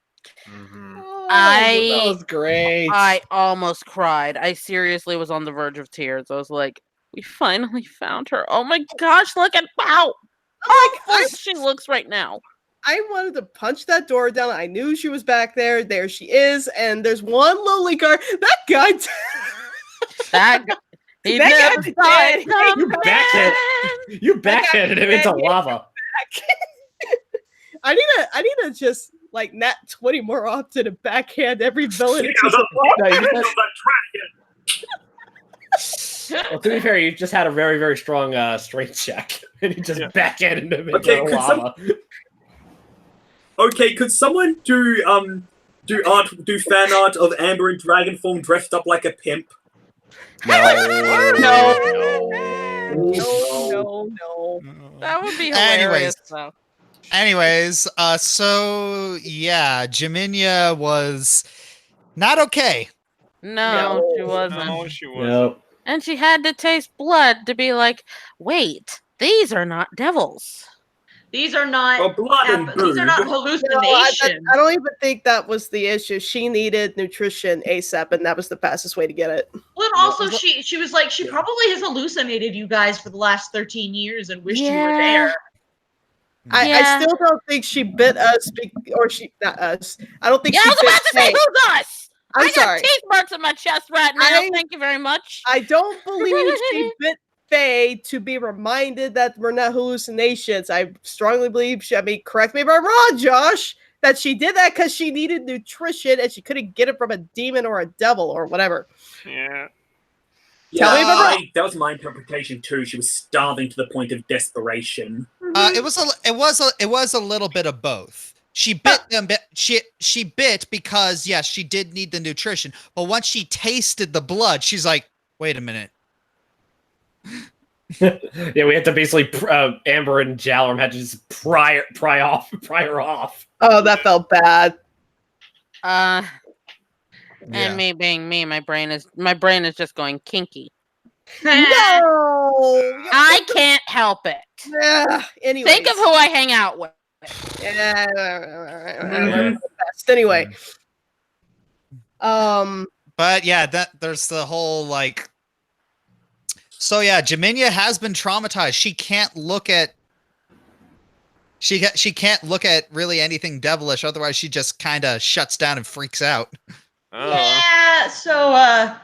That was great. I almost cried. I seriously was on the verge of tears. I was like, we finally found her. Oh my gosh, look at how awful she looks right now. I wanted to punch that door down. I knew she was back there. There she is. And there's one lonely guard. That guy. That guy. He That never guy's saw dead. it coming. You backhanded him into dead. lava. I need to just like nat 20 more often to backhand every villain. No, you just- well, to be fair, you just had a very, very strong strength check, and you just backhanded him into Okay, the could lava. Okay, could someone do fan art of Amber in dragon form dressed up like a pimp? No. That would be hilarious, Anyways. though. Anyways, so yeah, Jimena was not okay. No, she wasn't. No, she wasn't. Nope. And she had to taste blood to be like, wait, these are not devils. These are not. Well, blood and These are not boob. hallucinations. I don't even think that was the issue. She needed nutrition ASAP, and that was the fastest way to get it. Well, and also she was like, she probably has hallucinated you guys for the last 13 years and wished you were there. I still don't think she bit us, or she not us. I don't think Yeah, she I was bit about to say, Faye. who's us? I'm I sorry. got teeth marks on my chest right now. I- Thank you very much. I don't believe she bit Faye to be reminded that we're not hallucinations. I strongly believe she, I mean, correct me if I'm wrong, Josh, that she did that because she needed nutrition and she couldn't get it from a demon or a devil or whatever. Yeah. Tell me if I'm wrong. That was my interpretation too. She was starving to the point of desperation. It was a little bit of both. She bit them. She bit because yes, she did need the nutrition. But once she tasted the blood, she's like, "Wait a minute." Yeah, we had to basically Amber and Jalram had to just pry her off. Oh, that felt bad. Yeah. And me being me, my brain is just going kinky. No. I can't help it. Yeah. Anyways. Think of who I hang out with. Yeah. Anyway. But yeah, there's the whole like. So yeah, Jimena has been traumatized. She can't look at. She can't look at really anything devilish. Otherwise, she just kind of shuts down and freaks out. Oh. Yeah. So,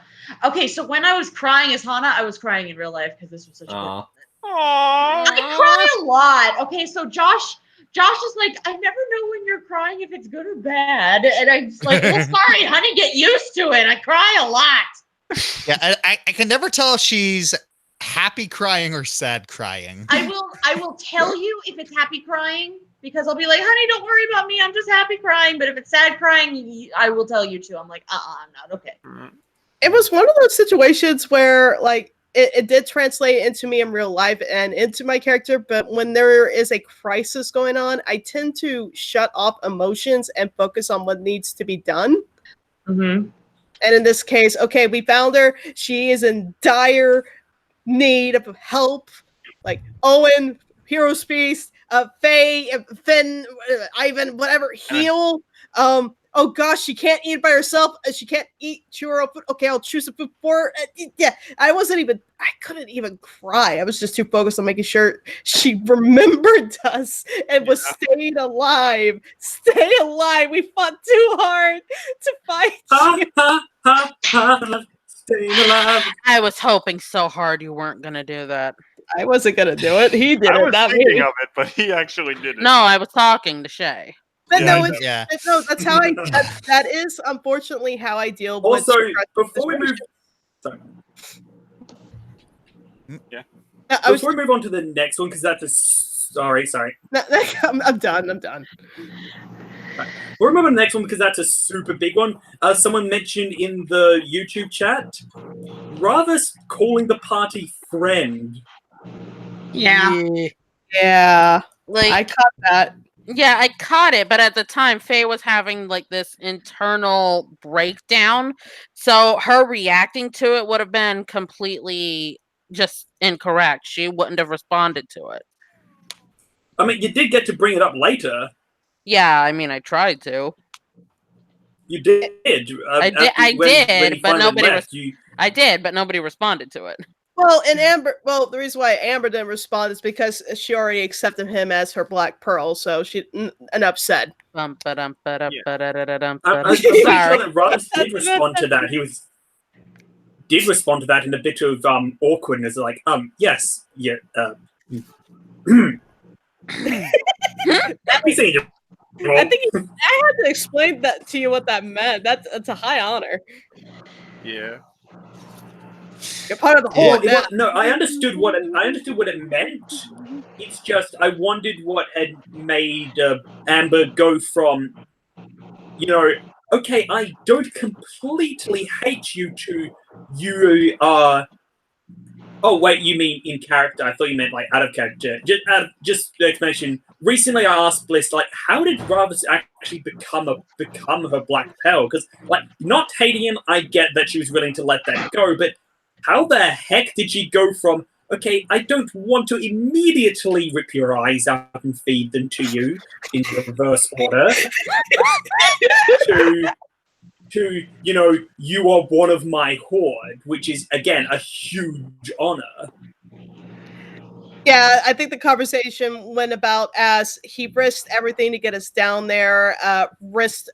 okay. So when I was crying as Hana, I was crying in real life because this was such a good moment. I cry a lot. Okay. So Josh is like, I never know when you're crying if it's good or bad, and I'm just like, well, sorry, honey, get used to it. I cry a lot. Yeah, I can never tell if she's happy crying or sad crying. I will tell you if it's happy crying because I'll be like, honey, don't worry about me. I'm just happy crying. But if it's sad crying, I will tell you too. I'm like, I'm not okay. It was one of those situations where like it did translate into me in real life and into my character, but when there is a crisis going on, I tend to shut off emotions and focus on what needs to be done. Mm-hmm. And in this case, okay, we found her. She is in dire need of help. Like Owen, Hero Speast, Faye, Finn, Ivan, whatever, heal. Oh gosh, she can't eat by herself. She can't eat churro food. Okay, I'll choose a food for her. Yeah, I couldn't even cry. I was just too focused on making sure she remembered us and was staying alive. Stay alive. We fought too hard to fight you. Staying alive. I was hoping so hard you weren't gonna do that. I wasn't gonna do it. He did I it, was not thinking me. of it, but he actually did it. No, I was talking to Shay. But Yeah, no, it's, yeah. no, that's how that is unfortunately how I deal with. Also, before we move, sorry. Before we move on to the next one, because that's a sorry. I'm done. We'll remember the next one because that's a super big one. Someone mentioned in the YouTube chat, rather calling the party friend Yeah, Like, I caught that. yeah, I caught it, but at the time, Faye was having like this internal breakdown. So her reacting to it would have been completely just incorrect. She wouldn't have responded to it. I mean, you did get to bring it up later. Yeah, I mean, I tried to. You did. I did, but nobody. I did, but nobody responded to it. Well, and Amber. Well, the reason why Amber didn't respond is because she already accepted him as her Black Pearl, so she enough said. I'm pretty sure Sorry. that Ruddles did respond to that. Did respond to that in a bit of awkwardness, like, yes, yeah. Let me see you. I think I had to explain that to you what that meant. That's a high honor. Yeah. You're part of the whole. No, I understood what it meant. It's just I wondered what had made Amber go from, okay, I don't completely hate you to you are. Oh wait, you mean in character? I thought you meant like out of character. Just the explanation. Recently, I asked Bliss, like, how did Ravus actually become her Black Pearl? Because, like, not hating him, I get that she was willing to let that go, but how the heck did she go from, okay, I don't want to immediately rip your eyes out and feed them to you in reverse order, to you are one of my horde, which is, again, a huge honor. Yeah, I think the conversation went about as he risked everything to get us down there, risked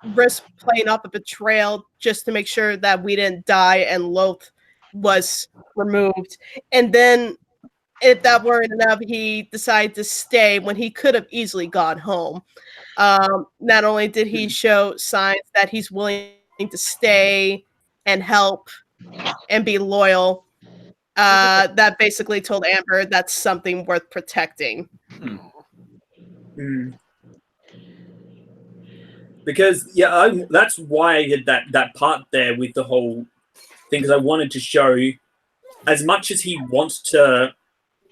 playing off a betrayal just to make sure that we didn't die and Loth was removed. And then, if that weren't enough, he decided to stay when he could have easily gone home. Not only did he show signs that he's willing to stay and help and be loyal, that basically told Amber that's something worth protecting. Because that's why I did that part there with the whole thing, because I wanted to show, as much as he wants to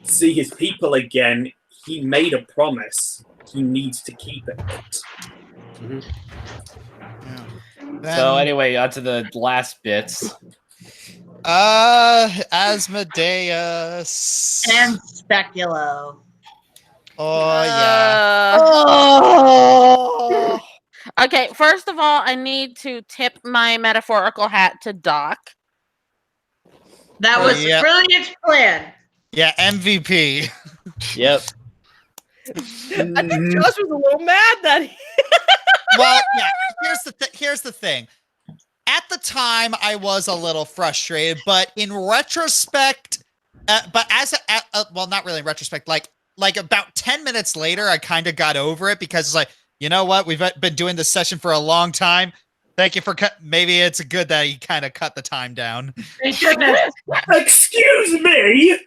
see his people again, he made a promise. He needs to keep it. Mm-hmm. So anyway, on to the last bits. Asmodeus and Speculo. Oh yeah. Okay, first of all, I need to tip my metaphorical hat to Doc. That was a brilliant plan. Yeah, MVP. Yep. I think Josh was a little mad that he... Well, yeah, here's the thing. At the time, I was a little frustrated, but in retrospect, well, not really in retrospect, like about 10 minutes later, I kind of got over it because it's like, you know what? We've been doing this session for a long time. Thank you for maybe it's good that he kind of cut the time down. Thank goodness. Excuse me.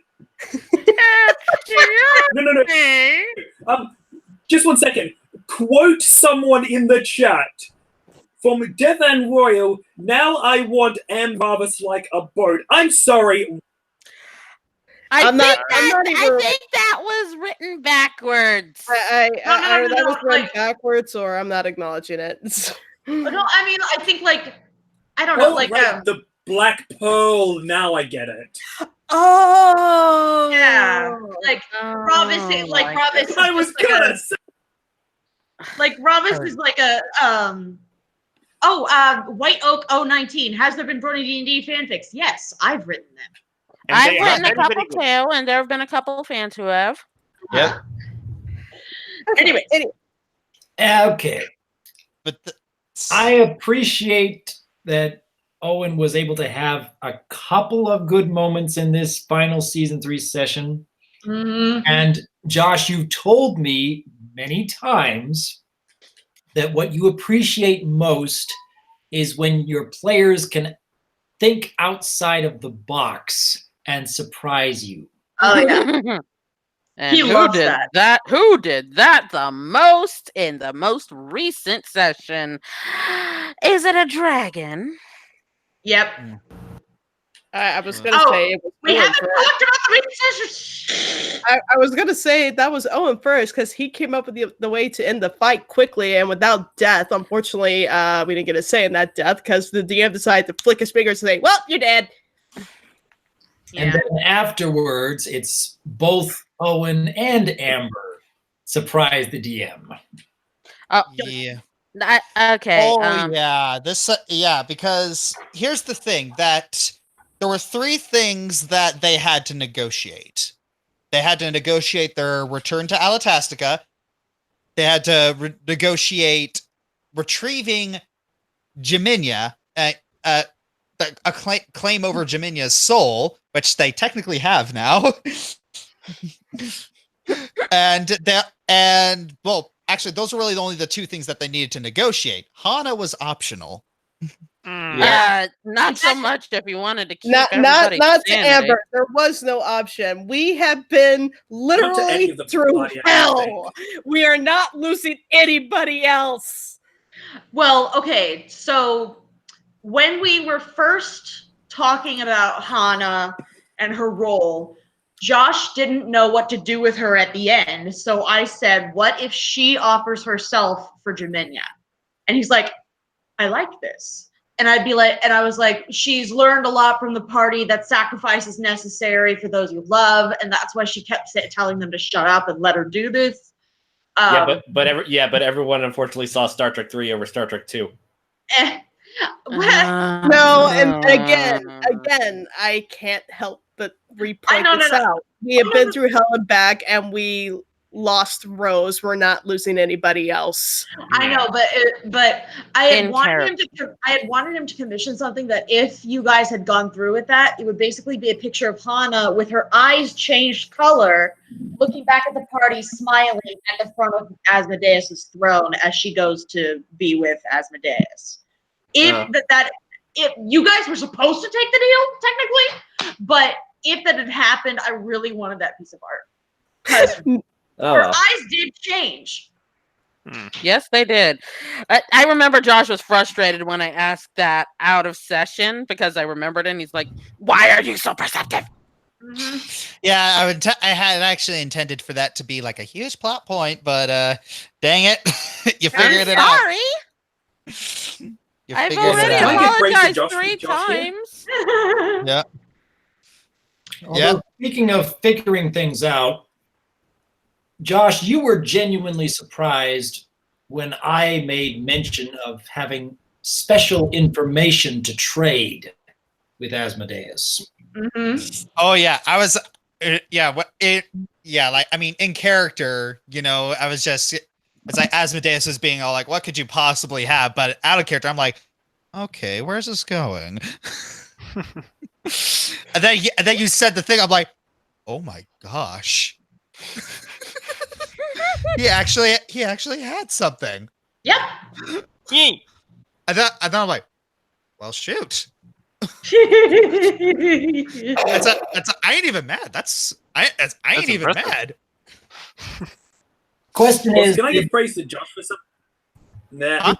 No. Just 1 second. Quote someone in the chat. From Death and Royal, now I want Ravus like a boat. I'm sorry. I think that was written backwards. That was written backwards, or I'm not acknowledging it. No, I mean, I think I don't know, the Black Pearl. Now I get it. Oh, yeah, Ravus, Ravus. I was gonna say. Ravus is like a White Oak 019. Has there been Brony D&D fanfics? Yes, I've written them. I've written a couple too, and there have been a couple of fans who have. Yep. Anyway. Okay. But I appreciate that Owen was able to have a couple of good moments in this final season 3 session. Mm-hmm. And Josh, you've told me many times that what you appreciate most is when your players can think outside of the box and surprise you. Oh yeah. And who did that? Who did that the most in the most recent session? Is it a dragon? Yep. I was gonna say it was we haven't talked about the recent session. I was gonna say that was Owen first because he came up with the way to end the fight quickly and without death. Unfortunately, we didn't get a say in that death because the DM decided to flick his fingers and say, "Well, you're dead." And then afterwards, it's both Owen and Amber surprise the DM. Yeah. Okay. Oh yeah, because here's the thing that there were 3 things that they had to negotiate. They had to negotiate their return to Alatastica. They had to negotiate retrieving Jimena, a claim over Jimena's soul, which they technically have now. and well, actually, those were really only the 2 things that they needed to negotiate. Hana was optional. Not so much if you wanted to keep Not everybody to sanity. Amber. There was no option. We have been literally through hell. We are not losing anybody else. Well, okay, so when we were first talking about Hana and her role, Josh didn't know what to do with her at the end. So I said, what if she offers herself for Jimena? And he's like, I like this. And I'd be like, and I was like, she's learned a lot from the party that sacrifice is necessary for those you love. And that's why she kept telling them to shut up and let her do this. But everyone unfortunately saw Star Trek 3 over Star Trek 2. No, and again, I can't help but re-point this out. We have been through hell and back, and we lost Rose. We're not losing anybody else. I know, but I had wanted him to commission something that if you guys had gone through with that, it would basically be a picture of Hana with her eyes changed color, looking back at the party, smiling at the front of Asmodeus' throne as she goes to be with Asmodeus. If you guys were supposed to take the deal, technically, but if that had happened, I really wanted that piece of art because her eyes did change. Yes, they did. I remember Josh was frustrated when I asked that out of session because I remembered it, and he's like, "Why are you so perceptive?" Mm-hmm. Yeah, I had actually intended for that to be like a huge plot point, but dang it, you figured it out. Sorry. I've already apologized 3 times. Yeah. Although, speaking of figuring things out, Josh, you were genuinely surprised when I made mention of having special information to trade with Asmodeus. Mm-hmm. Oh yeah, I was. In character, I was just. It's like Asmodeus was being all like, "What could you possibly have?" But out of character, I'm like, "Okay, where's this going?" and then you said the thing. I'm like, "Oh my gosh." He actually had something. Yep. And then I'm like, well, shoot. I ain't even mad. I ain't even mad. Question is, can I give praise to Josh for something? Nah.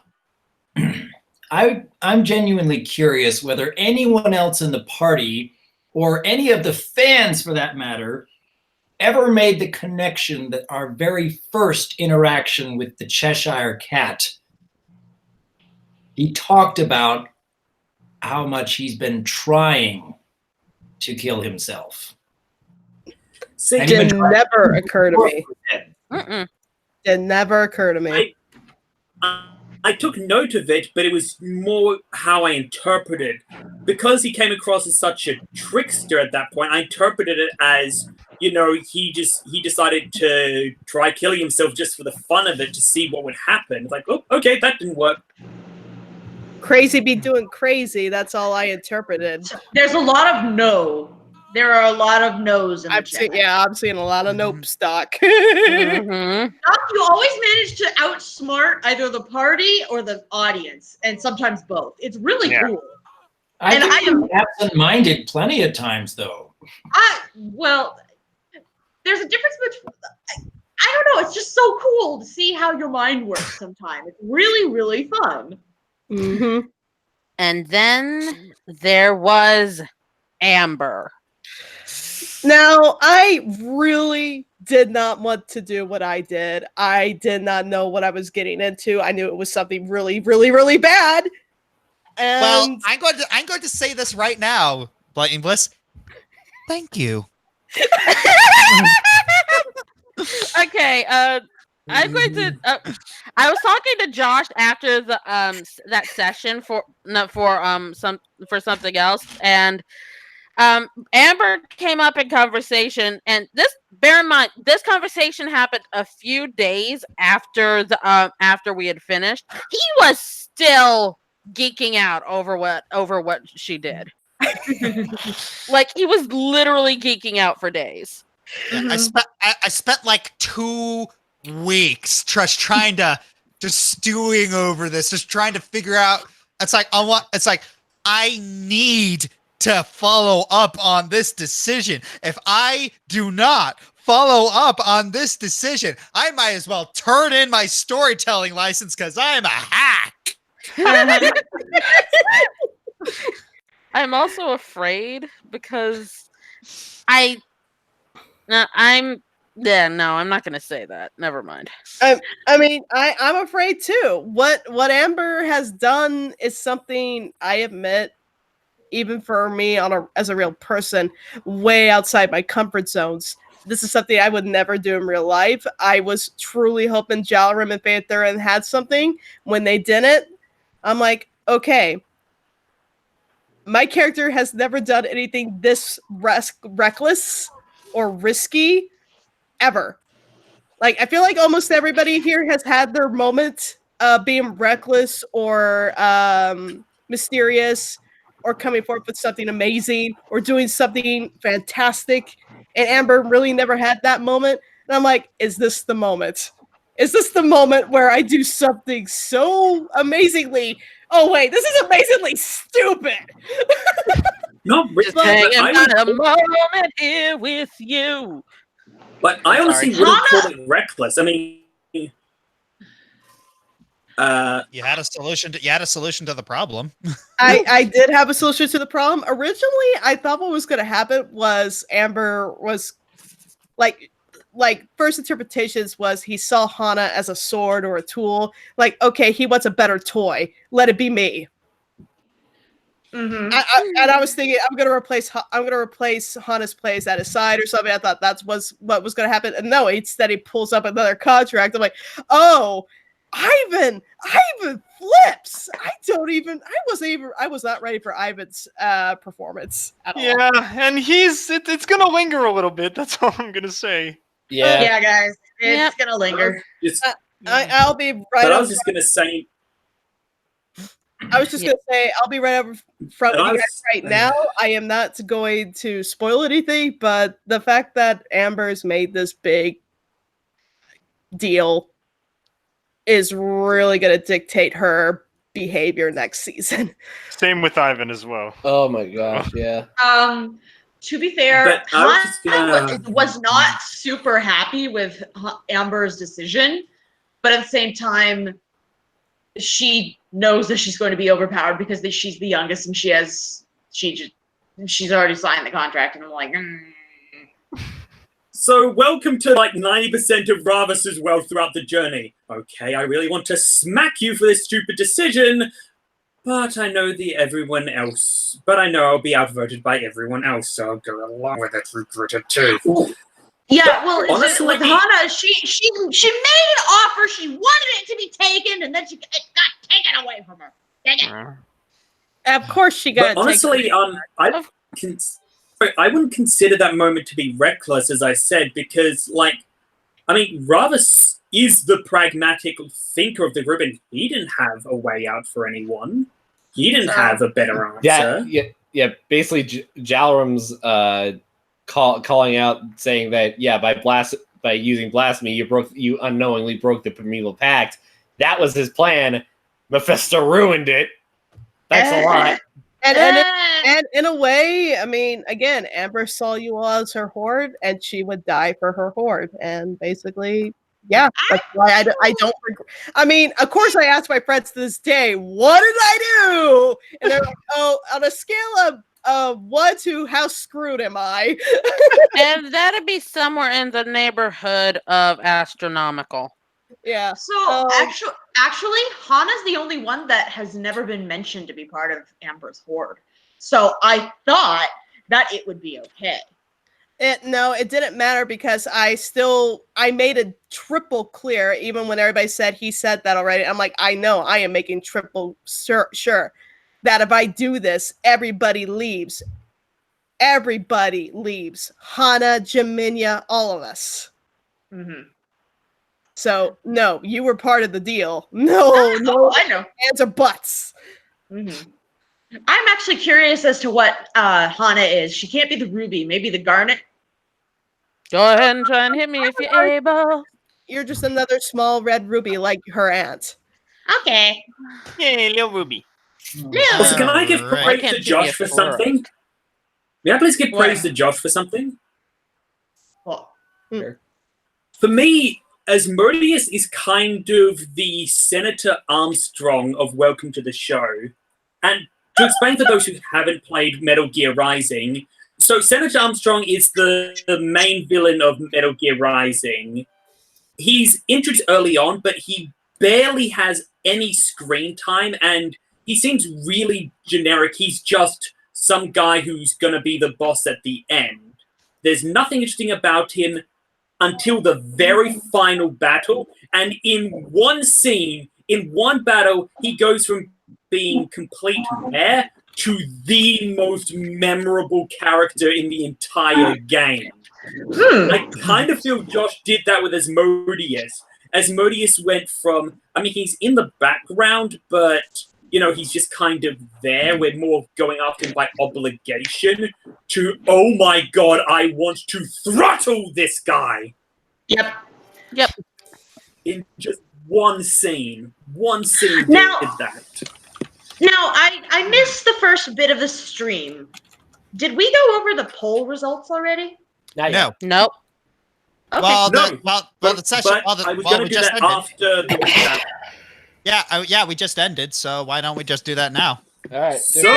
I'm genuinely curious whether anyone else in the party, or any of the fans for that matter, ever made the connection that our very first interaction with the Cheshire Cat, he talked about how much he's been trying to kill himself. It did never occur to me. It never occurred to me. I took note of it, but it was more how I interpreted. Because he came across as such a trickster at that point, I interpreted it as, he decided to try killing himself just for the fun of it to see what would happen. It's like, oh, okay, that didn't work. Crazy be doing crazy. That's all I interpreted. There's a lot of no. There are a lot of no's in the chat. I'm seeing a lot of nope stock. Mm-hmm. You always manage to outsmart either the party or the audience, and sometimes both. It's really cool. I am absent-minded plenty of times, though. Well, there's a difference between. I don't know. It's just so cool to see how your mind works. Sometimes it's really, really fun. Mm-hmm. And then there was Amber. Now, I really did not want to do what I did. I did not know what I was getting into. I knew it was something really, really, really bad. And Well, I'm going to say this right now, Lightning Bliss. Thank you. Okay, I'm going to. I was talking to Josh after the that session for something else, and Amber came up in conversation, and bear in mind this conversation happened a few days after after we had finished. He was still geeking out over what she did. Like he was literally geeking out for days. Yeah, I spent like 2 weeks just stewing over this, just trying to figure out. It's like I need to follow up on this decision. If I do not follow up on this decision, I might as well turn in my storytelling license because I'm a hack. I'm also afraid because I'm not gonna say that. Never mind. I mean, I'm afraid too. What Amber has done is something I admit, even for me as a real person, way outside my comfort zones. This is something I would never do in real life. I was truly hoping Jalrim and Phaethra had something. When they didn't, I'm like, okay, my character has never done anything this reckless or risky ever. Like, I feel like almost everybody here has had their moment being reckless or mysterious or coming forth with something amazing or doing something fantastic. And Amber really never had that moment. And I'm like, is this the moment? Is this the moment where I do something so amazingly? Oh, wait, this is amazingly stupid. Not really. Just hanging on a moment here with you. But I honestly wouldn't call it reckless. I mean, you had a solution to the problem. I did have a solution to the problem. Originally, I thought what was going to happen was Amber was like first interpretations was he saw Hana as a sword or a tool. Like, okay, he wants a better toy. Let it be me. Mm-hmm. And I was thinking I'm gonna replace Hana's place at his side or something. I thought that was what was gonna happen. And no, instead he pulls up another contract. I'm like, oh, Ivan flips. I was not ready for Ivan's performance at all. Yeah, and it's gonna linger a little bit. That's all I'm gonna say. Yeah. Yeah, guys, it's gonna linger. I'll be right. But I was just gonna say. I was just gonna say I'll be right over front with you guys right now. I am not going to spoil anything, but the fact that Amber's made this big deal is really gonna dictate her behavior next season. Same with Ivan as well. Oh my gosh, yeah. To be fair, I was not super happy with Amber's decision, but at the same time, she knows that she's going to be overpowered because she's the youngest and she's already signed the contract, and I'm like, So welcome to like 90% of Ravus's wealth throughout the journey. Okay, I really want to smack you for this stupid decision, but I know I know I'll be outvoted by everyone else, so I'll go along with it, regretted too. yeah. Well, honestly, with Hana, she made an offer. She wanted it to be taken, and then it got taken away from her. Dang it. Of course, she got. But honestly, I wouldn't consider that moment to be reckless, as I said, because, like, I mean, Ravus is the pragmatic thinker of the group, and he didn't have a way out for anyone. He didn't have a better answer. Yeah. Basically, Jalrim's calling out, saying that by using blasphemy, you unknowingly broke the Primeval Pact. That was his plan. Mephisto ruined it. Thanks a lot. And in a way, I mean, again, Amber saw you all as her horde, and she would die for her horde. And basically, yeah, that's why I don't regret. I mean, of course, I ask my friends to this day, what did I do? And they're like, oh, on a scale of one, two, how screwed am I? And that'd be somewhere in the neighborhood of astronomical. Yeah. So actually, Hana's the only one that has never been mentioned to be part of Amber's horde. So I thought that it would be okay. No, it didn't matter because I made a triple clear, even when everybody said he said that already. I'm like, I know, I am making triple sure that if I do this, everybody leaves. Everybody leaves. Hana, Jimena, all of us. Mm-hmm. So, no, you were part of the deal. No, I know. Ands or buts. Mm-hmm. I'm actually curious as to what Hana is. She can't be the ruby, maybe the garnet. Go ahead and try and hit me if you're able. You're just another small red ruby like her aunt. Okay. Yay, little Ruby. Also, can I give Alright. praise Can't to give Josh you for a flora. something? May I please give What? praise to Josh for something? Well, For me, Asmodeus is kind of the Senator Armstrong of Welcome to the Show. And to explain for those who haven't played Metal Gear Rising, so Senator Armstrong is the main villain of Metal Gear Rising. He's introduced early on, but he barely has any screen time, and he seems really generic. He's just some guy who's going to be the boss at the end. There's nothing interesting about him until the very final battle, and in one scene, in one battle, he goes from being complete meh to the most memorable character in the entire game. I kind of feel Josh did that with Asmodeus. Asmodeus went from, I mean, he's in the background, but, you know, he's just kind of there. We're more going after him by obligation to, oh my god, I want to throttle this guy. yep. In just one scene. One scene Now- did that. Now, I missed the first bit of the stream. Did we go over the poll results already? Not yet. No. Nope. Okay. Well, No, the session. But I was well, going we to do just that ended. after the recap. Yeah, we just ended. So why don't we just do that now? All right. So,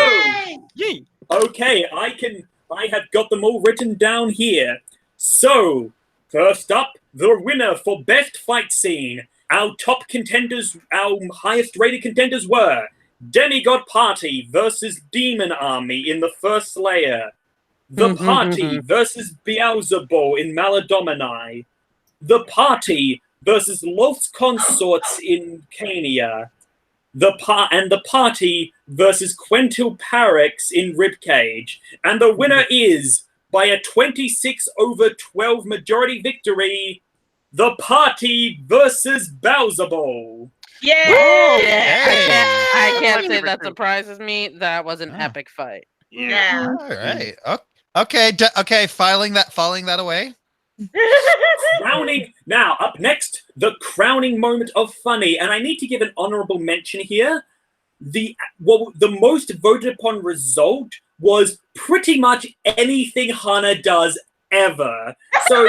Yay. okay, I have got them all written down here. So, first up, the winner for best fight scene. Our top contenders, our highest rated contenders were Demigod Party versus Demon Army in the First Slayer. The Party versus Beelzebul in Maladomini. The Party versus Los Consorts in Cania. The Party versus Quentil Parex in Ribcage. And the winner is, by a 26-12 majority victory, The Party versus Beelzebul. Yay! I can't say that Recruit. surprises me. That was an Oh. epic fight. Yeah. All right. Okay. Okay. Filing that away. Crowning. Now, up next, the crowning moment of funny. And I need to give an honorable mention here. The most voted upon result was pretty much anything Hana does ever. So,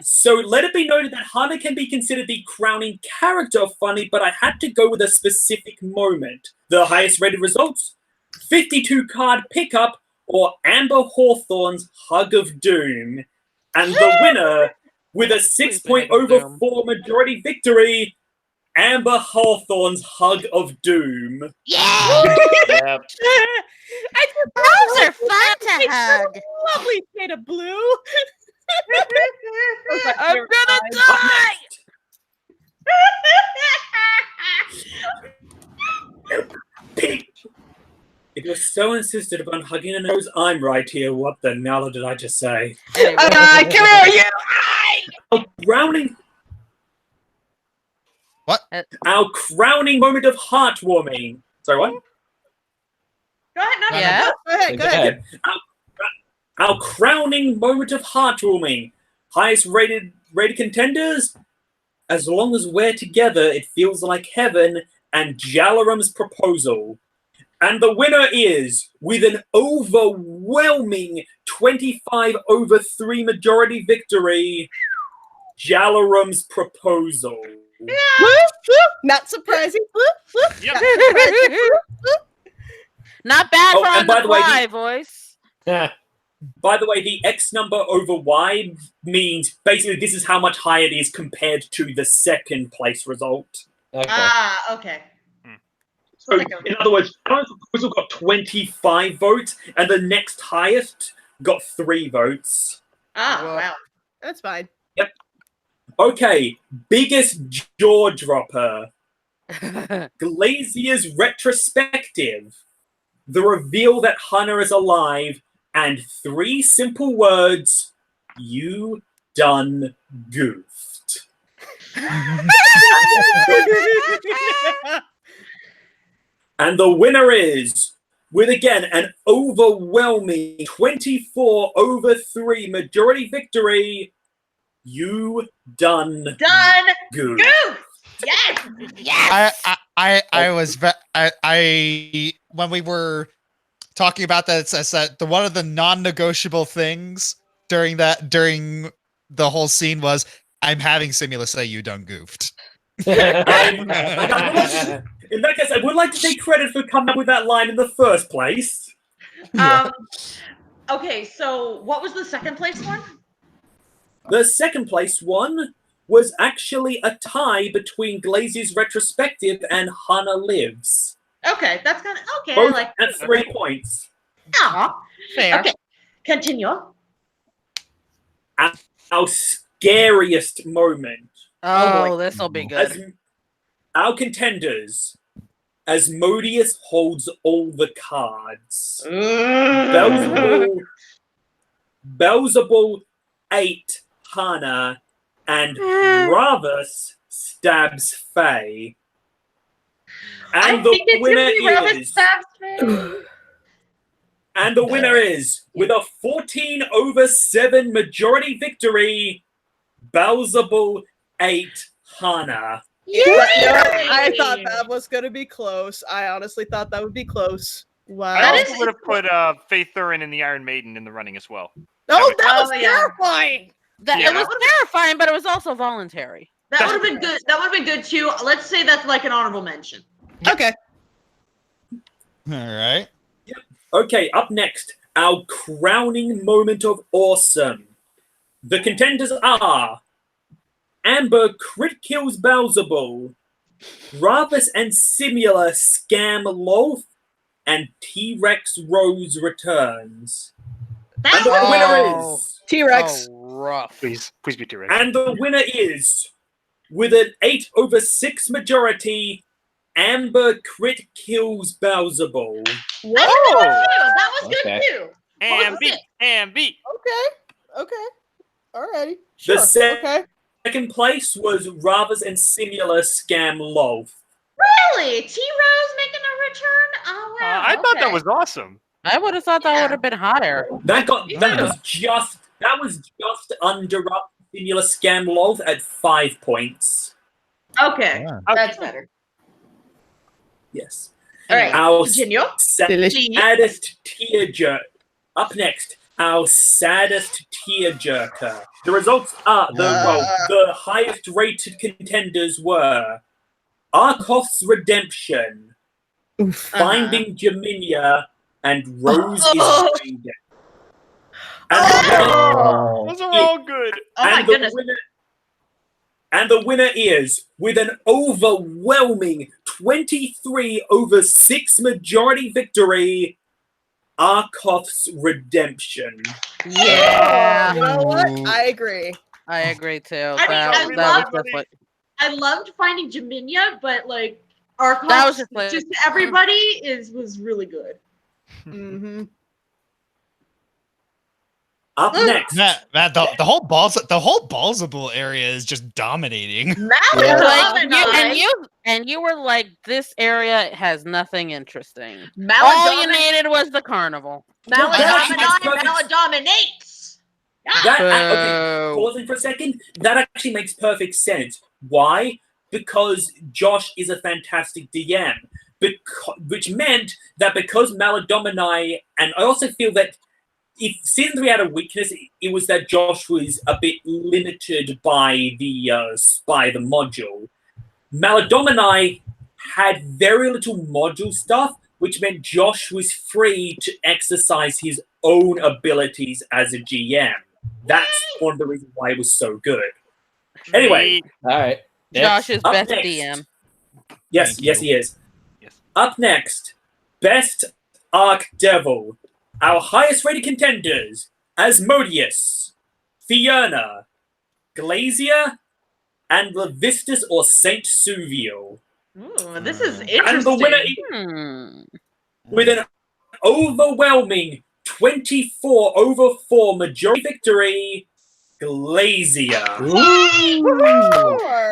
so let it be noted that Hana can be considered the crowning character of funny, but I had to go with a specific moment. The highest rated results: 52 card pickup or Amber Hawthorne's Hug of Doom. And the winner, with a 6.04 majority victory, Amber Hawthorne's Hug of Doom. Yep. Those are fun to hug. Lovely shade of blue. I'm gonna Up die. next, Pete. If you're so insistent upon hugging a nose, I'm right here. What the hell did I just say? Anyway. Come here, you! Our crowning, What? our crowning moment of heartwarming. Sorry, what? Go ahead, no, Yeah. Go ahead, go ahead. Our crowning moment of heartwarming. Highest rated contenders. As long as we're together, it feels like heaven. And Jalarum's proposal. And the winner is, with an overwhelming 25-3 majority victory, Jalarum's proposal. Not surprising. Yep. Not surprising. Not bad Oh, for on and by the the way, fly voice. By the way, the X number over Y means basically this is how much higher it is compared to the second place result. Okay. Okay. So, in other words, current proposal got 25 votes, and the next highest got 3 votes. Wow. That's fine. Okay, biggest jaw dropper. Glazier's retrospective. The reveal that Hannah is alive, and 3 simple words: you done goofed. And the winner is, with again an overwhelming 24-3 majority victory, you done goofed. Yes. I when we were talking about that, I said the one of the non-negotiable things during the whole scene was I'm having Simula say you done goofed. In that case, I would like to take credit for coming up with that line in the first place. Okay, so what was the second place one? The second place one was actually a tie between Glazier's retrospective and Hannah Lives. Okay, that's kind of okay. Both I like at 3 points. Fair. Okay, continue. Our scariest moment. Oh, this will be good. As our contenders, Asmodeus holds all the cards. Beelzebul 8 Hannah, and Ravus stabs Faye. And the winner is. And the winner is, with a 14-7 majority victory, Beelzebul 8 Hannah. I thought that was going to be close. I honestly thought that would be close. Wow. I also would have put Faith Thurin and the Iron Maiden in the running as well. Oh, that was terrifying. It was terrifying, but it was also voluntary. That would have been good. That would have been good too. Let's say that's like an honorable mention. Okay. All right. Okay, up next, our crowning moment of awesome. The contenders are Amber crit kills Beelzebul, Ravus and Simula scam Loth, and T-Rex Rose returns. And the winner is T-Rex. Rough. Please be T-Rex. And the winner is, with an 8-6 majority, Amber crit kills Beelzebul. Whoa! That was good too. Ambi. Okay. Alrighty. The Sure. Okay. second place was Ravus and Simula scam Loth. Really? T-Rose making a return? Oh wow. I thought that was awesome. I would have thought that would have been higher. That was just under up Simula scam Loth at 5 points. Okay. Yeah. That's better. Yes. All right. Our Continue. saddest tearjerker. Up next, our saddest tearjerker. The results are the highest rated contenders were Arkoff's Redemption, Finding Jimena, and Rose is Raided. Those are all good. Oh my goodness. And the winner is, with an overwhelming 23-6 majority victory, Arkoff's Redemption. Yeah. You know what? I agree. I agree too. I loved Finding Jimena, but like Arkoff, that was just, like, everybody was really good. Mm-hmm. Up next, Man, the whole Beelzebul area is just dominating. And you were like, this area has nothing interesting. Mala All you needed was the carnival. Mala dominates. Pausing for a second. That actually makes perfect sense. Why? Because Josh is a fantastic DM. Which meant that because Maladomini, and I also feel that if season 3 had a weakness, it was that Josh was a bit limited by the module. Maladomini had very little module stuff, which meant Josh was free to exercise his own abilities as a GM. That's one of the reasons why it was so good. Anyway, All right. Josh's Up best next. DM. Yes, Thank yes, you. he is. Yes. Up next, Best Arc Devil. Our highest rated contenders: Asmodeus, Fiona, Glazier, and Levistus or Saint Suvio. Ooh, this is And interesting. the winner is, Hmm. with an overwhelming 24/4 majority victory, Glazier.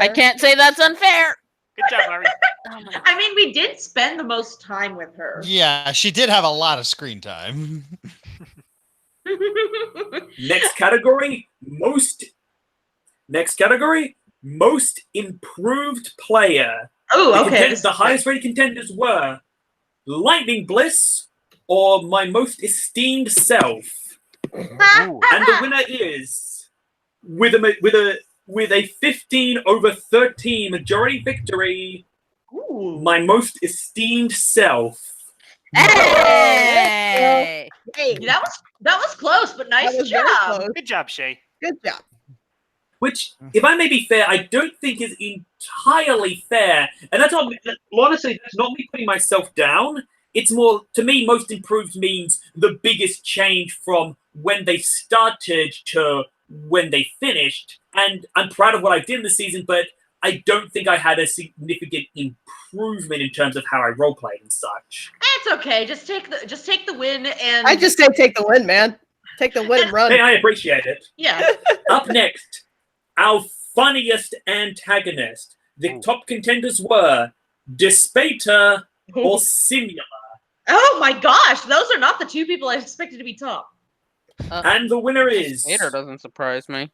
I can't say that's unfair. Good job, Larry. Oh my God. I mean, we did spend the most time with her. Yeah, she did have a lot of screen time. Next category, most improved player. Oh, okay. The highest rated contenders were Lightning Bliss or My Most Esteemed Self. Ooh. And the winner is with a 15/13 majority victory, Ooh. My Most Esteemed Self. Hey! Hey, That was close, but nice that was very job. close. Good job, Shay. Good job. Which, if I may be fair, I don't think is entirely fair. And that's not, honestly, that's not me putting myself down. It's more, to me, most improved means the biggest change from when they started to when they finished. And I'm proud of what I did in the season, but I don't think I had a significant improvement in terms of how I roleplayed and such. It's okay. Just take the win and I just say take the win, man. Take the win and run. Hey, I appreciate it. yeah. Up next, our funniest antagonist. The top contenders were Despater or Simula. Oh my gosh, those are not the two people I expected to be top. And the winner is, Hater doesn't surprise me.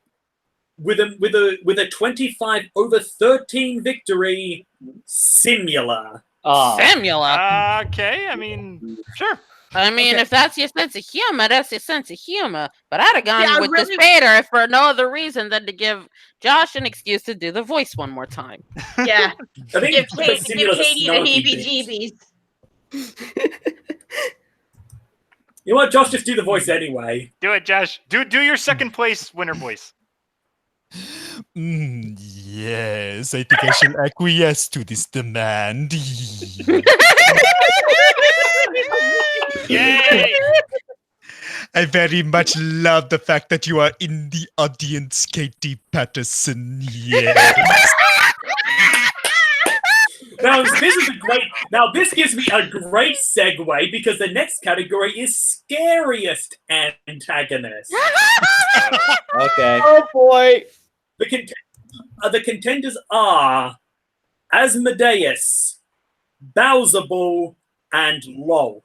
with a 25/13 victory, Simula. Samula. Okay, I mean, sure. I mean, Okay. if that's your sense of humor, that's your sense of humor. But I'd have gone Yeah, with really- the Spader for no other reason than to give Josh an excuse to do the voice one more time. Yeah. I think give because Katie the snarky bit. heebie-jeebies. You know what, Josh? Just do the voice anyway. Do it, Josh. Do your second place winner voice. Yes, I think I shall acquiesce to this demand. Yay! I very much love the fact that you are in the audience, Katie Patterson. Yes. Now this gives me a great segue because the next category is scariest antagonist. Okay. Oh boy. The contenders are Asmodeus, Bowserball, and Lolth.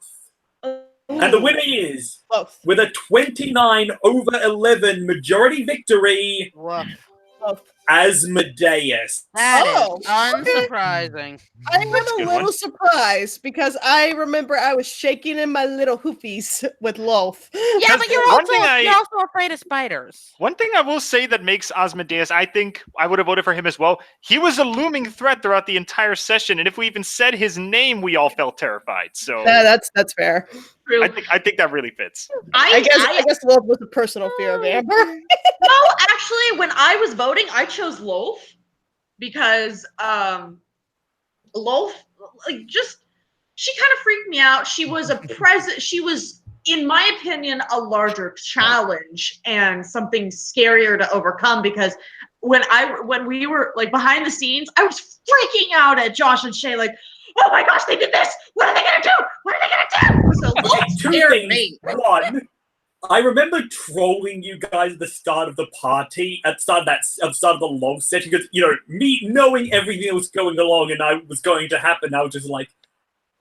And the winner is, Both. with a 29/11 majority victory, Woof. Both. Asmodeus. That Oh, is okay. unsurprising. I am That's a a good little one. surprised because I remember I was shaking in my little hoofies with Loaf. Yeah, but you're one thing you're also afraid of spiders. One thing I will say that makes Asmodeus, I think I would have voted for him as well. He was a looming threat throughout the entire session, and if we even said his name, we all felt terrified. So That's fair. True. I think that really fits. I guess Loaf was a personal fear of Amber. No, actually, when I was voting, I chose Loaf because Loaf, like, she kind of freaked me out. She was she was, in my opinion, a larger challenge and something scarier to overcome because when we were like behind the scenes, I was freaking out at Josh and Shay, like, oh my gosh, they did this! What are they gonna do? What are they gonna do? So Loaf Two scared things. me. One, I remember trolling you guys at the start of the party, at the start of the long session, because, you know, me knowing everything that was going along and I was going to happen, I was just like,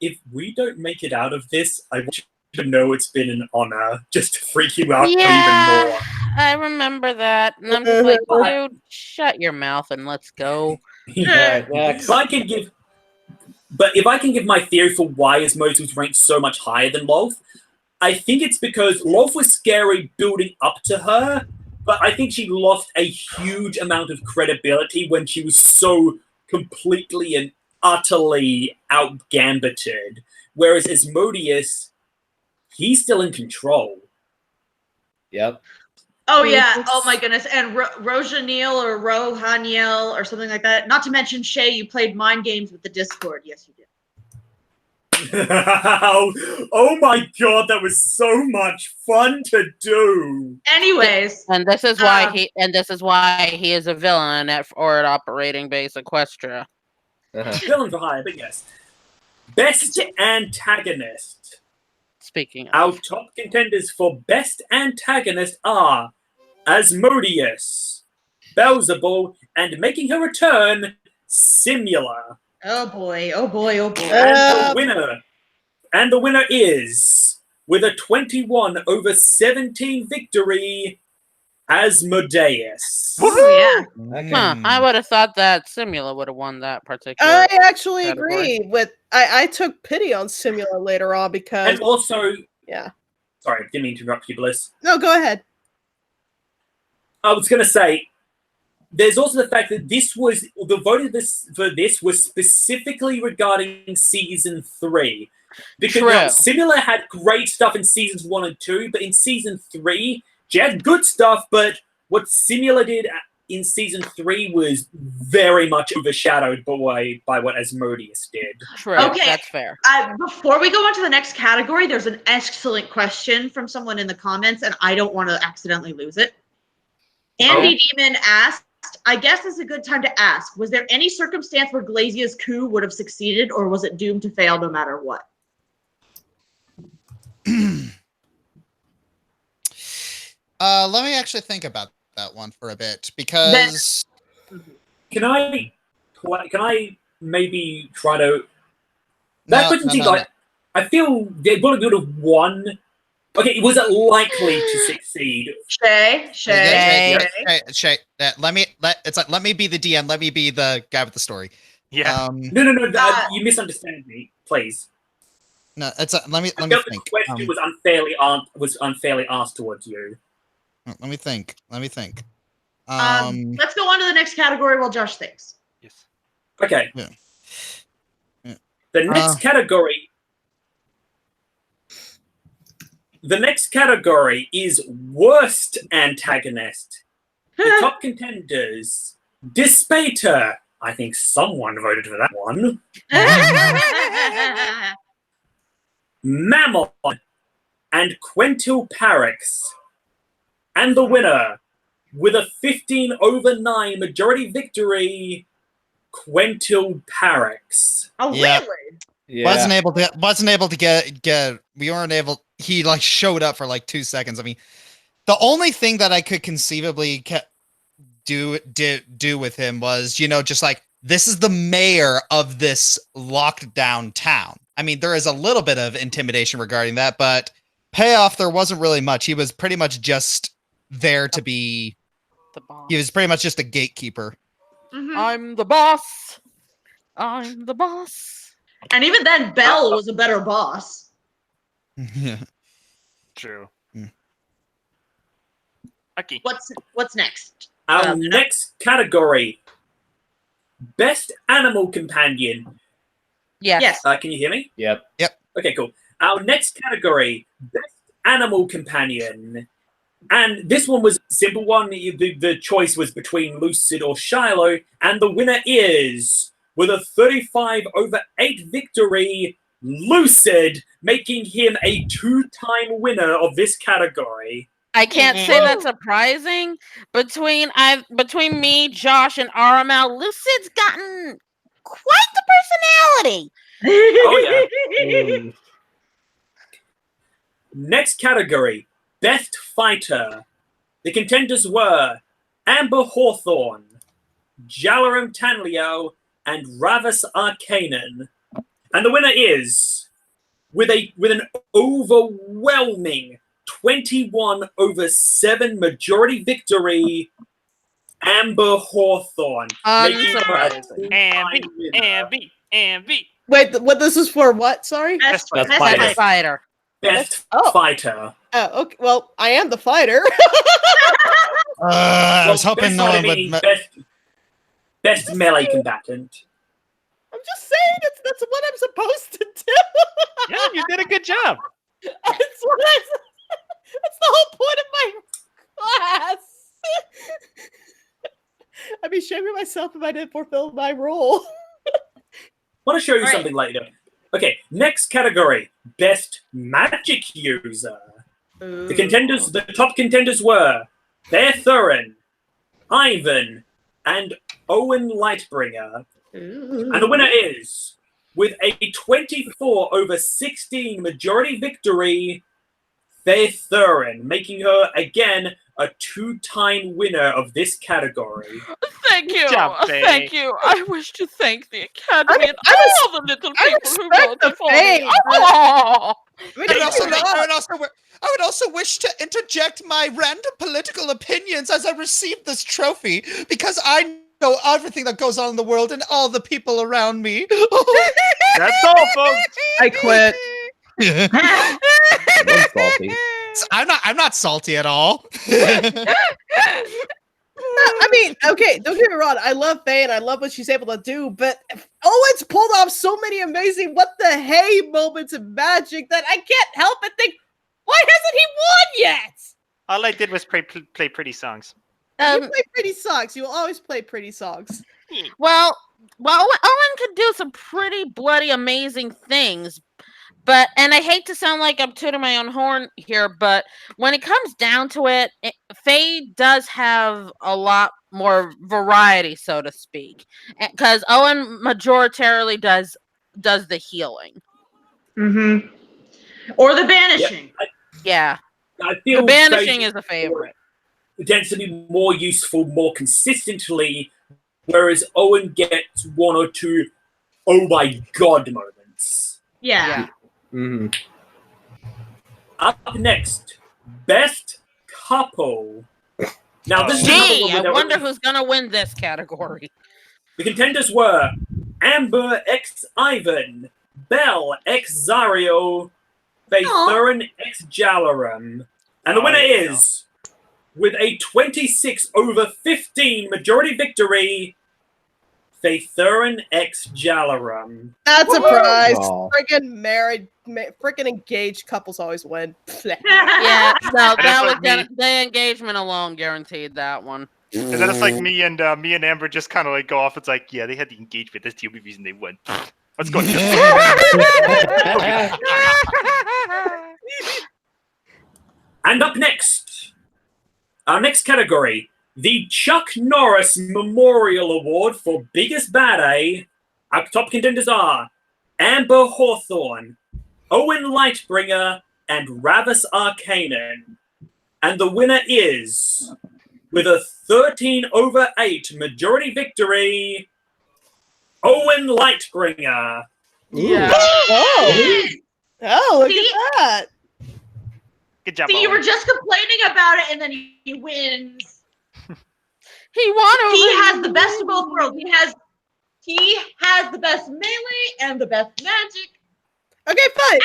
if we don't make it out of this, I want you to know it's been an honor just to freak you out even more. I remember that. And I'm just like, dude, shut your mouth and let's go. Alright, next. If I can give my theory for why Asmodeus was ranked so much higher than Lolth, I think it's because Lolth was scary building up to her, but I think she lost a huge amount of credibility when she was so completely and utterly out-gambited, whereas Asmodeus, he's still in control. Yep. Oh yeah! Oh my goodness! And Rojaniel or Rohaniel or something like that. Not to mention Shay, you played mind games with the Discord. Yes, you did. Oh my god, that was so much fun to do. Anyways, And this is why he is a villain at Forward Operating Base Equestria. Villain for hire, but yes. Best antagonist. Speaking of, Our top contenders for best antagonist are Asmodeus, Beelzebul, and making her return, Simula. oh boy! Oh boy! Oh boy! And the winner is, with a 21/17 victory, Asmodeus. Oh huh, I would have thought that Simula would have won that particular. I actually category. agree with. I took pity on Simula later on because And also, yeah. sorry, didn't mean to interrupt you, Bliss. No, go ahead. I was going to say, there's also the fact that this was the vote of this for this was specifically regarding season 3, because True. Simula had great stuff in seasons 1 and 2, but in season 3 she had good stuff. But what Simula did in season 3 was very much overshadowed by what Asmodeus did. True, Okay. that's fair. Before we go on to the next category, there's an excellent question from someone in the comments, and I don't want to accidentally lose it. Andy Demon asked, I guess it's a good time to ask, was there any circumstance where Glazia's coup would have succeeded, or was it doomed to fail no matter what? Let me actually think about that one for a bit, because Can I maybe try to? That question seems like I feel they would have won. Okay, was it likely to succeed? Shay. Let me be the DM. Let me be the guy with the story. Yeah. No. You misunderstand me, please. No, let me I think. felt the question was unfairly asked towards you. Let me think. Let's go on to the next category while Josh thinks. Yes. Okay. Yeah. The next category. The next category is worst antagonist. The top contenders: Dispater. I think someone voted for that one. Mammon and Quentil Parix. And the winner, with a 15/9 majority victory, Quentil Parix. Oh, Yeah. really? Yeah. wasn't able to get. We weren't able. He like showed up for like 2 seconds. I mean, the only thing that I could conceivably do with him was, just like, this is the mayor of this locked down town. I mean, there is a little bit of intimidation regarding that, but payoff, there wasn't really much. He was pretty much just there to be. The boss. He was pretty much just a gatekeeper. Mhm. I'm the boss. I'm the boss. And even then, Belle was a better boss. Yeah. True. Mm. Okay. What's next? Our next category: Best Animal Companion. Yes. Can you hear me? Yep. Okay, cool. Our next category: Best Animal Companion. And this one was a simple one. The choice was between Lucid or Shiloh, and the winner is, with a 35/8 victory, Lucid, making him a 2-time winner of this category. I can't say that's surprising. Between me, Josh, and RML, Lucid's gotten quite the personality. Oh, yeah. Next category: Best Fighter. The contenders were Amber Hawthorne, Jalaram Tanliao, and Ravis Arcanon. And the winner is, with an overwhelming 21/7 majority victory, Amber Hawthorne. making her a Unsurprising. two-time winner. Ambi. Wait, what? This is for what? Sorry. Best Best best fighter. fighter. Fighter. Best Oh. Fighter. Oh, okay. Well, I am the fighter. I was Well, hoping best no fighter one would. meaning best. Best melee combatant. I'm just saying that's what I'm supposed to do. Yeah, you did a good job. That's what that's the whole point of my class. I'd be shaming myself if I didn't fulfill my role. I want to show you All right. something later. Okay, next category. Best magic user. The top contenders were Bear Thurin, Ivan, and Owen Lightbringer. And the winner is, with a 24/16 majority victory, Faye Thurin, making her again a 2-time winner of this category. Thank you. job, Faye. Thank you. I wish to thank the Academy and I all the little I people who respect voted the for Faye, me. but- Oh. I mean, I would it's also wish to interject my random political opinions as I receive this trophy because I know everything that goes on in the world and all the people around me. That's all, folks. I quit. I'm salty. I'm not salty at all. I mean, okay, don't get me wrong. I love Faye and I love what she's able to do, but Owen's pulled off so many amazing what the hey moments of magic that I can't help but think, why hasn't he won yet? All I did was play pretty songs. You play pretty songs. You will always play pretty songs. Well, Owen could do some pretty bloody amazing things, and I hate to sound like I'm tooting my own horn here, but when it comes down to it, Faye does have a lot more variety, so to speak, because Owen majoritarily does the healing. Mm-hmm. Or the banishing. Yeah, I feel the banishing Faye is a favorite. tends to be more useful more consistently, whereas Owen gets 1 or 2 oh my god moments. Yeah. Mm-hmm. Up next, best couple. Now this is another Gee, one I where there wonder were- who's gonna win this category. The contenders were Amber x Ivan, Belle x Zario, Faye Thurin x Jalaram, and the winner is, with a 26/15 majority victory, Faye Thurin x Jalaram. That's a prize. Aw. Freaking engaged couples always win. Yeah, no, that That's was like me. the engagement alone guaranteed that one. And then it's like me and Amber just kind of like go off. It's like, yeah, they had the engagement. That's the only reason they won. Let's go. And up next, our next category, the Chuck Norris Memorial Award for Biggest Bad A. Our top contenders are Amber Hawthorne, Owen Lightbringer, and Ravis Arcanon. And the winner is, with a 13/8 majority victory, Owen Lightbringer. Yeah. Oh, look See? at that. Good job. See, you Owen. were just complaining about it, and then he wins. He won over He has you. the best of both worlds. He has the best melee and the best magic. Okay, fine.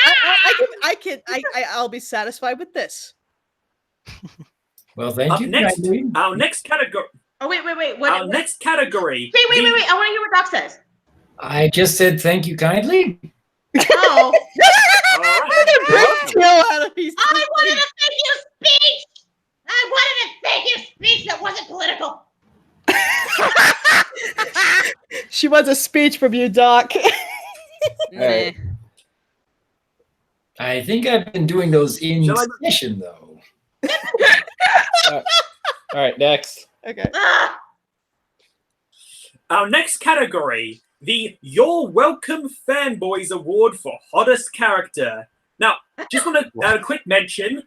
I'll be satisfied with this. Well, thank Up you. next, Kylie. our next category. Oh, wait. Our What? next category. Wait. the- I want to hear what Doc says. I just said thank you kindly. Oh. All right. Chill out of these. I wanted a thank you speech. I wanted a thank you speech that wasn't political. She wants a speech from you, Doc. Nah. I think I've been doing those in Shall I- session though. All right, next. Okay. Ah, Our next category, the You're Welcome Fanboys Award for Hottest Character. Now, just want a quick mention.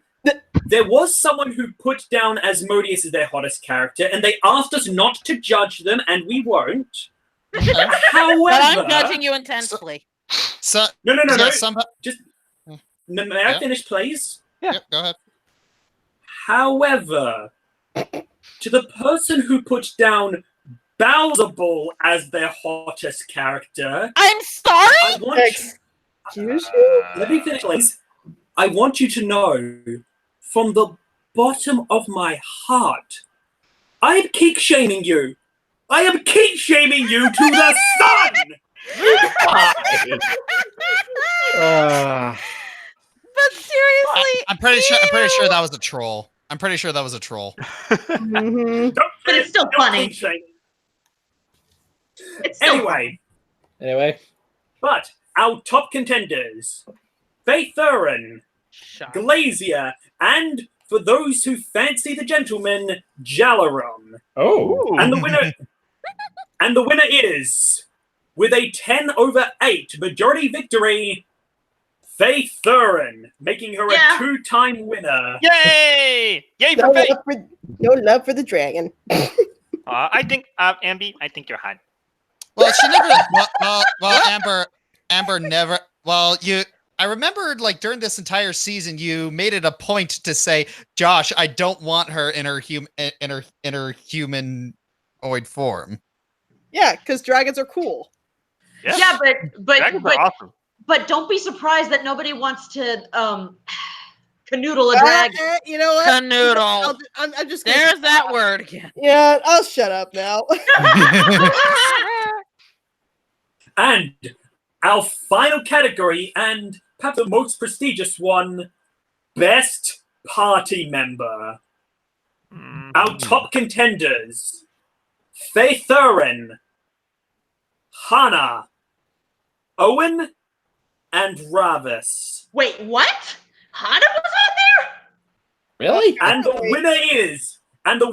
There was someone who put down Asmodeus as their hottest character, and they asked us not to judge them, and we won't. But However, I'm judging you intensely. So, no. somehow, May I finish, please? Yep, go ahead. However, to the person who put down Bowser Ball as their hottest character, I'm sorry. I want Excuse you? Let me finish, please. I want you to know, from the bottom of my heart, I'm kink shaming you. I am kink shaming you to the sun! But seriously, I'm pretty sure that was a troll. I'm pretty sure that was a troll. Mhm. But it's still Don't funny. kink shame. It's still Anyway. But our top contenders, Faith Thurin, Shut. Glazier, and for those who fancy the gentleman, Jalarum. Oh. And the winner is, with a 10/8 majority victory, Faith Thurin, making her Yeah. a 2-time winner. Yay! Yay No for Faith! love for the dragon. I think, Ambi, I think you're hot. Well, she never. Well, Amber never. Well, I remember, like, during this entire season, you made it a point to say, "Josh, I don't want her in her humanoid form." Yeah, because dragons are cool. Yeah, Dragons are awesome. but don't be surprised that nobody wants to canoodle a dragon. You know what? Canoodle. I'm just gonna There's that word again. Yeah, I'll shut up now. And our final category, and perhaps the most prestigious one, Best Party Member. Our top contenders, Faith Thurin, Hannah, Owen, and Ravis. Wait, what? Hana was on there? Really? And the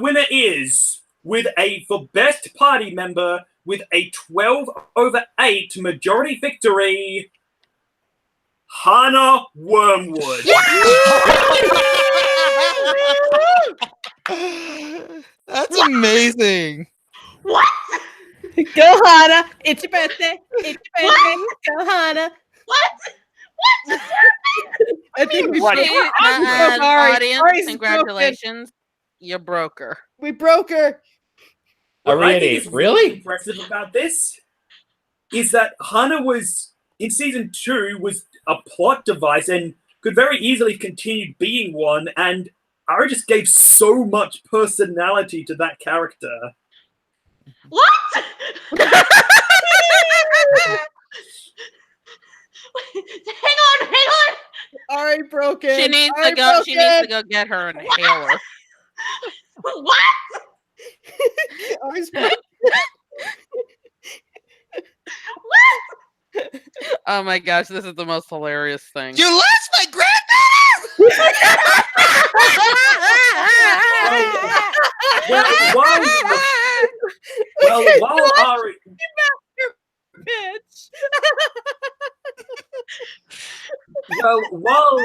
winner is, for Best Party Member, with a 12/8 majority victory, Hannah Wormwood. That's amazing. What? Go Hana! It's your birthday! It's your birthday! Go Hana! What? What? I think we What? broke her. And Ari- audience, Ari's congratulations. You broke her. We broke her. What I think Already? is Really? impressive about this is that Hannah was, in season 2, was a plot device and could very easily continue being one, and Ari just gave so much personality to that character. What? Hang on. Ari broke it. She needs Ari to go. broke She needs to it. go get her an inhaler. What? Ari's broke. Oh my gosh, this is the most hilarious thing. You lost my granddaughter. While Ari, Bitch. while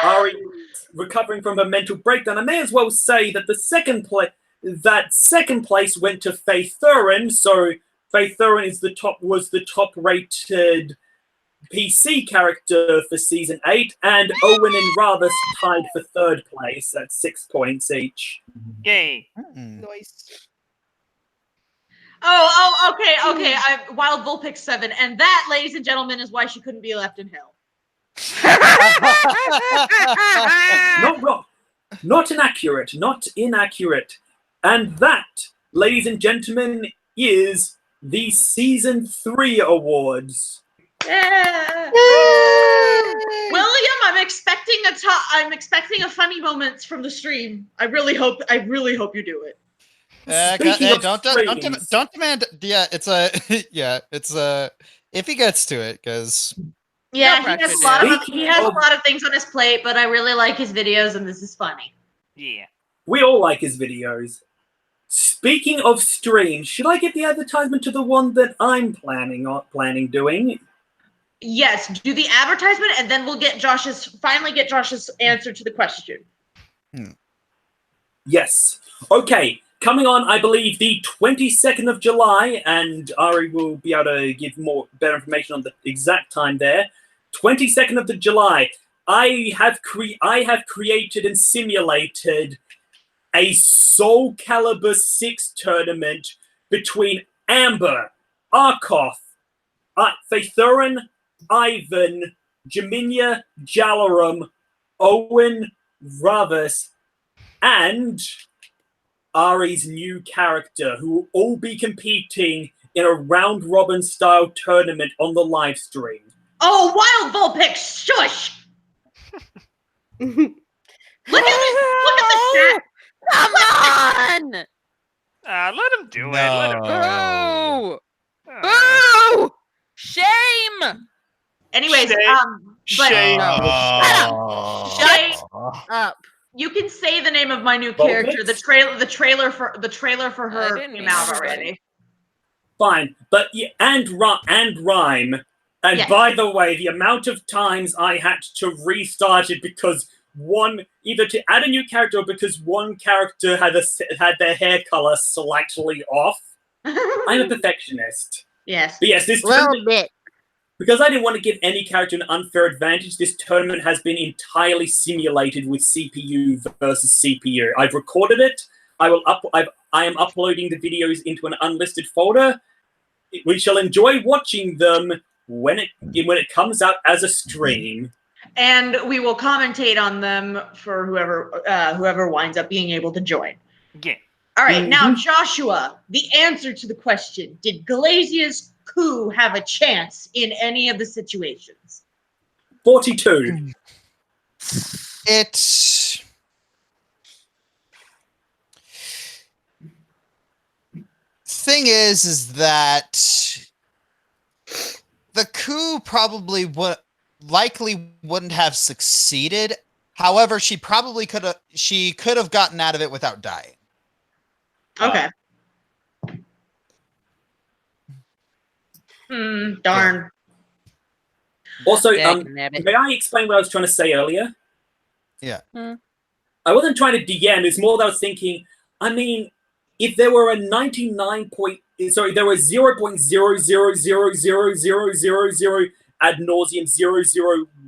Ari is recovering from her mental breakdown, I may as well say that second place went to Faith Thurin. So Faith Thurin was the top rated PC character for season 8, and Owen and Ravis tied for 3rd place at 6 points each. Yay. Nice. Okay. Wild Bull picked 7, and that, ladies and gentlemen, is why she couldn't be left in hell. Not wrong. Not inaccurate. And that, ladies and gentlemen, is the season 3 awards. Yeah. William, I'm expecting a funny moment from the stream. I really hope you do it. Speaking of don't demand. Yeah, it's if he gets to it, because Yeah, No he has pressure, he has a lot of things on his plate, but I really like his videos, and this is funny. Yeah. We all like his videos. Speaking of streams, should I get the advertisement to the one that I'm planning doing? Yes, do the advertisement, and then we'll finally get Josh's answer to the question. Yes. Okay. Coming on, I believe, the 22nd of July, and Ari will be able to give better information on the exact time there. 22nd of July, I have created and simulated a Soul Calibur 6 tournament between Amber, Arkoff, Faith Thurin, Ivan, Jimena, Jalarum, Owen, Ravis, and Ari's new character, who will all be competing in a round-robin style tournament on the live stream. Oh, Wild Vulpix, shush! Look at the chat. Come on! Let him do it. Let him. Boo! Uh, Boo! Shame! Anyways, Shame. but Shame. Shay, Up. you can say the name of my new Vulpix? character. The trailer for her didn't came out even- already. Fine, but and rhyme. And Yes. by the way, the amount of times I had to restart it because either to add a new character or because one character had their hair color slightly off. I'm a perfectionist. Yes. But yes, this Little tournament, bit. because I didn't want to give any character an unfair advantage, this tournament has been entirely simulated with CPU versus CPU. I've recorded it. I am uploading the videos into an unlisted folder. We shall enjoy watching them when it comes out as a stream. And we will commentate on them for whoever winds up being able to join. Yeah. All right, now Joshua, the answer to the question: did Glazia's coup have a chance in any of the situations? 42. Thing is that the coup probably wouldn't have succeeded. However, she could have gotten out of it without dying. Okay. Darn. Also, Dagnabbit. may I explain what I was trying to say earlier? Yeah. I wasn't trying to DM. It's more that I was thinking, I mean, if there were a 0.000000000 ad nauseum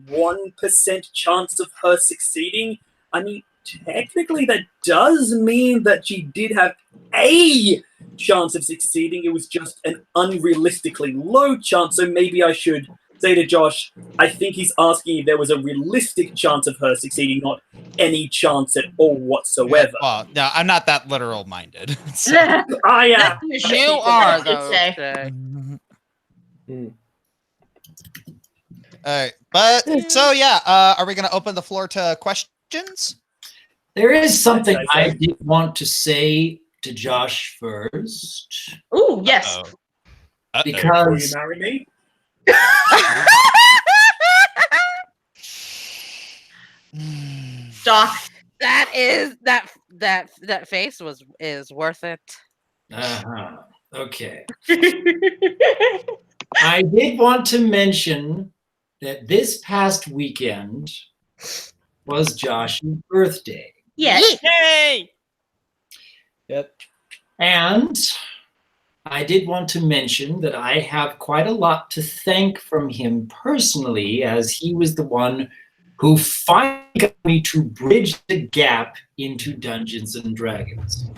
001% chance of her succeeding, I mean, technically that does mean that she did have a chance of succeeding. It was just an unrealistically low chance. So maybe I should say to Josh, I think he's asking if there was a realistic chance of her succeeding, not any chance at all whatsoever. Well, no, I'm not that literal minded. I am. You are, though. Shay. All right, but so yeah, are we going to open the floor to questions? There is something I did want to say to Josh first. Ooh, yes. Will you Because marry me? Doc. That face is worth it. Okay. I did want to mention that this past weekend was Josh's birthday. Yes. Yay! Yep. And I did want to mention that I have quite a lot to thank from him personally, as he was the one who finally got me to bridge the gap into Dungeons and Dragons,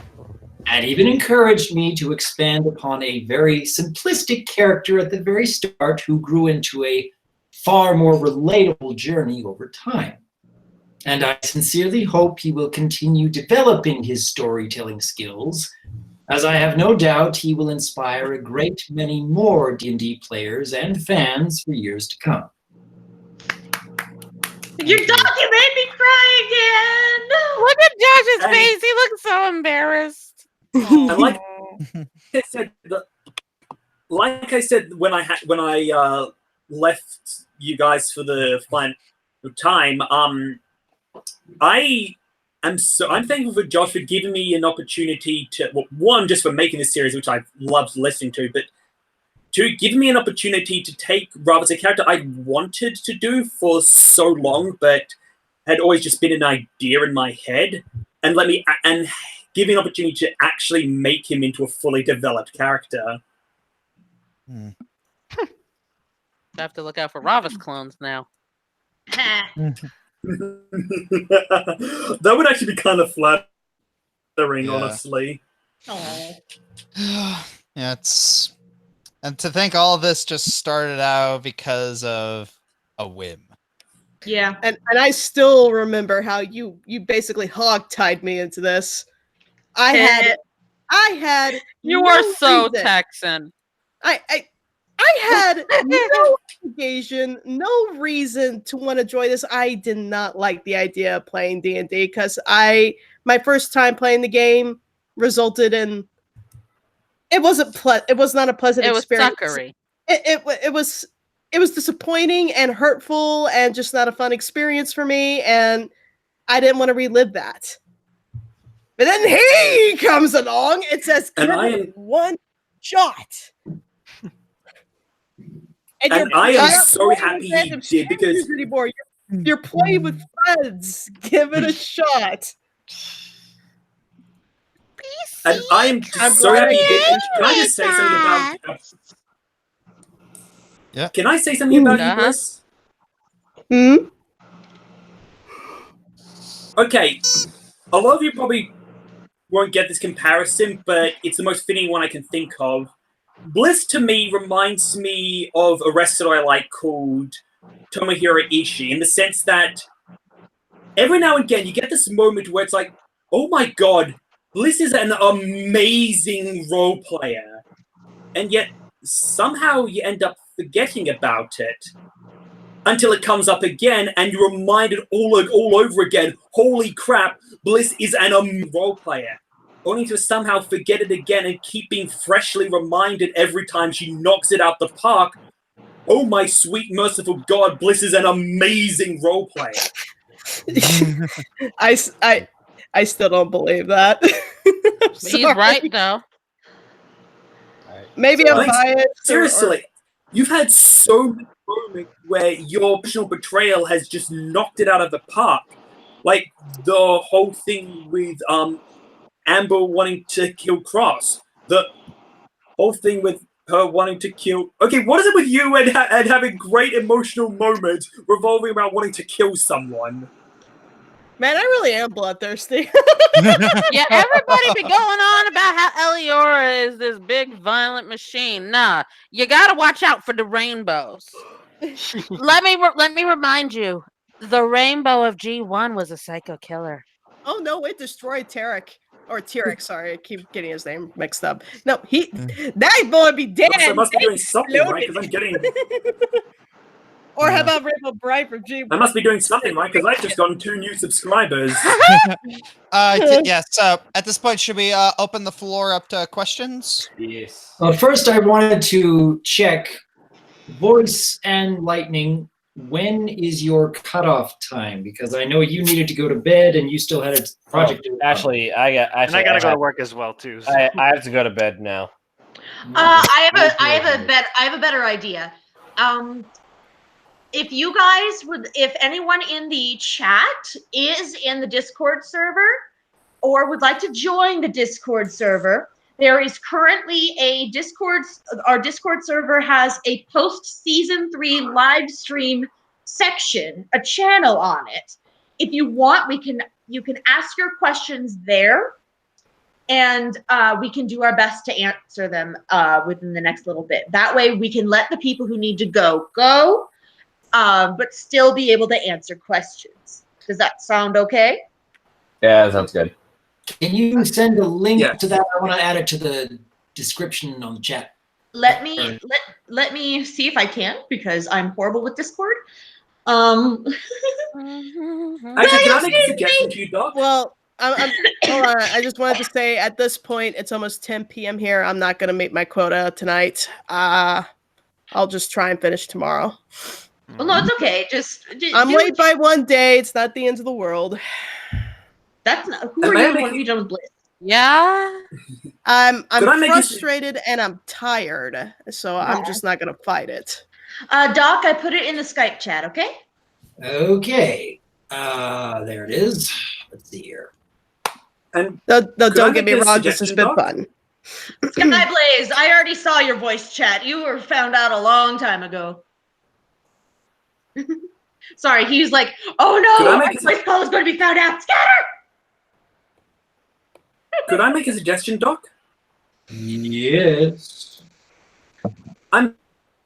and even encouraged me to expand upon a very simplistic character at the very start who grew into a far more relatable journey over time. And I sincerely hope he will continue developing his storytelling skills, as I have no doubt he will inspire a great many more D&D players and fans for years to come. Your dog, you made me cry again. Look at Josh's face. He looks so embarrassed. And like I said when I left you guys for the final time, I'm thankful for Josh for giving me an opportunity to, well, one, just for making this series, which I've loved listening to, but two, giving me an opportunity to take Rava's a character I wanted to do for so long, but had always just been an idea in my head, and give me an opportunity to actually make him into a fully developed character. I have to look out for Rava's clones now. That would actually be kind of flattering, honestly. Yeah, and to think all of this just started out because of a whim. Yeah. And I still remember how you basically hog-tied me into this. I had You no are so reason. Texan. I had no occasion, no reason to want to join this. I did not like the idea of playing D&D because my first time playing the game resulted in it was not a pleasant It was experience. suckery. It was disappointing and hurtful and just not a fun experience for me, and I didn't want to relive that. But then he comes along and says, And "Give I it am- one shot." And you're I am not so playing happy with he random did, because strangers anymore. You're playing with friends. Give it a shot. and I am I'm just so glad happy he I did. did. And can I just say something about? Yeah. Can I say something about you, Uh-huh. Bliss? Hmm? Okay, a lot of you probably won't get this comparison, but it's the most fitting one I can think of. Bliss to me reminds me of a wrestler I like called Tomohiro Ishii, in the sense that every now and again you get this moment where it's like, oh my god, Bliss is an amazing role player, and yet somehow you end up forgetting about it until it comes up again, and you're reminded all over again, holy crap, Bliss is an role player. Only to somehow forget it again and keep being freshly reminded every time she knocks it out the park. Oh my sweet merciful God, Bliss is an amazing role player. I still don't believe that. I'm He's sorry. right though. Maybe I'm Like, biased. seriously, you've had so many moments where your personal betrayal has just knocked it out of the park. Like the whole thing with Amber wanting to kill Cross. The whole thing with her wanting to kill... Okay, what is it with you and having great emotional moments revolving around wanting to kill someone? Man, I really am bloodthirsty. Yeah, everybody be going on about how Eliora is this big violent machine. Nah, you gotta watch out for the rainbows. let me remind you, the rainbow of G1 was a psycho killer. Oh no, it destroyed Tarek. Or Tyrek, sorry, I keep getting his name mixed up. No, that boy be dead. So I must be doing something right, because I'm getting... Or how about Rainbow Bright from G1? I must be doing something right, because I've just gotten 2 new subscribers. Yeah, so at this point, should we open the floor up to questions? Yes. Well, first I wanted to check, Voice and Lightning, when is your cutoff time? Because I know you needed to go to bed and you still had a project to Actually, I gotta go to work as well too. So. I have to go to bed now. I have a better idea. If you guys if anyone in the chat is in the Discord server or would like to join the Discord server, there is currently our Discord server has a post-season 3 live stream section, a channel on it. If you want, you can ask your questions there, and we can do our best to answer them within the next little bit. That way we can let the people who need to go, but still be able to answer questions. Does that sound okay? Yeah, that sounds good. Can you send a link Yes. to that? I want to add it to the description on the chat. Let me see if I can, because I'm horrible with Discord. Actually, can I make a suggestion to you, Doc? Well, hold on. I just wanted to say at this point, it's almost 10 p.m. here. I'm not going to make my quota tonight. I'll just try and finish tomorrow. Well, no, it's okay. I'm late by 1 day. It's not the end of the world. That's not. Who are you? What have you done with Bliss? Yeah. I'm Could I make a frustrated and I'm tired, so I'm just not going to fight it. Doc, I put it in the Skype chat. Okay. Okay. There it is. Let's see here. And No, Could I don't get me make a wrong. This has suggestion, been Doc? fun. Sky Blaze, I already saw your voice chat. You were found out a long time ago. Sorry, he was like, "Oh Could I no, my make a- voice call is going to be found out." Scatter! Could I make a suggestion, Doc? Yes. I'm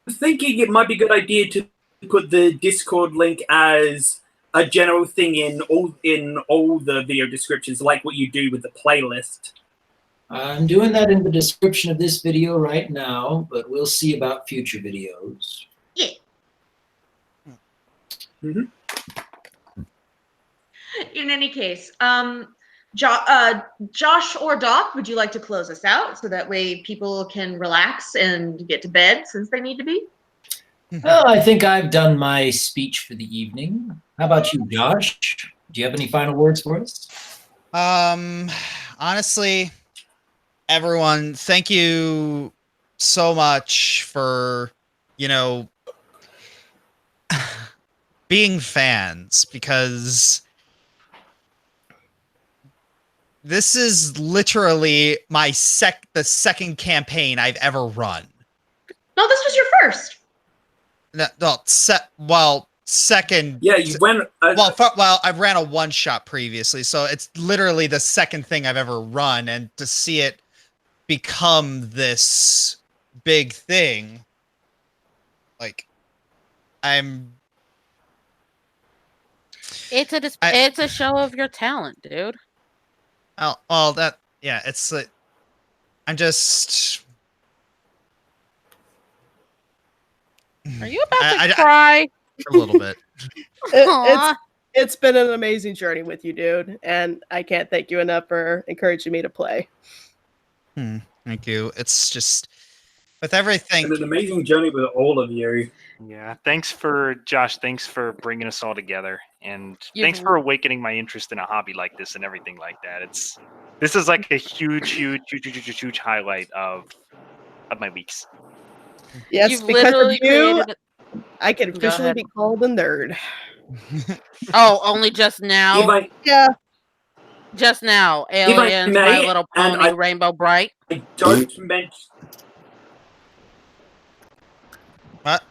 thinking it might be a good idea to put the Discord link as a general thing in all the video descriptions, like what you do with the playlist. I'm doing that in the description of this video right now, but we'll see about future videos. Yeah. Mm-hmm. In any case, Josh or Doc, would you like to close us out so that way people can relax and get to bed since they need to be? Well, I think I've done my speech for the evening. How about you, Josh? Do you have any final words for us? Honestly, everyone, thank you so much for, being fans, because this is literally the second campaign I've ever run. No, this was your first. Second. Yeah, you went. I ran a one-shot previously, so it's literally the second thing I've ever run, and to see it become this big thing, like, it's a show of your talent, dude. Oh, well, it's like, I'm just. Are you about to cry? A little bit. It's been an amazing journey with you, dude, and I can't thank you enough for encouraging me to play. Thank you. It's just with everything. It's an amazing journey with all of you. Yeah, thanks for Josh. Thanks for bringing us all together, and thanks for awakening my interest in a hobby like this and everything like that. This is like a huge highlight of my weeks. Yes, You've because of literally you, created. I can officially be called a nerd. Oh, only just now. Yeah. Just now, Aliens, My Little Pony, Rainbow Bright. I don't mention. What?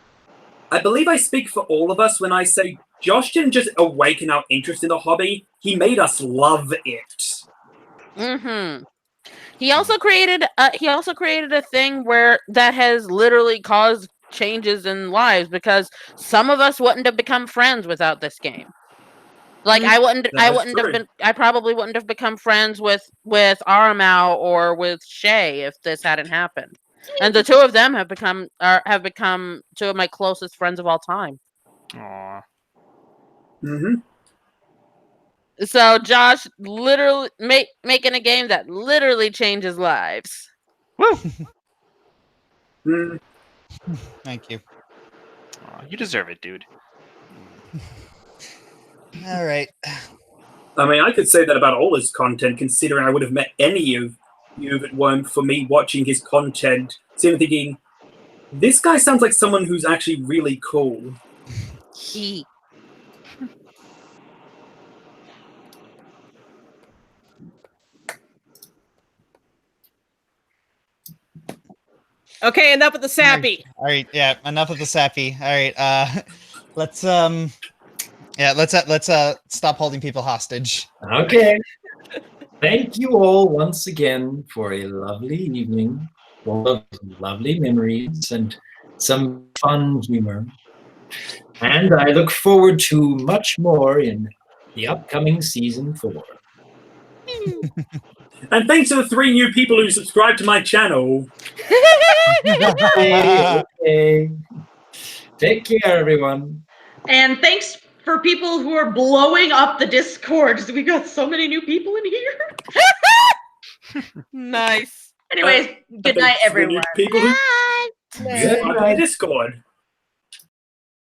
I believe I speak for all of us when I say Josh didn't just awaken our interest in the hobby; he made us love it. Mm-hmm. He also created a thing that has literally caused changes in lives, because some of us wouldn't have become friends without this game. Like I probably wouldn't have become friends with Aramal or with Shay if this hadn't happened. And the two of them have become two of my closest friends of all time. Aww. Mm-hmm. So Josh literally making a game that literally changes lives. Woo! Thank you. You deserve it, dude. All right. I mean, I could say that about all his content, considering I would have met any of you if it weren't for me watching his content. So I'm thinking, this guy sounds like someone who's actually really cool. Okay, enough with the sappy. All right, yeah, enough of the sappy. All right, let's stop holding people hostage. Okay. Thank you all once again for a lovely evening, full of lovely memories and some fun humor. And I look forward to much more in the upcoming season 4. And thanks to the 3 new people who subscribed to my channel. Okay. Take care, everyone. And thanks for people who are blowing up the Discord, because we got so many new people in here. Nice. Anyways, good night, everyone. People who Bye. subscribe to the Discord.